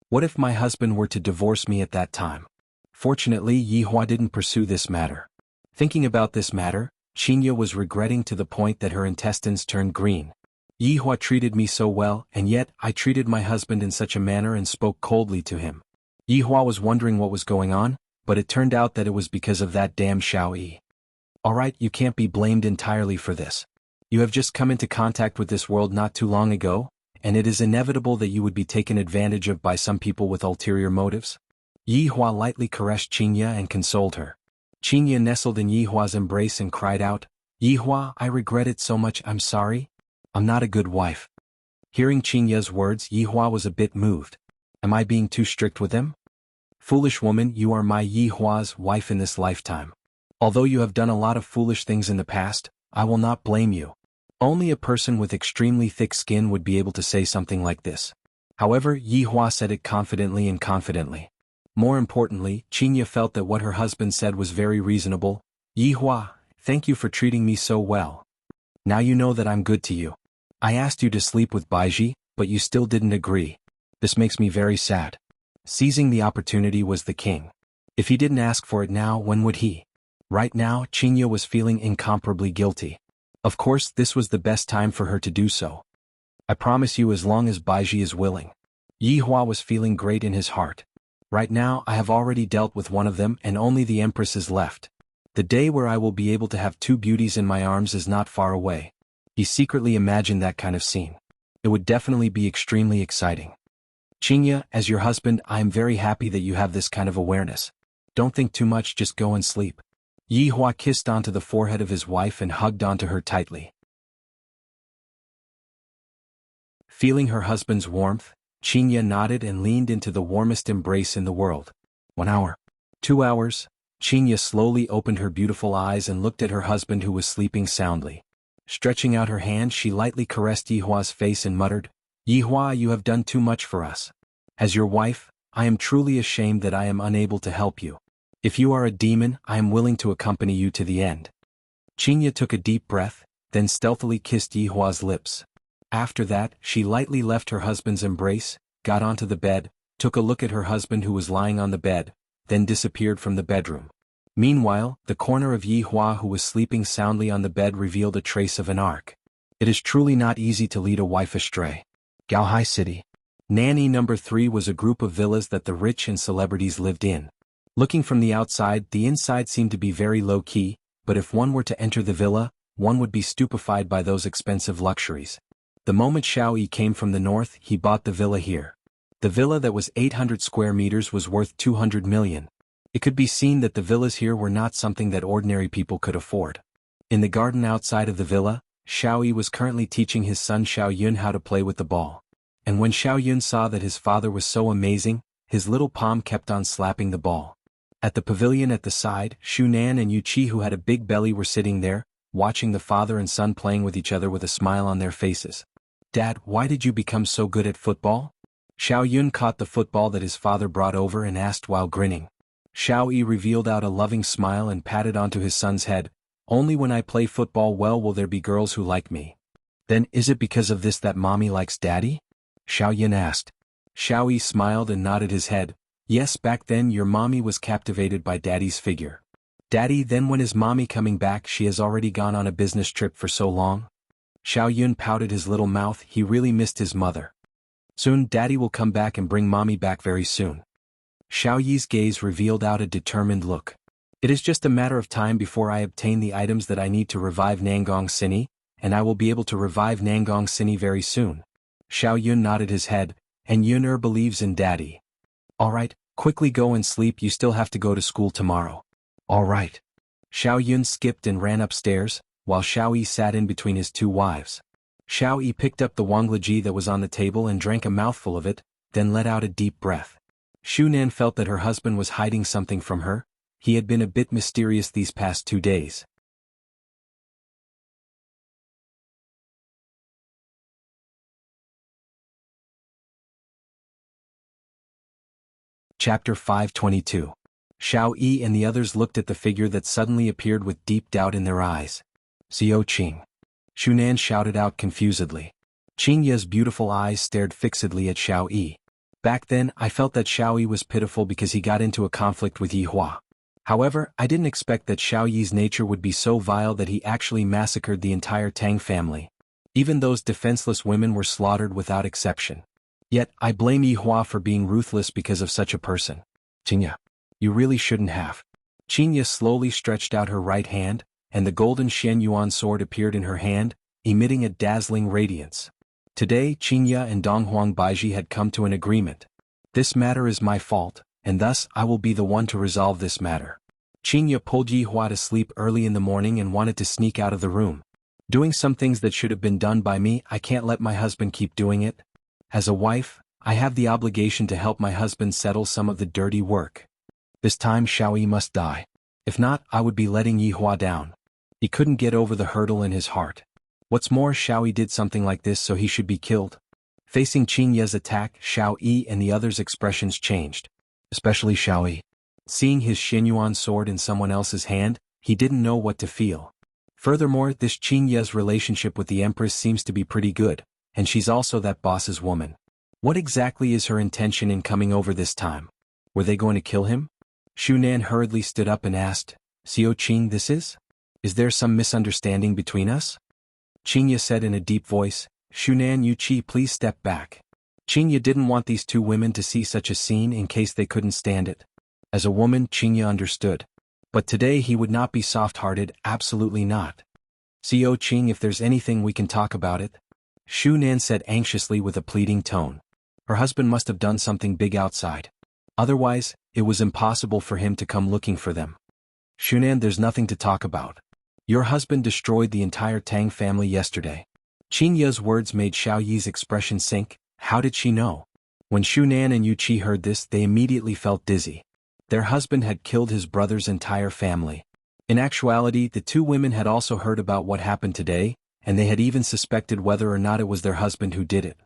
What if my husband were to divorce me at that time? Fortunately, Yi Hua didn't pursue this matter. Thinking about this matter, Xianxia was regretting to the point that her intestines turned green. Yi Hua treated me so well, and yet I treated my husband in such a manner and spoke coldly to him. Yi Hua was wondering what was going on, but it turned out that it was because of that damn Xiao. Alright, you can't be blamed entirely for this. You have just come into contact with this world not too long ago, and it is inevitable that you would be taken advantage of by some people with ulterior motives. Yi Hua lightly caressed Xianxia and consoled her. Xianxia nestled in Yi Hua's embrace and cried out, "Yi Hua, I regret it so much, I'm sorry. I'm not a good wife." Hearing Xianxia's words, Yi Hua was a bit moved. Am I being too strict with him? Foolish woman, you are my Yi Hua's wife in this lifetime. Although you have done a lot of foolish things in the past, I will not blame you. Only a person with extremely thick skin would be able to say something like this. However, Yi Hua said it confidently and confidently. More importantly, Xianxia felt that what her husband said was very reasonable. Yi Hua, thank you for treating me so well. Now you know that I'm good to you. I asked you to sleep with Baiji, but you still didn't agree. This makes me very sad. Seizing the opportunity was the king. If he didn't ask for it now, when would he? Right now, Xianxia was feeling incomparably guilty. Of course, this was the best time for her to do so. I promise you, as long as Baiji is willing. Yi Hua was feeling great in his heart. Right now, I have already dealt with one of them and only the Empress is left. The day where I will be able to have two beauties in my arms is not far away. He secretly imagined that kind of scene. It would definitely be extremely exciting. Xianxia, as your husband, I am very happy that you have this kind of awareness. Don't think too much, just go and sleep. Yi Hua kissed onto the forehead of his wife and hugged onto her tightly. Feeling her husband's warmth, Xianxia nodded and leaned into the warmest embrace in the world. 1 hour. 2 hours. Xianxia slowly opened her beautiful eyes and looked at her husband who was sleeping soundly. Stretching out her hand, she lightly caressed Yi Hua's face and muttered, "Yi Hua, you have done too much for us. As your wife, I am truly ashamed that I am unable to help you. If you are a demon, I am willing to accompany you to the end." Xianxia took a deep breath, then stealthily kissed Yi Hua's lips. After that, she lightly left her husband's embrace, got onto the bed, took a look at her husband who was lying on the bed, then disappeared from the bedroom. Meanwhile, the corner of Yi Hua who was sleeping soundly on the bed revealed a trace of an arc. It is truly not easy to lead a wife astray. Gaohai City. Nanny number 3 was a group of villas that the rich and celebrities lived in. Looking from the outside, the inside seemed to be very low-key, but if one were to enter the villa, one would be stupefied by those expensive luxuries. The moment Xiao Yi came from the north, he bought the villa here. The villa that was 800 square meters was worth 200 million. It could be seen that the villas here were not something that ordinary people could afford. In the garden outside of the villa, Xiao Yi was currently teaching his son Xiaoyun how to play with the ball. And when Xiaoyun saw that his father was so amazing, his little palm kept on slapping the ball. At the pavilion at the side, Xuanhuan and Yuqi, who had a big belly, were sitting there, watching the father and son playing with each other with a smile on their faces. "Dad, why did you become so good at football?" Xiaoyun caught the football that his father brought over and asked while grinning. Xiao Yi revealed out a loving smile and patted onto his son's head. "Only when I play football well will there be girls who like me." "Then is it because of this that mommy likes daddy?" Xiaoyun asked. Xiao Yi smiled and nodded his head. Yes, back then your mommy was captivated by daddy's figure. Daddy, then when is mommy coming back? She has already gone on a business trip for so long. Xiaoyun pouted his little mouth, he really missed his mother. Soon daddy will come back and bring mommy back very soon. Xiaoyi's gaze revealed out a determined look. It is just a matter of time before I obtain the items that I need to revive Nangong Sini, and I will be able to revive Nangong Sini very soon. Xiaoyun nodded his head, and Yun believes in daddy. Alright, quickly go and sleep, you still have to go to school tomorrow. Alright. Xiaoyun skipped and ran upstairs, while Xiaoyi sat in between his two wives. Xiaoyi picked up the wanglaji that was on the table and drank a mouthful of it, then let out a deep breath. Xuanhuan felt that her husband was hiding something from her. He had been a bit mysterious these past 2 days. Chapter 522. Xiao Yi and the others looked at the figure that suddenly appeared with deep doubt in their eyes. Xiao Qing. Xuanhuan shouted out confusedly. Qingya's beautiful eyes stared fixedly at Xiao Yi. Back then, I felt that Xiao Yi was pitiful because he got into a conflict with Yi Hua. However, I didn't expect that Xiao Yi's nature would be so vile that he actually massacred the entire Tang family. Even those defenseless women were slaughtered without exception. Yet, I blame Yi Hua for being ruthless because of such a person. Qingya. You really shouldn't have. Qingya slowly stretched out her right hand, and the golden xuanhuan sword appeared in her hand, emitting a dazzling radiance. Today, Qingya and Donghuang Baiji had come to an agreement. This matter is my fault, and thus I will be the one to resolve this matter. Qingya pulled Yi Hua to sleep early in the morning and wanted to sneak out of the room. Doing some things that should have been done by me, I can't let my husband keep doing it. As a wife, I have the obligation to help my husband settle some of the dirty work. This time Xiao Yi must die. If not, I would be letting Yi Hua down. He couldn't get over the hurdle in his heart. What's more, Xiao Yi did something like this so he should be killed. Facing Qingya's attack, Xiao Yi and the others' expressions changed. Especially Xiao Yi. Seeing his xuanhuan sword in someone else's hand, he didn't know what to feel. Furthermore, this Qingya's relationship with the Empress seems to be pretty good, and she's also that boss's woman. What exactly is her intention in coming over this time? Were they going to kill him? Xuanhuan hurriedly stood up and asked, Xiao Qing, this is? Is there some misunderstanding between us? Qingya said in a deep voice, Xuanhuan Yuqi, please step back. Qingya didn't want these two women to see such a scene in case they couldn't stand it. As a woman, Qingya understood. But today he would not be soft-hearted, absolutely not. Xiao Qing, if there's anything we can talk about it. Xuanhuan said anxiously with a pleading tone. Her husband must have done something big outside. Otherwise, it was impossible for him to come looking for them. Xuanhuan, there's nothing to talk about. Your husband destroyed the entire Tang family yesterday. Qingya's words made Xiao Yi's expression sink. How did she know? When Xuanhuan and Yuqi heard this, they immediately felt dizzy. Their husband had killed his brother's entire family. In actuality, the two women had also heard about what happened today, and they had even suspected whether or not it was their husband who did it.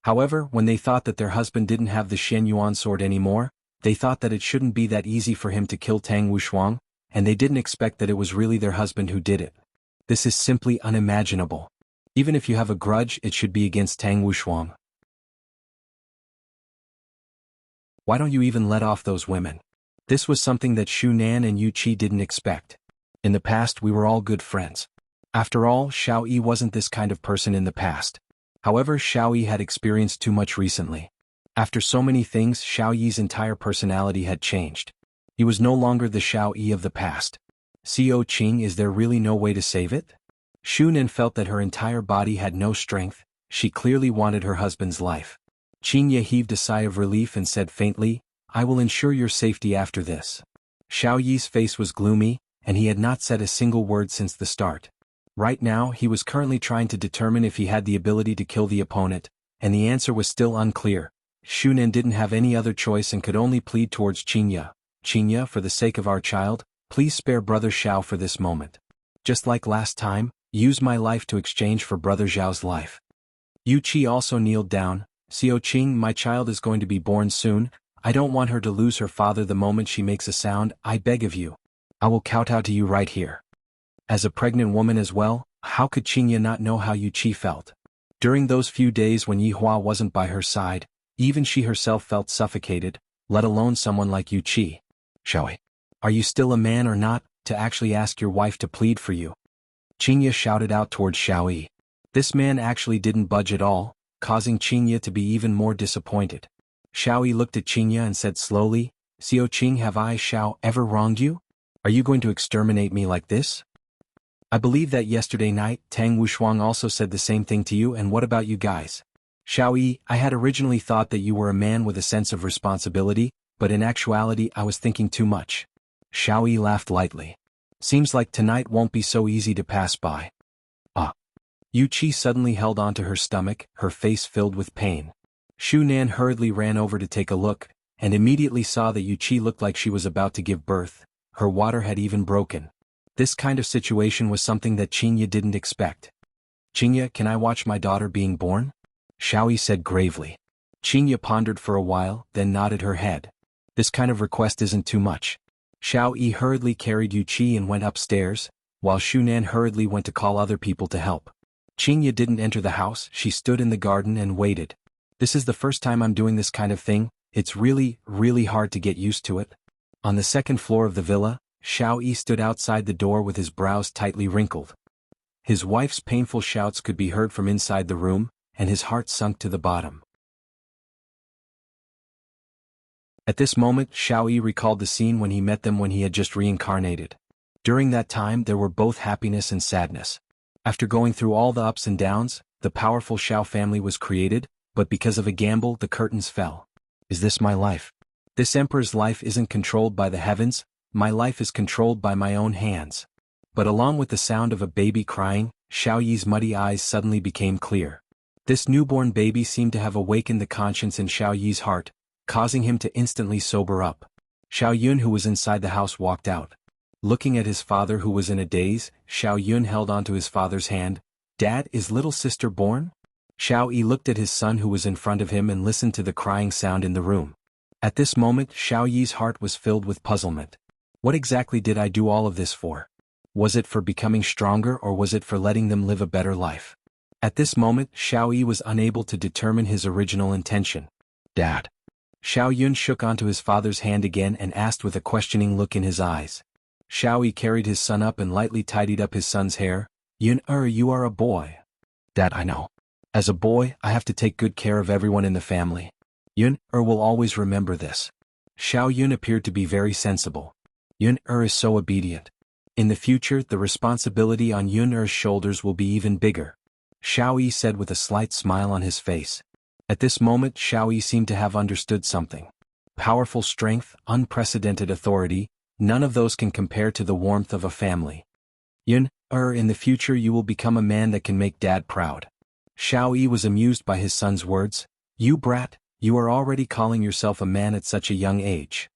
However, when they thought that their husband didn't have the xuanhuan sword anymore, they thought that it shouldn't be that easy for him to kill Tang Wushuang, and they didn't expect that it was really their husband who did it. This is simply unimaginable. Even if you have a grudge, it should be against Tang Wushuang. Why don't you even let off those women? This was something that Xuanhuan and Yuqi didn't expect. In the past, we were all good friends. After all, Xiao Yi wasn't this kind of person in the past. However, Xiao Yi had experienced too much recently. After so many things, Xiao Yi's entire personality had changed. He was no longer the Xiao Yi of the past. Xiao Qing, is there really no way to save it? Xuanhuan felt that her entire body had no strength. She clearly wanted her husband's life. Qingya heaved a sigh of relief and said faintly, I will ensure your safety after this. Xiao Yi's face was gloomy, and he had not said a single word since the start. Right now, he was currently trying to determine if he had the ability to kill the opponent, and the answer was still unclear. Xuanhuan didn't have any other choice and could only plead towards Qingya. Qingya, for the sake of our child, please spare Brother Xiao for this moment. Just like last time, use my life to exchange for Brother Zhao's life. Yuqi also kneeled down. Xiao Qing, my child is going to be born soon. I don't want her to lose her father the moment she makes a sound. I beg of you. I will kowtow to you right here. As a pregnant woman as well, how could Qingya not know how Yuqi felt? During those few days when Yi Hua wasn't by her side, even she herself felt suffocated, let alone someone like you Chi. Xiaoyi. Are you still a man or not, to actually ask your wife to plead for you? Xianxia shouted out towards Xiaoyi. This man actually didn't budge at all, causing Xianxia to be even more disappointed. Xiaoyi looked at Xianxia and said slowly, Xiao Qing, have I, Xiao, ever wronged you? Are you going to exterminate me like this? I believe that yesterday night, Tang Wushuang also said the same thing to you, and what about you guys? Xiaoyi, I had originally thought that you were a man with a sense of responsibility, but in actuality I was thinking too much. Xiaoyi laughed lightly. Seems like tonight won't be so easy to pass by. Yu Qi suddenly held onto her stomach, her face filled with pain. Xu Nan hurriedly ran over to take a look, and immediately saw that Yu Qi looked like she was about to give birth. Her water had even broken. This kind of situation was something that Xianxia didn't expect. Xianxia, can I watch my daughter being born? Xiaoyi said gravely. Xianxia pondered for a while, then nodded her head. This kind of request isn't too much. Xiaoyi hurriedly carried Yu Qi and went upstairs, while Xu Nan hurriedly went to call other people to help. Xianxia didn't enter the house, she stood in the garden and waited. This is the first time I'm doing this kind of thing, it's really hard to get used to it. On the second floor of the villa, Xiaoyi stood outside the door with his brows tightly wrinkled. His wife's painful shouts could be heard from inside the room, and his heart sunk to the bottom. At this moment, Xiaoyi recalled the scene when he met them when he had just reincarnated. During that time there were both happiness and sadness. After going through all the ups and downs, the powerful Xiao family was created, but because of a gamble the curtains fell. Is this my life? This emperor's life isn't controlled by the heavens, my life is controlled by my own hands. But along with the sound of a baby crying, Xiaoyi's muddy eyes suddenly became clear. This newborn baby seemed to have awakened the conscience in Xiaoyi's heart, causing him to instantly sober up. Xiaoyun, who was inside the house, walked out. Looking at his father who was in a daze, Xiaoyun held onto his father's hand. Dad, is little sister born? Xiaoyi looked at his son who was in front of him and listened to the crying sound in the room. At this moment, Xiaoyi's heart was filled with puzzlement. What exactly did I do all of this for? Was it for becoming stronger, or was it for letting them live a better life? At this moment, Xiaoyi was unable to determine his original intention. Dad. Xiaoyun shook onto his father's hand again and asked with a questioning look in his eyes. Xiaoyi carried his son up and lightly tidied up his son's hair. You are a boy. Dad, I know. As a boy, I have to take good care of everyone in the family. Yun will always remember this. Xiaoyun appeared to be very sensible. Yun is so obedient. In the future, the responsibility on Yun shoulders will be even bigger. Xiaoyi said with a slight smile on his face. At this moment, Xiaoyi seemed to have understood something. Powerful strength, unprecedented authority, none of those can compare to the warmth of a family. Yun, in the future you will become a man that can make Dad proud. Xiaoyi was amused by his son's words. You brat, you are already calling yourself a man at such a young age.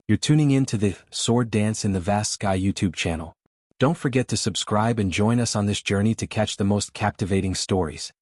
You're tuning in to the Sword Dance in the Vast Sky YouTube channel. Don't forget to subscribe and join us on this journey to catch the most captivating stories.